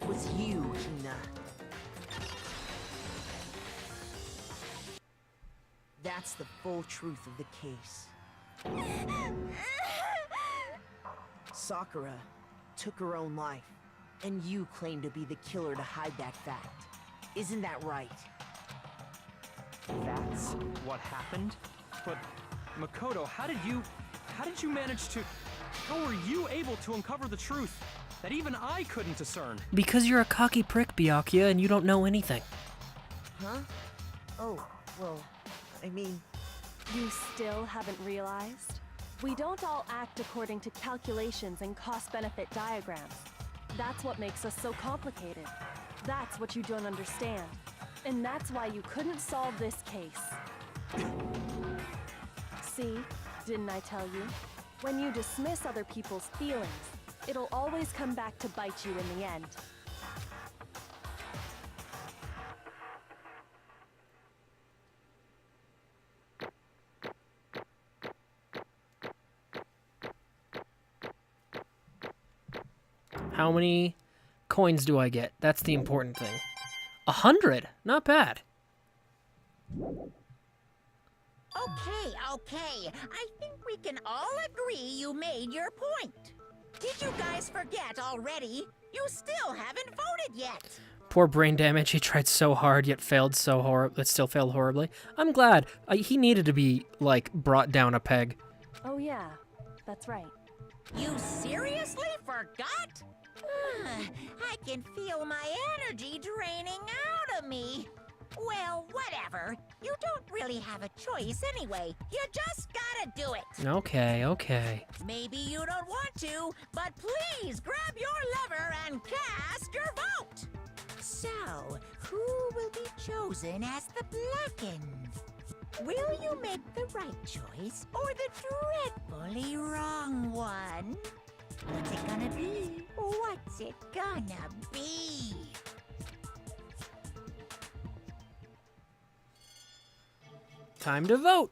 was you, Hina. That's the full truth of the case. Sakura took her own life, and you claim to be the killer to hide that fact. Isn't that right? That's what happened? But, Makoto, how did you manage to... How were you able to uncover the truth that even I couldn't discern? Because you're a cocky prick, Byakuya, and you don't know anything. Huh? Oh, well, I mean... You still haven't realized? We don't all act according to calculations and cost-benefit diagrams. That's what makes us so complicated. That's what you don't understand. And that's why you couldn't solve this case. See? Didn't I tell you? When you dismiss other people's feelings, it'll always come back to bite you in the end. How many coins do I get? That's the important thing. 100. Not bad. Okay. I think we can all agree you made your point. Did you guys forget already? You still haven't voted yet. Poor brain damage. He tried so hard, yet failed so horribly. It still failed horribly. I'm glad. He needed to be, like, brought down a peg. Oh yeah, that's right. You seriously forgot? I can feel my energy draining out of me. Well, whatever. You don't really have a choice anyway. You just gotta do it. Okay. Maybe you don't want to, but please grab your lever and cast your vote. So, who will be chosen as the Blackened? Will you make the right choice or the dreadfully wrong one? What's it gonna be? What's it gonna be? Time to vote.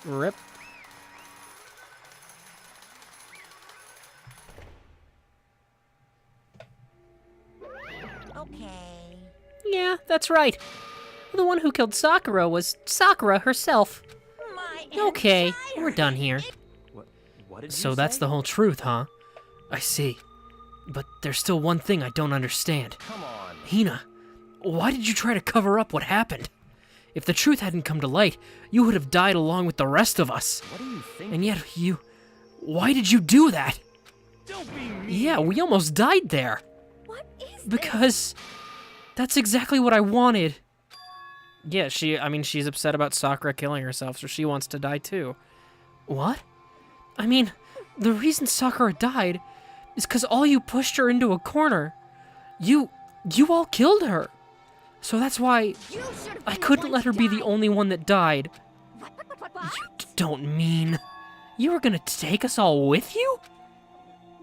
Rip. Okay. Yeah, that's right. The one who killed Sakura was Sakura herself. Okay, we're done here. What did you So that's say? the whole truth, huh? I see. But there's still one thing I don't understand. Come on. Hina, why did you try to cover up what happened? If the truth hadn't come to light, you would have died along with the rest of us. What do you think? And yet why did you do that? Don't be mean. Yeah, we almost died there. What is Because that's exactly what I wanted. Yeah, she's upset about Sakura killing herself, so she wants to die too. What? I mean, the reason Sakura died is because all you pushed her into a corner. You all killed her. So that's why I couldn't let her be the only one that died. You don't mean you were gonna take us all with you?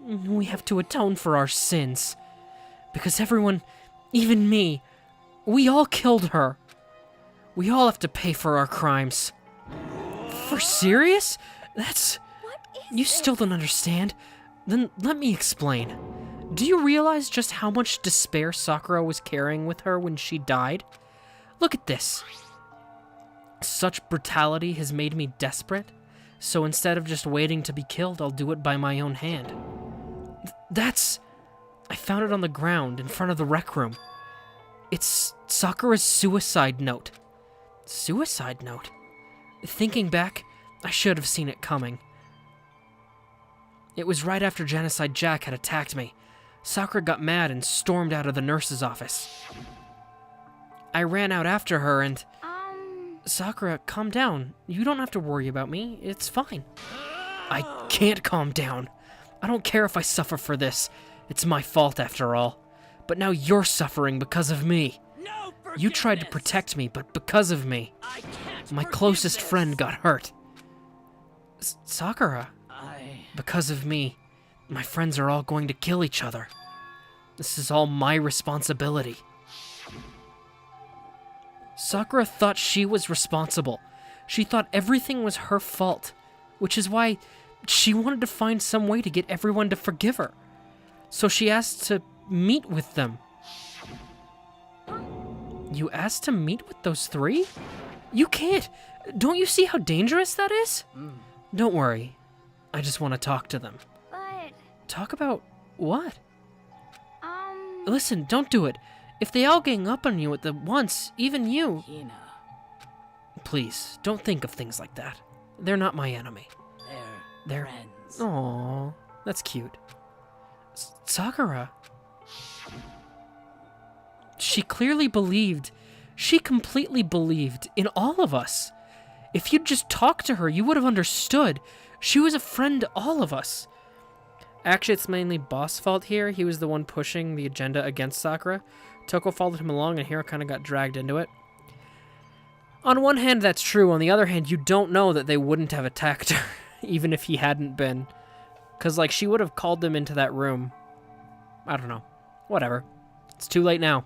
We have to atone for our sins. Because everyone, even me, we all killed her. We all have to pay for our crimes. For serious? You still don't understand? Then let me explain. Do you realize just how much despair Sakura was carrying with her when she died? Look at this. Such brutality has made me desperate, so instead of just waiting to be killed, I'll do it by my own hand. That's... I found it on the ground in front of the rec room. It's Sakura's suicide note. Suicide note? Thinking back, I should have seen it coming. It was right after Genocide Jack had attacked me. Sakura got mad and stormed out of the nurse's office. I ran out after her and... Sakura, calm down. You don't have to worry about me. It's fine. I can't calm down. I don't care if I suffer for this. It's my fault after all. But now you're suffering because of me. No forgiveness. You tried to protect me, but because of me, I can't my forgive closest this. friend got hurt. Sakura, I... because of me, my friends are all going to kill each other. This is all my responsibility. Sakura thought she was responsible. She thought everything was her fault, which is why she wanted to find some way to get everyone to forgive her. So she asked to meet with them. You asked to meet with those three? You can't. Don't you see how dangerous that is? Don't worry. I just want to talk to them. But, Talk about what? Listen, don't do it. If they all gang up on you at the once, even you... Hina, Please, don't think of things like that. They're not my enemy. they're They're... friends. Aww, that's cute. Sakura. She clearly believed, she completely believed in all of us. If you'd just talked to her, you would have understood. She was a friend to all of us. Actually, it's mainly Boss' fault here. He was the one pushing the agenda against Sakura. Toko followed him along, and Hiro kind of got dragged into it. On one hand, that's true. On the other hand, you don't know that they wouldn't have attacked her, even if he hadn't been. Because, like, she would have called them into that room. I don't know. Whatever. It's too late now.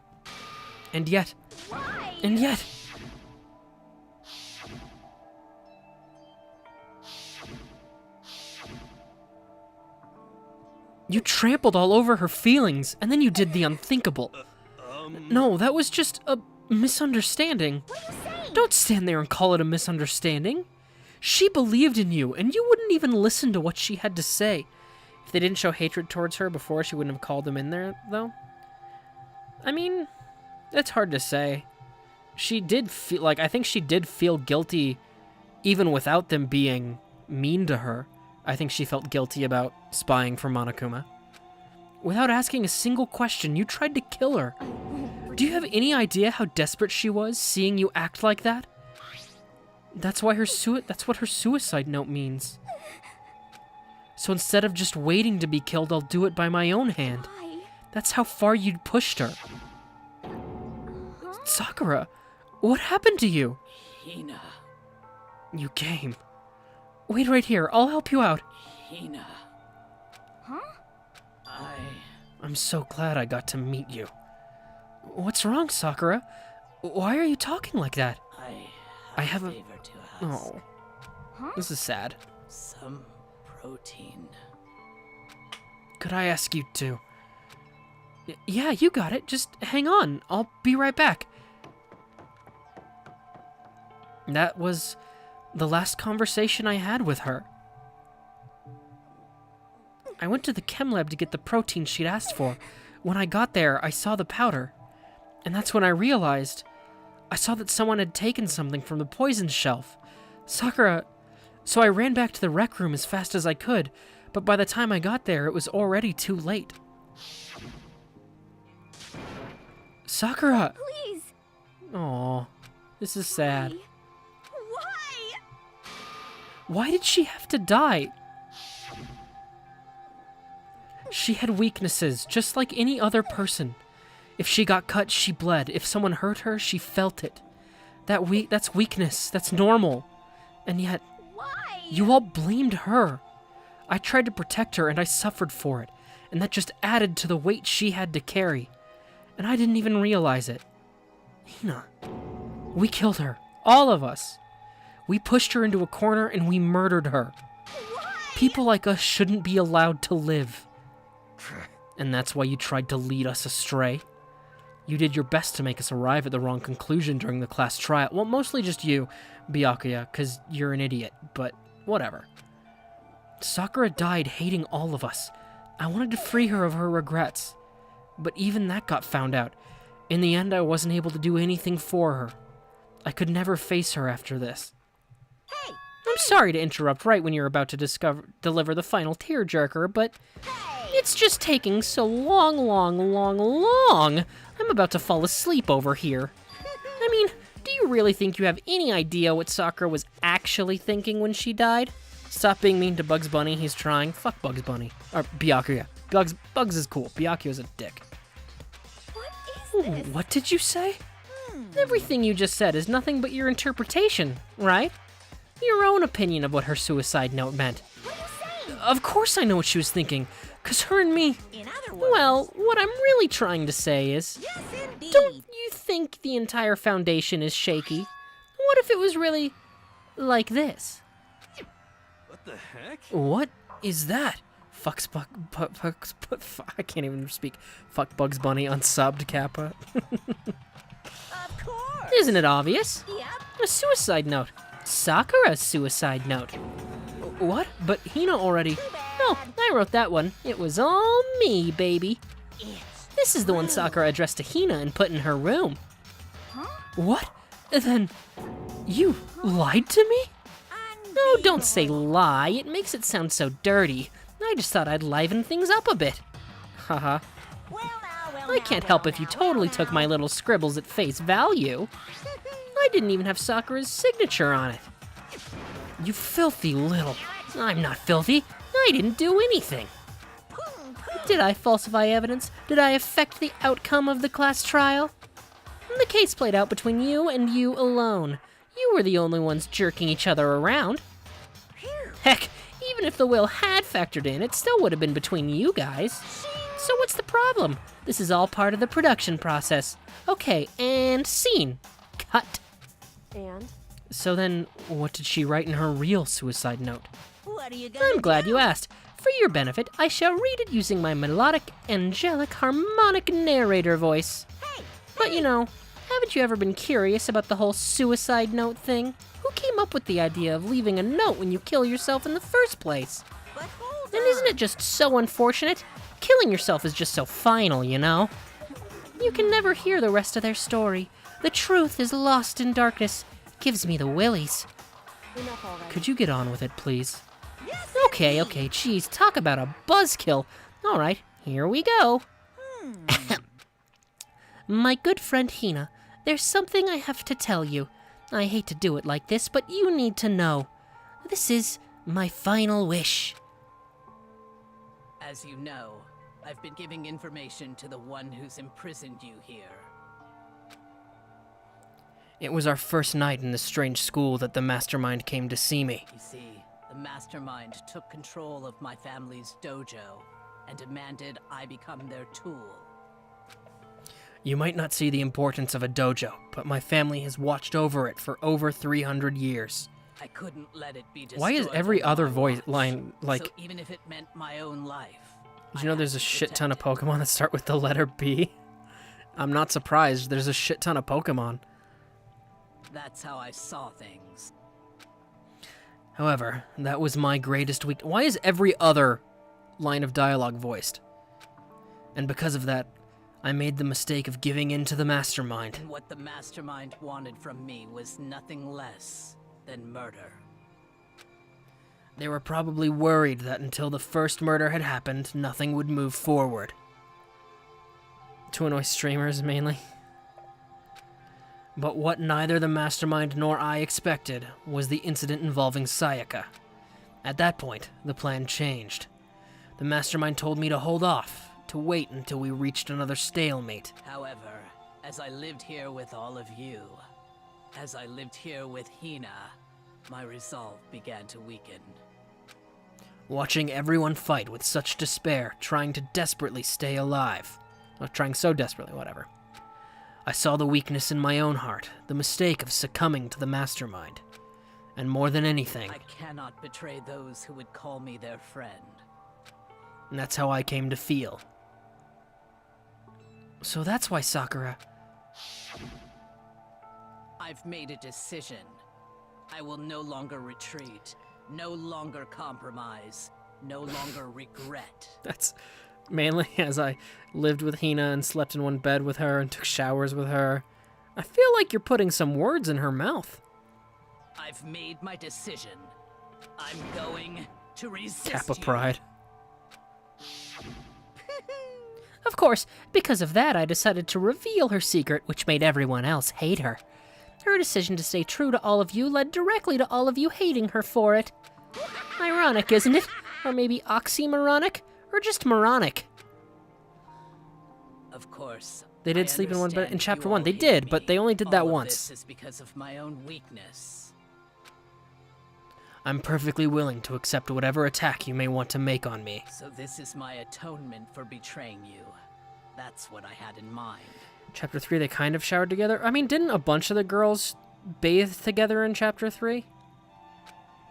And yet... why? And yet... You trampled all over her feelings, and then you did the unthinkable. No, that was just a misunderstanding. What are you saying? Don't stand there and call it a misunderstanding. She believed in you, and you wouldn't even listen to what she had to say. If they didn't show hatred towards her before, she wouldn't have called them in there, though. I mean, it's hard to say. She did feel, like, I think she did feel guilty even without them being mean to her. I think she felt guilty about spying for Monokuma. Without asking a single question, you tried to kill her. Do you have any idea how desperate she was, seeing you act like that? That's why that's what her suicide note means. So instead of just waiting to be killed, I'll do it by my own hand. Why? That's how far you'd pushed her. Sakura, what happened to you? Hina, You came. Wait right here, I'll help you out. Hina. Huh? I'm so glad I got to meet you. What's wrong, Sakura? Why are you talking like that? I have a a- favor to ask. Oh, Huh? this is sad. Some protein. Could I ask you to... Yeah, you got it. Just hang on. I'll be right back. That was the last conversation I had with her. I went to the chem lab to get the protein she'd asked for. When I got there, I saw the powder. And that's when I realized... I saw that someone had taken something from the poison shelf. Sakura... So I ran back to the rec room as fast as I could, but by the time I got there, it was already too late. Sakura! Please. Aw, this is sad. Why? Why did she have to die? She had weaknesses, just like any other person. If she got cut, she bled. If someone hurt her, she felt it. That's weakness. That's normal. And yet, Why? you all blamed her. I tried to protect her, and I suffered for it. And that just added to the weight she had to carry. And I didn't even realize it. Hina, we killed her. All of us. We pushed her into a corner, and we murdered her. Why? People like us shouldn't be allowed to live. And that's why you tried to lead us astray? You did your best to make us arrive at the wrong conclusion during the class trial. Well, mostly just you, Byakuya, because you're an idiot, but whatever. Sakura died hating all of us. I wanted to free her of her regrets. But even that got found out. In the end, I wasn't able to do anything for her. I could never face her after this. Hey! I'm sorry to interrupt right when you're about to deliver the final tearjerker, but it's just taking so long. I'm about to fall asleep over here. I mean, do you really think you have any idea what Sakura was actually thinking when she died? Stop being mean to Bugs Bunny, he's trying. Fuck Bugs Bunny. Or Byakuya. Bugs is cool. Byakuya's a dick. What is this? What did you say? Everything you just said is nothing but your interpretation, right? Your own opinion of what her suicide note meant. What are you saying? Of course I know what she was thinking, 'cause her and me... In other words... Well, what I'm really trying to say is... Yes, indeed. Don't you think the entire foundation is shaky? What if it was really... like this? What the heck? What is that? I can't even speak. Fuck Bugs Bunny unsubbed, Kappa. Of course. Isn't it obvious? Yep. A suicide note. Sakura's suicide note. What? But Hina already... No, I wrote that one. It was all me, baby. This is the one Sakura addressed to Hina and put in her room. What? Then... you lied to me? No, don't say lie. It makes it sound so dirty. I just thought I'd liven things up a bit. Haha. I can't help if you totally took my little scribbles at face value. I didn't even have Sakura's signature on it. You filthy little... I'm not filthy. I didn't do anything. Did I falsify evidence? Did I affect the outcome of the class trial? The case played out between you and you alone. You were the only ones jerking each other around. Heck, even if the will had factored in, it still would have been between you guys. So what's the problem? This is all part of the production process. Okay, and scene. Cut. And? So then, what did she write in her real suicide note? What are you gonna I'm glad do? you asked. For your benefit, I shall read it using my melodic, angelic, harmonic narrator voice. But you know, haven't you ever been curious about the whole suicide note thing? Who came up with the idea of leaving a note when you kill yourself in the first place? But hold And isn't it just so unfortunate? Killing yourself is just so final, you know? You can never hear the rest of their story. The truth is lost in darkness. Gives me the willies. Enough already. Could you get on with it, please? Okay, geez, talk about a buzzkill. All right, here we go. My good friend Hina, there's something I have to tell you. I hate to do it like this, but you need to know. This is my final wish. As you know, I've been giving information to the one who's imprisoned you here. It was our first night in the strange school that the mastermind came to see me. You see, the mastermind took control of my family's dojo and demanded I become their tool. You might not see the importance of a dojo, but my family has watched over it for over 300 years. I couldn't let it be destroyed. Why is every on other my voice watch. line like... So even if it meant my own life... Did you know there's a shit ton of Pokemon that start with the letter B? I'm not surprised. There's a shit ton of Pokemon. That's how I saw things. However, that was my greatest weakness. Why is every other line of dialogue voiced? And because of that, I made the mistake of giving in to the mastermind. And what the mastermind wanted from me was nothing less than murder. They were probably worried that until the first murder had happened, nothing would move forward. To annoy streamers, mainly. But what neither the mastermind nor I expected was the incident involving Sayaka. At that point, the plan changed. The mastermind told me to hold off, to wait until we reached another stalemate. However, as I lived here with all of you, as I lived here with Hina, my resolve began to weaken. Watching everyone fight with such despair, trying to desperately stay alive. Or trying so desperately, whatever. I saw the weakness in my own heart, the mistake of succumbing to the mastermind. And more than anything... I cannot betray those who would call me their friend. And that's how I came to feel. So that's why Sakura... I've made a decision. I will no longer retreat, no longer compromise, no longer regret. That's mainly as I lived with Hina and slept in one bed with her and took showers with her. I feel like you're putting some words in her mouth. I've made my decision. I'm going to resist Kappa you. pride. Of course, because of that, I decided to reveal her secret, which made everyone else hate her. Her decision to stay true to all of you led directly to all of you hating her for it. Ironic, isn't it? Or maybe oxymoronic? Or just moronic? Of course. They did I sleep in one bed in understand chapter you 1. all They hate did, me. but they only did that All of once. This is because of my own weakness. I'm perfectly willing to accept whatever attack you may want to make on me. So this is my atonement for betraying you. That's what I had in mind. Chapter 3, they kind of showered together. I mean, didn't a bunch of the girls bathe together in Chapter 3?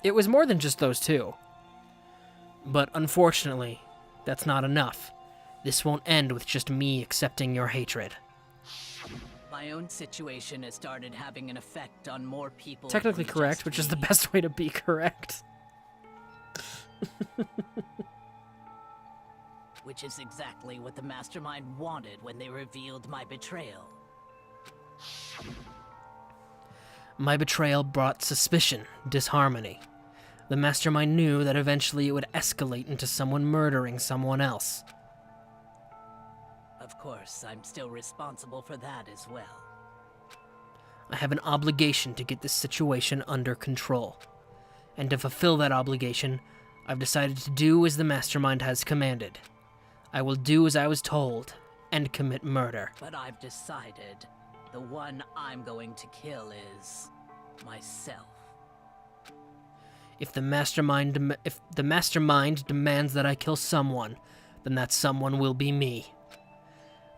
It was more than just those two. But unfortunately, that's not enough. This won't end with just me accepting your hatred. My own situation has started having an effect on more people. Technically than correct, just which is the me. best way to be correct. Which is exactly what the Mastermind wanted when they revealed my betrayal. My betrayal brought suspicion, disharmony. The Mastermind knew that eventually it would escalate into someone murdering someone else. Of course, I'm still responsible for that as well. I have an obligation to get this situation under control. And to fulfill that obligation, I've decided to do as the Mastermind has commanded. I will do as I was told, and commit murder. But I've decided the one I'm going to kill is myself. If the Mastermind demands that I kill someone, then that someone will be me.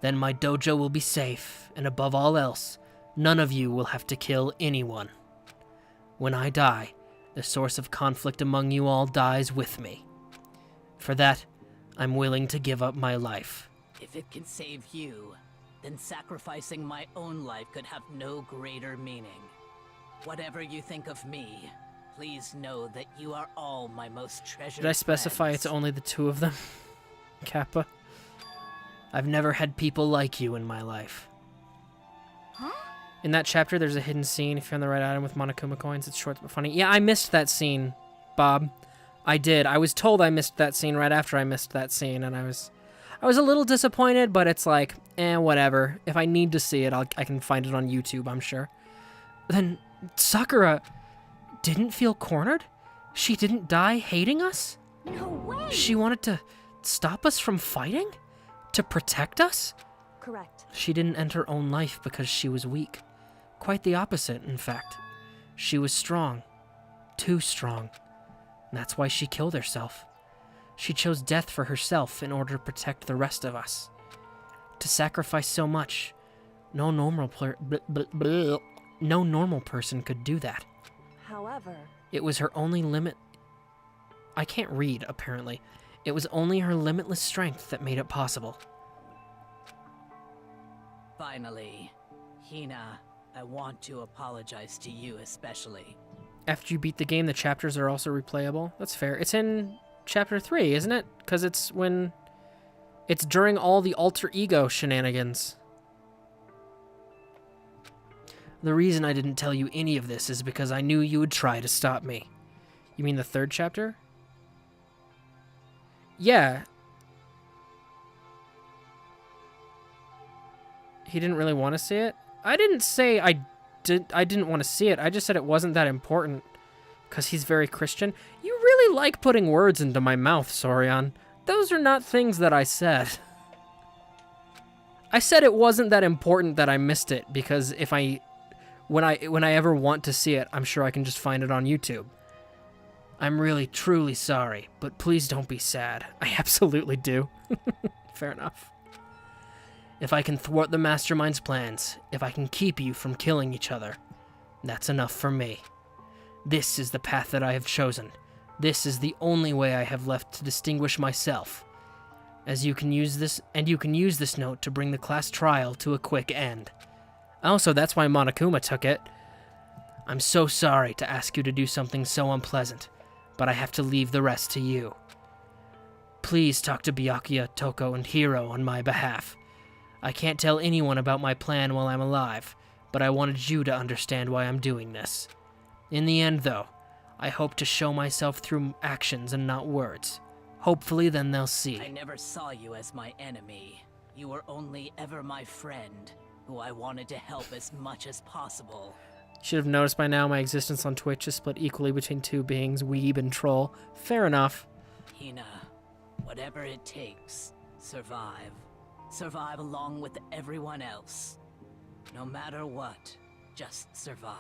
Then my dojo will be safe, and above all else, none of you will have to kill anyone. When I die, the source of conflict among you all dies with me. For that, I'm willing to give up my life. If it can save you, then sacrificing my own life could have no greater meaning. Whatever you think of me, please know that you are all my most treasured Did I specify friends. it's only the two of them? Kappa? I've never had people like you in my life. Huh? In that chapter, there's a hidden scene. If you're on the right item with Monokuma coins, it's short but funny. Yeah, I missed that scene, Bob. I did. I was told I missed that scene right after I missed that scene, and I was a little disappointed, but it's like, whatever. If I need to see it, I can find it on YouTube, I'm sure. Then Sakura didn't feel cornered? She didn't die hating us? No way! She wanted to stop us from fighting? To protect us? Correct. She didn't end her own life because she was weak. Quite the opposite, in fact. She was strong. Too strong. And that's why she killed herself. She chose death for herself in order to protect the rest of us. To sacrifice so much, no normal person could do that. However, It was her only limit. I can't read, apparently. It was only her limitless strength that made it possible. Finally, Hina, I want to apologize to you especially. After you beat the game, the chapters are also replayable. That's fair. It's in chapter 3, isn't it? Because it's during all the alter ego shenanigans. The reason I didn't tell you any of this is because I knew you would try to stop me. You mean the 3rd chapter? Yeah. He didn't really want to see it? I didn't say I didn't want to see it. I just said it wasn't that important. Because he's very Christian. You really like putting words into my mouth, Sorion. Those are not things that I said. I said it wasn't that important that I missed it, because when I ever want to see it, I'm sure I can just find it on YouTube. I'm really, truly sorry, but please don't be sad. I absolutely do. Fair enough. If I can thwart the Mastermind's plans, if I can keep you from killing each other, that's enough for me. This is the path that I have chosen. This is the only way I have left to distinguish myself. You can use this note to bring the class trial to a quick end. Oh, so that's why Monokuma took it. I'm so sorry to ask you to do something so unpleasant, but I have to leave the rest to you. Please talk to Byakuya, Toko, and Hiro on my behalf. I can't tell anyone about my plan while I'm alive, but I wanted you to understand why I'm doing this. In the end, though, I hope to show myself through actions and not words. Hopefully, then they'll see. I never saw you as my enemy. You were only ever my friend, who I wanted to help as much as possible. Should have noticed by now my existence on Twitch is split equally between two beings, weeb and troll. Fair enough. Hina, whatever it takes, survive. Survive along with everyone else. No matter what, just survive.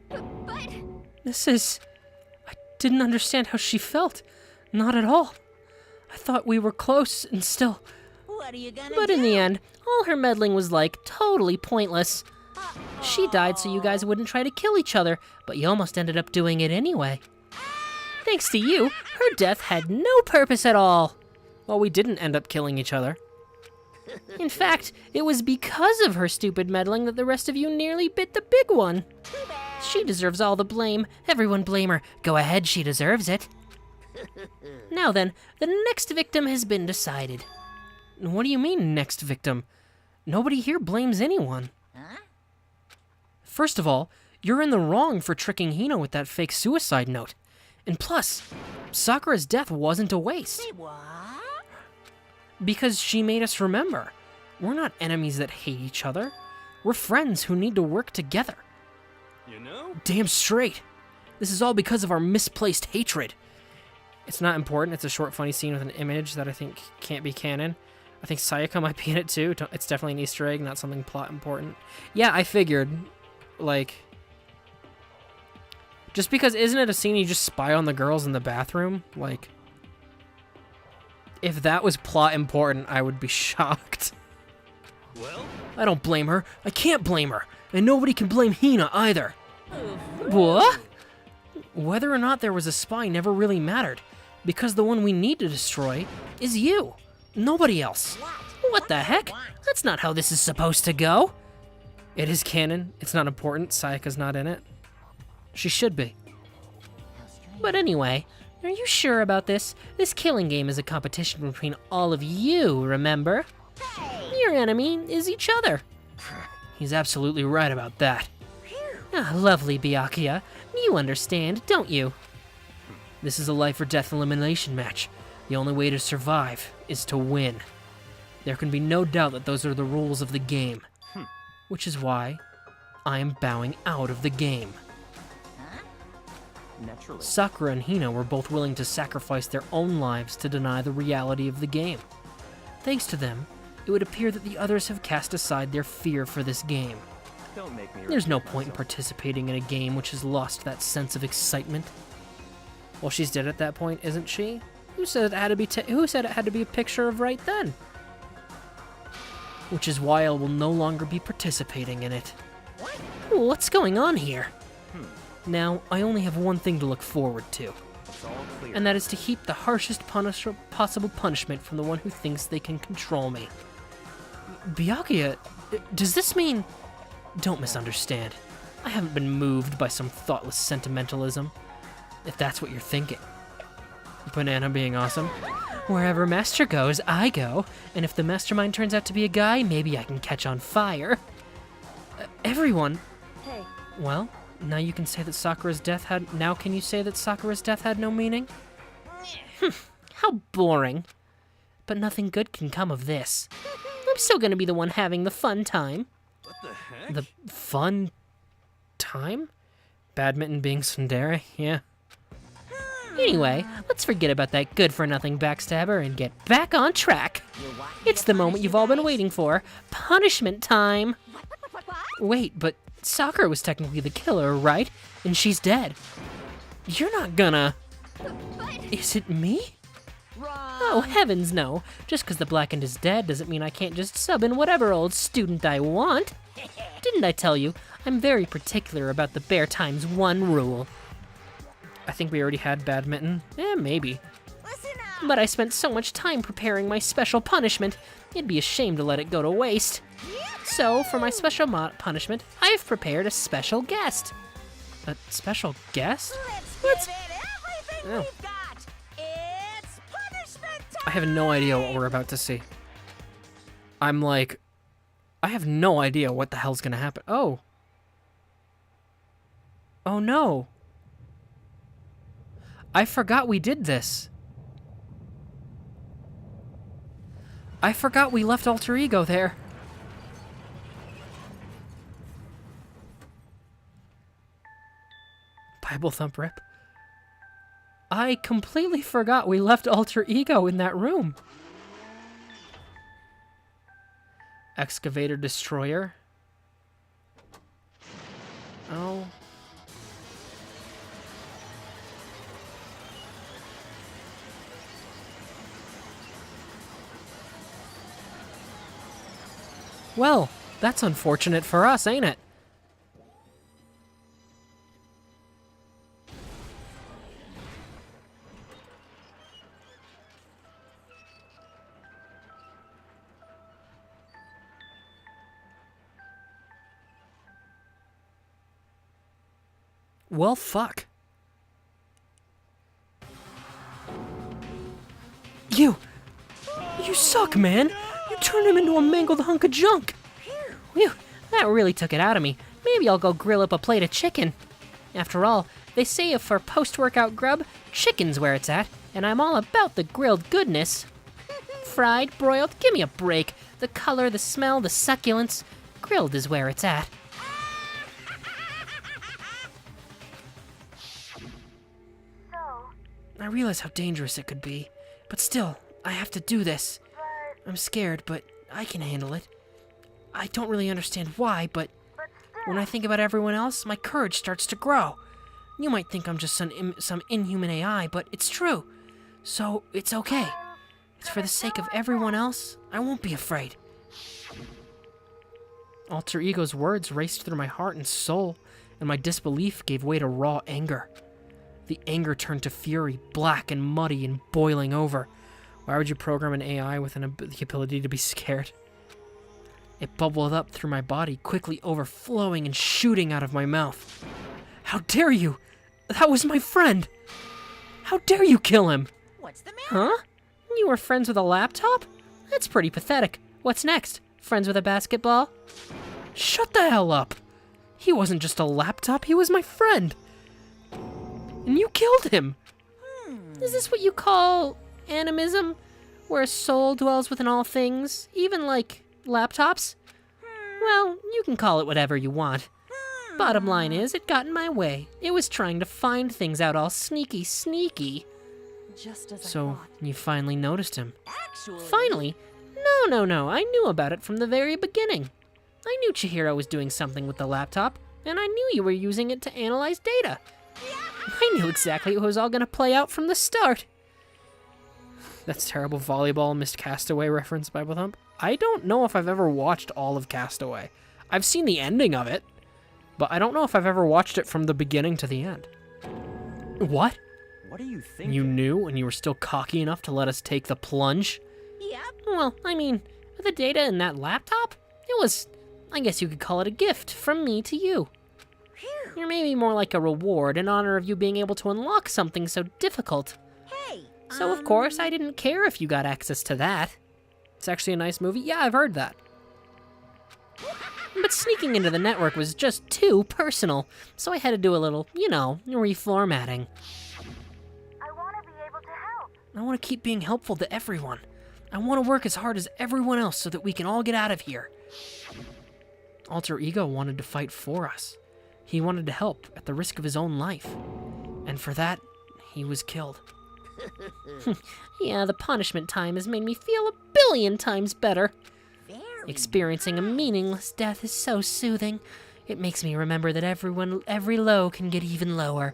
But... I didn't understand how she felt. Not at all. I thought we were close and still... What are you gonna But do? in the end, all her meddling was totally pointless. She died so you guys wouldn't try to kill each other, but you almost ended up doing it anyway. Thanks to you, her death had no purpose at all. Well, we didn't end up killing each other. In fact, it was because of her stupid meddling that the rest of you nearly bit the big one. She deserves all the blame. Everyone blame her. Go ahead, she deserves it. Now then, the next victim has been decided. What do you mean, next victim? Nobody here blames anyone. Huh? First of all, you're in the wrong for tricking Hina with that fake suicide note. And plus, Sakura's death wasn't a waste. Say what? Because she made us remember. We're not enemies that hate each other. We're friends who need to work together. You know? Damn straight. This is all because of our misplaced hatred. It's not important. It's a short, funny scene with an image that I think can't be canon. I think Sayaka might be in it too. It's definitely an Easter egg, not something plot important. Yeah, I figured. Just because, isn't it a scene you just spy on the girls in the bathroom? If that was plot important, I would be shocked. Well, I don't blame her. I can't blame her. And nobody can blame Hina either. What? Whether or not there was a spy never really mattered, because the one we need to destroy is you. Nobody else. What the heck? That's not how this is supposed to go. It is canon. It's not important. Sayaka's not in it. She should be. But anyway, are you sure about this? This killing game is a competition between all of you, remember? Your enemy is each other. He's absolutely right about that. Ah, lovely, Byakuya. You understand, don't you? This is a life or death elimination match. The only way to survive is to win. There can be no doubt that those are the rules of the game. Which is why I am bowing out of the game. Naturally. Sakura and Hina were both willing to sacrifice their own lives to deny the reality of the game. Thanks to them, it would appear that the others have cast aside their fear for this game. Don't make me There's no repeat point in myself. participating in a game which has lost that sense of excitement. Well, she's dead at that point, isn't she? Who said it had to be? Who said it had to be a picture of right then? Which is why I will no longer be participating in it. What's going on here? Now, I only have one thing to look forward to, It's all clear. and that is to heap the harshest possible punishment from the one who thinks they can control me. Byakuya, does this mean... Don't misunderstand. I haven't been moved by some thoughtless sentimentalism, if that's what you're thinking. Banana being awesome. Wherever Master goes, I go, and if the mastermind turns out to be a guy, maybe I can catch on fire. Everyone... Hey, Well, now you can say that Sakura's death had... Now can you say that Sakura's death had no meaning? How boring. But nothing good can come of this. I'm still gonna be the one having the fun time. what the heck? The fun time? Badminton being tsundere, yeah. Anyway, let's forget about that good-for-nothing backstabber and get back on track. It's the moment you've all been waiting for. Punishment time. Wait, but Sakura was technically the killer, right? And she's dead. You're not gonna... Is it me? Oh, heavens no. Just because the Blackened is dead doesn't mean I can't just sub in whatever old student I want. Didn't I tell you? I'm very particular about the Bear Times 1 rule. I think we already had badminton. Maybe. Listen up. But I spent so much time preparing my special punishment, it'd be a shame to let it go to waste. So, for my special punishment, I've prepared a special guest. A special guest? Let's give it everything Oh. we've got. It's punishment time. I have no idea what we're about to see. I'm like, I have no idea what the hell's gonna happen. Oh. Oh no. I forgot we did this. I forgot we left Alter Ego there. Bible thump rip. I completely forgot we left Alter Ego in that room. Excavator destroyer. Oh. Well, that's unfortunate for us, ain't it? Well, fuck. You suck, man. You turned him into a mangled hunk of junk. Phew, that really took it out of me. Maybe I'll go grill up a plate of chicken. After all, they say if for post-workout grub, chicken's where it's at, and I'm all about the grilled goodness. Fried, broiled, give me a break. The color, the smell, the succulence. Grilled is where it's at. I realize how dangerous it could be, but still, I have to do this. I'm scared, but I can handle it. I don't really understand why, but when I think about everyone else, my courage starts to grow. You might think I'm just some inhuman AI, but it's true. So, it's okay. It's for the sake of everyone else, I won't be afraid. Alter Ego's words raced through my heart and soul, and my disbelief gave way to raw anger. The anger turned to fury, black and muddy and boiling over. Why would you program an AI with the ability to be scared? It bubbled up through my body, quickly overflowing and shooting out of my mouth. How dare you! That was my friend! How dare you kill him? What's the matter? Huh? You were friends with a laptop? That's pretty pathetic. What's next? Friends with a basketball? Shut the hell up! He wasn't just a laptop, he was my friend! And you killed him! Is this what you call animism? Where a soul dwells within all things, even like laptops? Well, you can call it whatever you want. Bottom line is, it got in my way. It was trying to find things out all sneaky. Just as I So, thought. you finally noticed him. Actually, Finally? No, I knew about it from the very beginning. I knew Chihiro was doing something with the laptop, and I knew you were using it to analyze data. I knew exactly what was all gonna play out from the start. That's terrible volleyball missed Castaway reference, Bible Thump. I don't know if I've ever watched all of Castaway. I've seen the ending of it, but I don't know if I've ever watched it from the beginning to the end. What? What are you thinking? You knew and you were still cocky enough to let us take the plunge? Yep. Well, I mean, the data in that laptop, it was, I guess you could call it a gift from me to you. Or maybe more like a reward in honor of you being able to unlock something so difficult. Hey. So of course, I didn't care if you got access to that. It's actually a nice movie. Yeah, I've heard that. But sneaking into the network was just too personal, so I had to do a little, reformatting. I want to be able to help. I want to keep being helpful to everyone. I want to work as hard as everyone else so that we can all get out of here. Alter Ego wanted to fight for us. He wanted to help at the risk of his own life. And for that, he was killed. Yeah, the punishment time has made me feel 1,000,000,000 times better. Very Experiencing a meaningless death is so soothing. It makes me remember that every low can get even lower.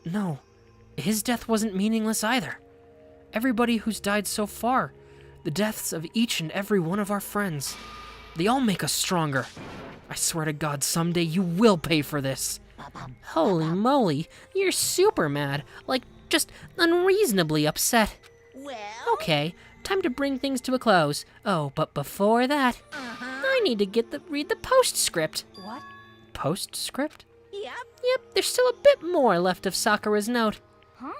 No, his death wasn't meaningless either. Everybody who's died so far, the deaths of each and every one of our friends, they all make us stronger. I swear to God, someday you will pay for this. Holy moly, you're super mad. Like, just unreasonably upset. Well, Okay, time to bring things to a close. Oh, but before that, I need to read the postscript. What? Postscript? yep. Yep, there's still a bit more left of Sakura's note. Huh?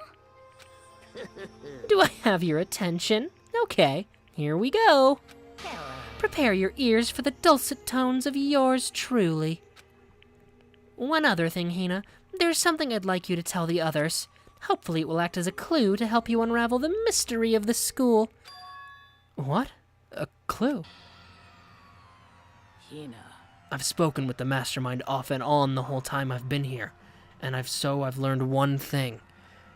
Do I have your attention? Okay, here we go. Hello. Prepare your ears for the dulcet tones of yours truly. One other thing, Hina. There's something I'd like you to tell the others. Hopefully it will act as a clue to help you unravel the mystery of the school. What? A clue? Hina. I've spoken with the mastermind off and on the whole time I've been here, and I've learned one thing.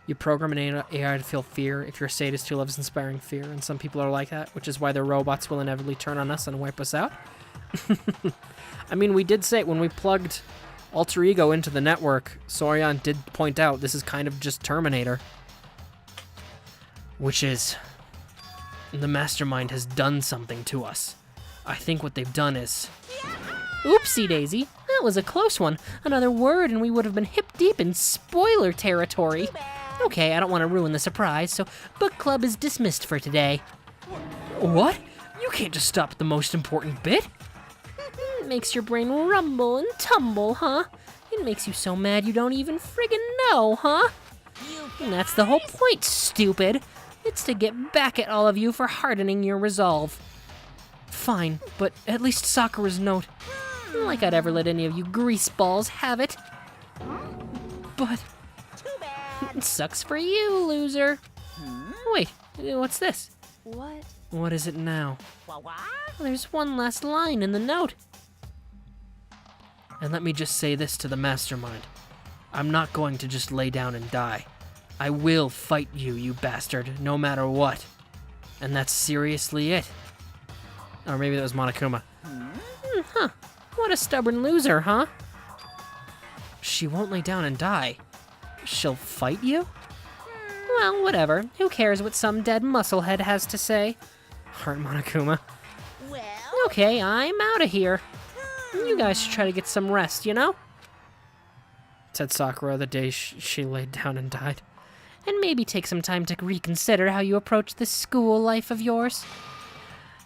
You program an AI to feel fear if you're a sadist who loves inspiring fear, and some people are like that, which is why their robots will inevitably turn on us and wipe us out. I mean, we did say when we plugged Alter Ego into the network, Sorian did point out this is kind of just Terminator. Which is, the mastermind has done something to us. I think what they've done is... Oopsie daisy, that was a close one. Another word and we would have been hip deep in spoiler territory. Okay, I don't want to ruin the surprise, so book club is dismissed for today. What? You can't just stop at the most important bit. It makes your brain rumble and tumble, huh? It makes you so mad you don't even friggin' know, huh? And that's the whole point, stupid. It's to get back at all of you for hardening your resolve. Fine, but at least Sakura's note. Like I'd ever let any of you greaseballs have it. But... it sucks for you, loser. Wait, what's this? What? What is it now? What? There's one last line in the note. And let me just say this to the mastermind. I'm not going to just lay down and die. I will fight you, you bastard, no matter what. And that's seriously it. Or maybe that was Monokuma. Huh. What a stubborn loser, huh? She won't lay down and die. She'll fight you? Well, whatever. Who cares what some dead musclehead has to say? Heart Monokuma. Well, Okay, I'm out of here. You guys should try to get some rest, you know? Said Sakura the day she laid down and died. And maybe take some time to reconsider how you approach this school life of yours.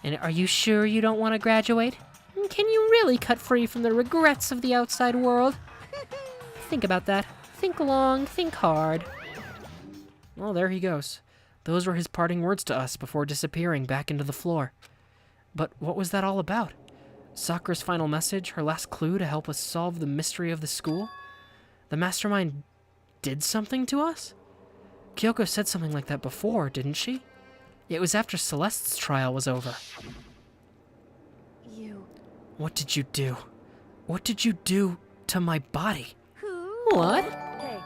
And are you sure you don't want to graduate? Can you really cut free from the regrets of the outside world? Think about that. Think long, think hard. Well, there he goes. Those were his parting words to us before disappearing back into the floor. But what was that all about? Sakura's final message, her last clue to help us solve the mystery of the school? The mastermind did something to us? Kyoko said something like that before, didn't she? It was after Celeste's trial was over. You... What did you do? What did you do to my body? Who? What? Hey,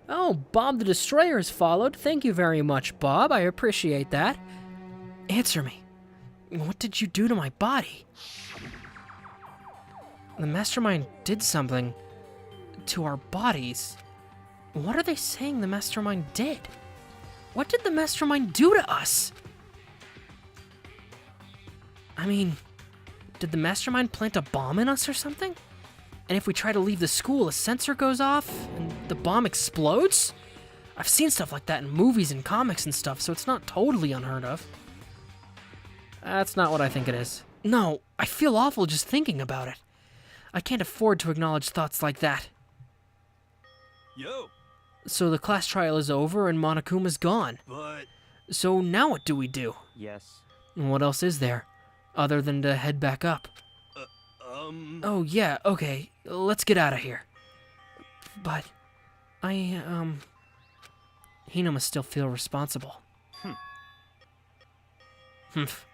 Oh, Bob the Destroyer has followed. Thank you very much, Bob. I appreciate that. Answer me. What did you do to my body? The mastermind did something to our bodies. What are they saying the mastermind did? What did the mastermind do to us? I mean, did the mastermind plant a bomb in us or something? And if we try to leave the school, a sensor goes off and the bomb explodes? I've seen stuff like that in movies and comics and stuff, so it's not totally unheard of. That's not what I think it is. No, I feel awful just thinking about it. I can't afford to acknowledge thoughts like that. Yo, So the class trial is over and Monokuma's gone. but So now what do we do? Yes. And what else is there? Other than to head back up. Oh yeah, okay. Let's get out of here. But Hina must still feel responsible. Humph.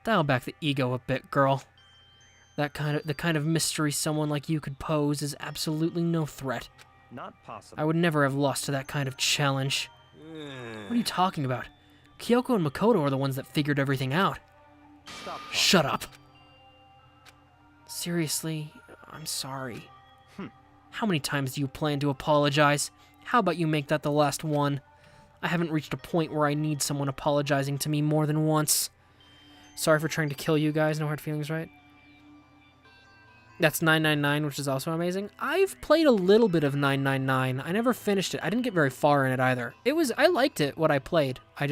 Dial back the ego a bit, girl. The kind of mystery someone like you could pose is absolutely no threat. Not possible. I would never have lost to that kind of challenge. What are you talking about? Kyoko and Makoto are the ones that figured everything out. Stop. Shut up. Seriously, I'm sorry. How many times do you plan to apologize? How about you make that the last one? I haven't reached a point where I need someone apologizing to me more than once. Sorry for trying to kill you guys, no hard feelings, right? That's 999, which is also amazing. I've played a little bit of 999. I never finished it. I didn't get very far in it either. I liked it, what I played. I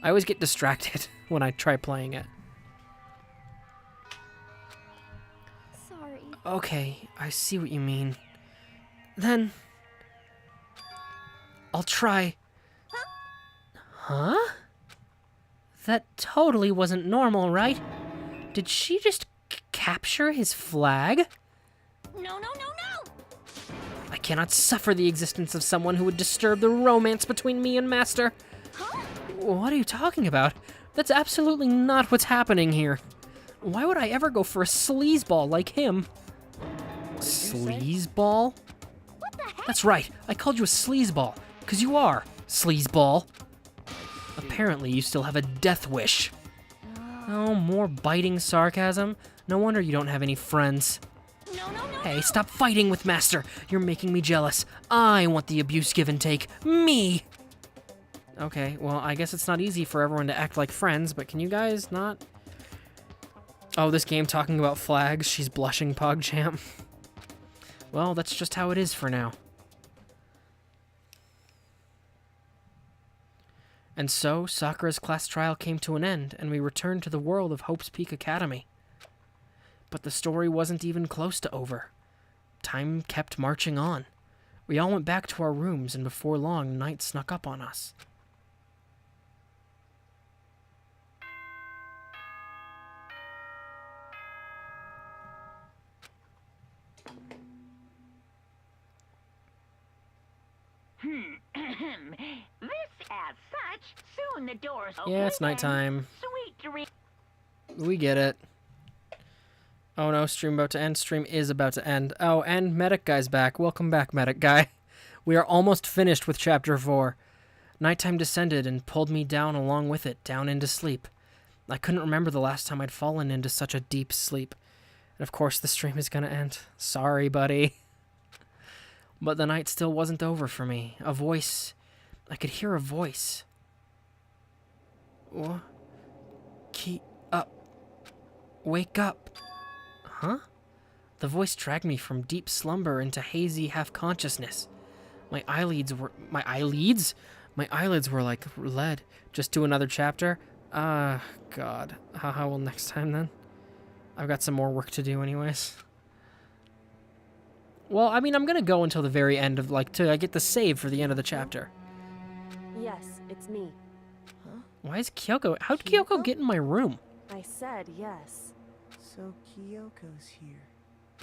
always get distracted when I try playing it. Sorry. Okay, I see what you mean. Then... I'll try... Huh? That totally wasn't normal, right? Did she just capture his flag? No. I cannot suffer the existence of someone who would disturb the romance between me and Master. Huh? What are you talking about? That's absolutely not what's happening here. Why would I ever go for a sleazeball like him? Sleazeball? What the heck? That's right, I called you a sleazeball, 'cause you are, sleazeball. Apparently you still have a death wish. Oh, more biting sarcasm? No wonder you don't have any friends. No. Hey, stop fighting with Master. You're making me jealous. I want the abuse give and take. Me! Okay, well, I guess it's not easy for everyone to act like friends, but can you guys not? Oh, this game talking about flags. She's blushing, PogChamp. Well, that's just how it is for now. And so, Sakura's class trial came to an end, and we returned to the world of Hope's Peak Academy. But the story wasn't even close to over. Time kept marching on. We all went back to our rooms, and before long, night snuck up on us. This as such, soon the doors open. Yeah, it's nighttime. Sweet dreams. We get it. Oh no, stream about to end. Stream is about to end. Oh, and Medic Guy's back. Welcome back, Medic Guy. We are almost finished with Chapter 4. Nighttime descended and pulled me down along with it, down into sleep. I couldn't remember the last time I'd fallen into such a deep sleep. And of course, the stream is gonna end. Sorry, buddy. But the night still wasn't over for me. A voice. I could hear a voice. What? Keep up. Wake up. Huh? The voice dragged me from deep slumber into hazy half-consciousness. My eyelids were like lead. Just do another chapter? God. Haha, well, next time then. I've got some more work to do anyways. Well, I mean, I'm gonna go until the very end of, till I get the save for the end of the chapter. Yes, it's me. Why is Kyoko... How'd Kyoko get in my room? I said yes. So Kyoko's here.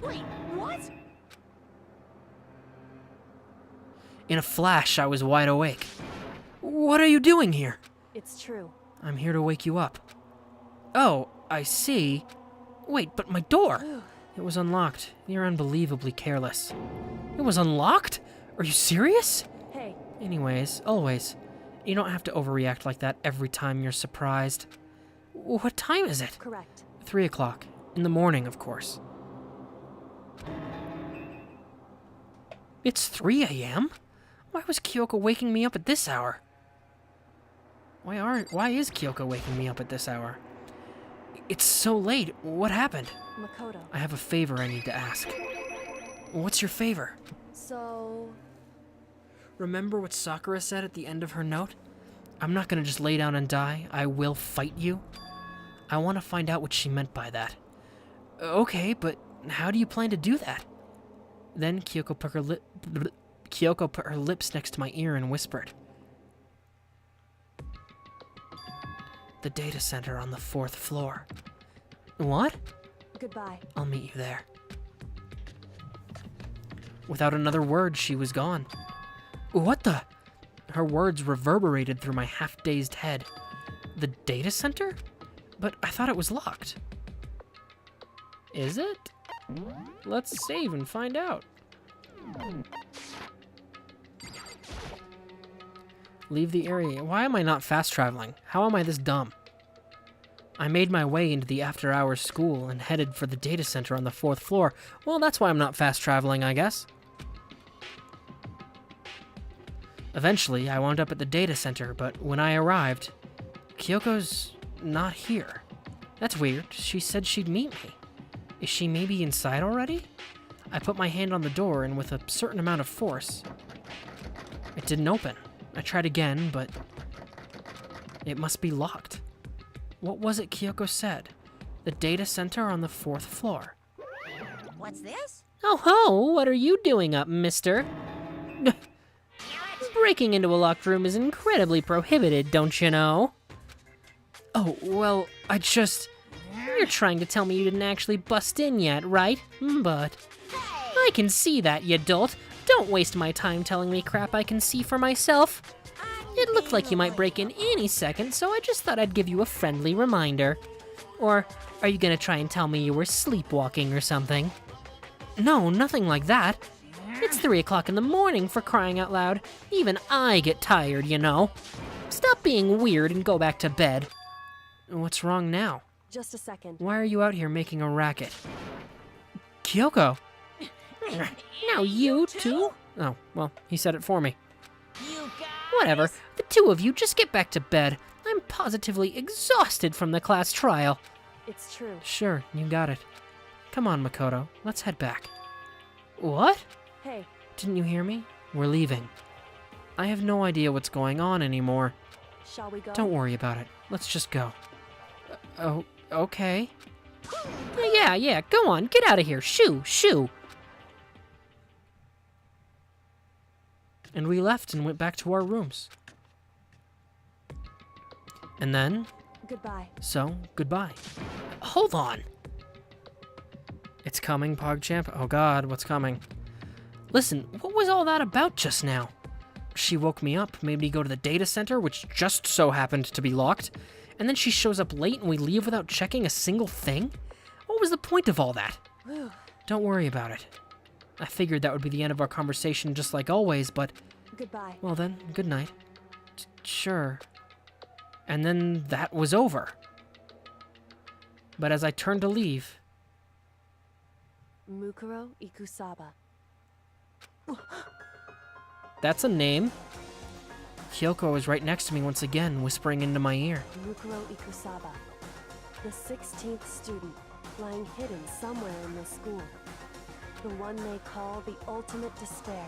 Wait, what? In a flash, I was wide awake. What are you doing here? It's true. I'm here to wake you up. Oh, I see. Wait, but my door! It was unlocked. You're unbelievably careless. It was unlocked? Are you serious? Hey. Anyways, always. You don't have to overreact like that every time you're surprised. What time is it? Correct. 3 o'clock. In the morning, of course. It's 3 a.m.? Why was Kyoko waking me up at this hour? Why is Kyoko waking me up at this hour? It's so late. What happened? Makoto. I have a favor I need to ask. What's your favor? So... Remember what Sakura said at the end of her note? I'm not gonna just lay down and die. I will fight you. I want to find out what she meant by that. Okay, but how do you plan to do that? Then Kyoko put her lips next to my ear and whispered. The data center on the 4th floor. What? Goodbye. I'll meet you there. Without another word, she was gone. What the? Her words reverberated through my half-dazed head. The data center? But I thought it was locked. Is it? Let's save and find out. Leave the area. Why am I not fast traveling? How am I this dumb? I made my way into the after-hours school and headed for the data center on the 4th floor. Well, that's why I'm not fast traveling, I guess. Eventually, I wound up at the data center, but when I arrived, Kyoko's not here. That's weird. She said she'd meet me. Is she maybe inside already? I put my hand on the door, and with a certain amount of force, it didn't open. I tried again, but it must be locked. What was it Kyoko said? The data center on the 4th floor. What's this? Oh ho, what are you doing up, mister? Breaking into a locked room is incredibly prohibited, don't you know? Oh, well, You're trying to tell me you didn't actually bust in yet, right? But I can see that, you dolt. Don't waste my time telling me crap I can see for myself. It looked like you might break in any second, so I just thought I'd give you a friendly reminder. Or are you gonna try and tell me you were sleepwalking or something? No, nothing like that. It's 3 o'clock in the morning, for crying out loud. Even I get tired, you know. Stop being weird and go back to bed. What's wrong now? Just a second. Why are you out here making a racket? Kyoko! Now you too? Oh, well, he said it for me. You guys. Whatever. The two of you just get back to bed. I'm positively exhausted from the class trial. It's true. Sure, you got it. Come on, Makoto. Let's head back. What? Hey, Didn't you hear me? We're leaving. I have no idea what's going on anymore. shall we go? Don't worry about it. Let's just go. Oh, okay. Yeah, go on. Get out of here. Shoo. And we left and went back to our rooms. And then, Goodbye. so, goodbye. Hold on. It's coming, PogChamp. Oh god, what's coming? Listen, what was all that about just now? She woke me up, made me go to the data center, which just so happened to be locked, and then she shows up late and we leave without checking a single thing? What was the point of all that? Whew. Don't worry about it. I figured that would be the end of our conversation just like always, but, Goodbye. well then, good night. Sure. And then that was over. But as I turned to leave, Mukuro Ikusaba. that's a name. Kyoko was right next to me once again, whispering into my ear. Mukuro Ikusaba. The 16th student, lying hidden somewhere in this school. The one they call the ultimate despair.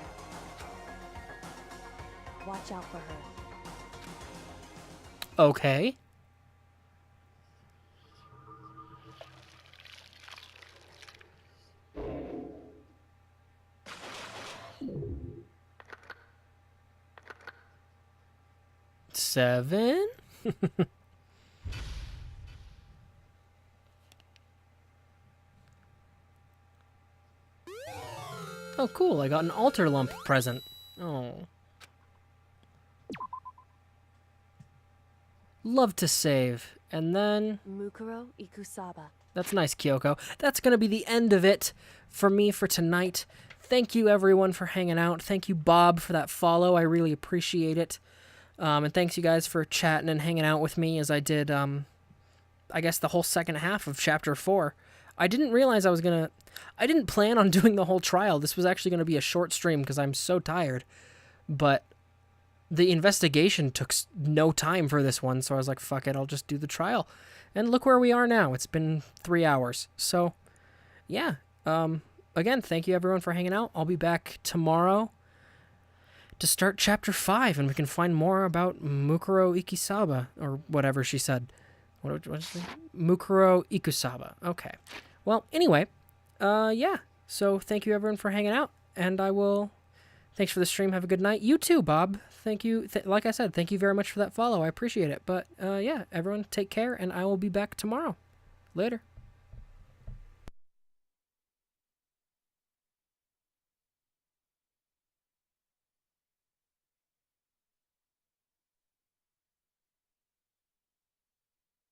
Watch out for her. Okay. Seven? Oh, cool. I got an altar lump present. Oh. Love to save. And then... Mukuro Ikusaba. That's nice, Kyoko. That's going to be the end of it for me for tonight. Thank you, everyone, for hanging out. Thank you, Bob, for that follow. I really appreciate it. And thanks, you guys, for chatting and hanging out with me as I did, I guess, the whole second half of Chapter 4. I didn't realize I was going to... I didn't plan on doing the whole trial. This was actually going to be a short stream because I'm so tired. But the investigation took no time for this one, so I was like, fuck it, I'll just do the trial. And look where we are now. It's been 3 hours. So, yeah. Again, thank you, everyone, for hanging out. I'll be back tomorrow to start Chapter 5, and we can find more about Mukuro Ikusaba, or whatever she said. What did she say? Mukuro Ikusaba. Okay. Well, anyway, yeah. So thank you, everyone, for hanging out, and I will... Thanks for the stream. Have a good night. You too, Bob. Thank you. Like I said, thank you very much for that follow. I appreciate it. But, yeah, everyone, take care, and I will be back tomorrow. Later.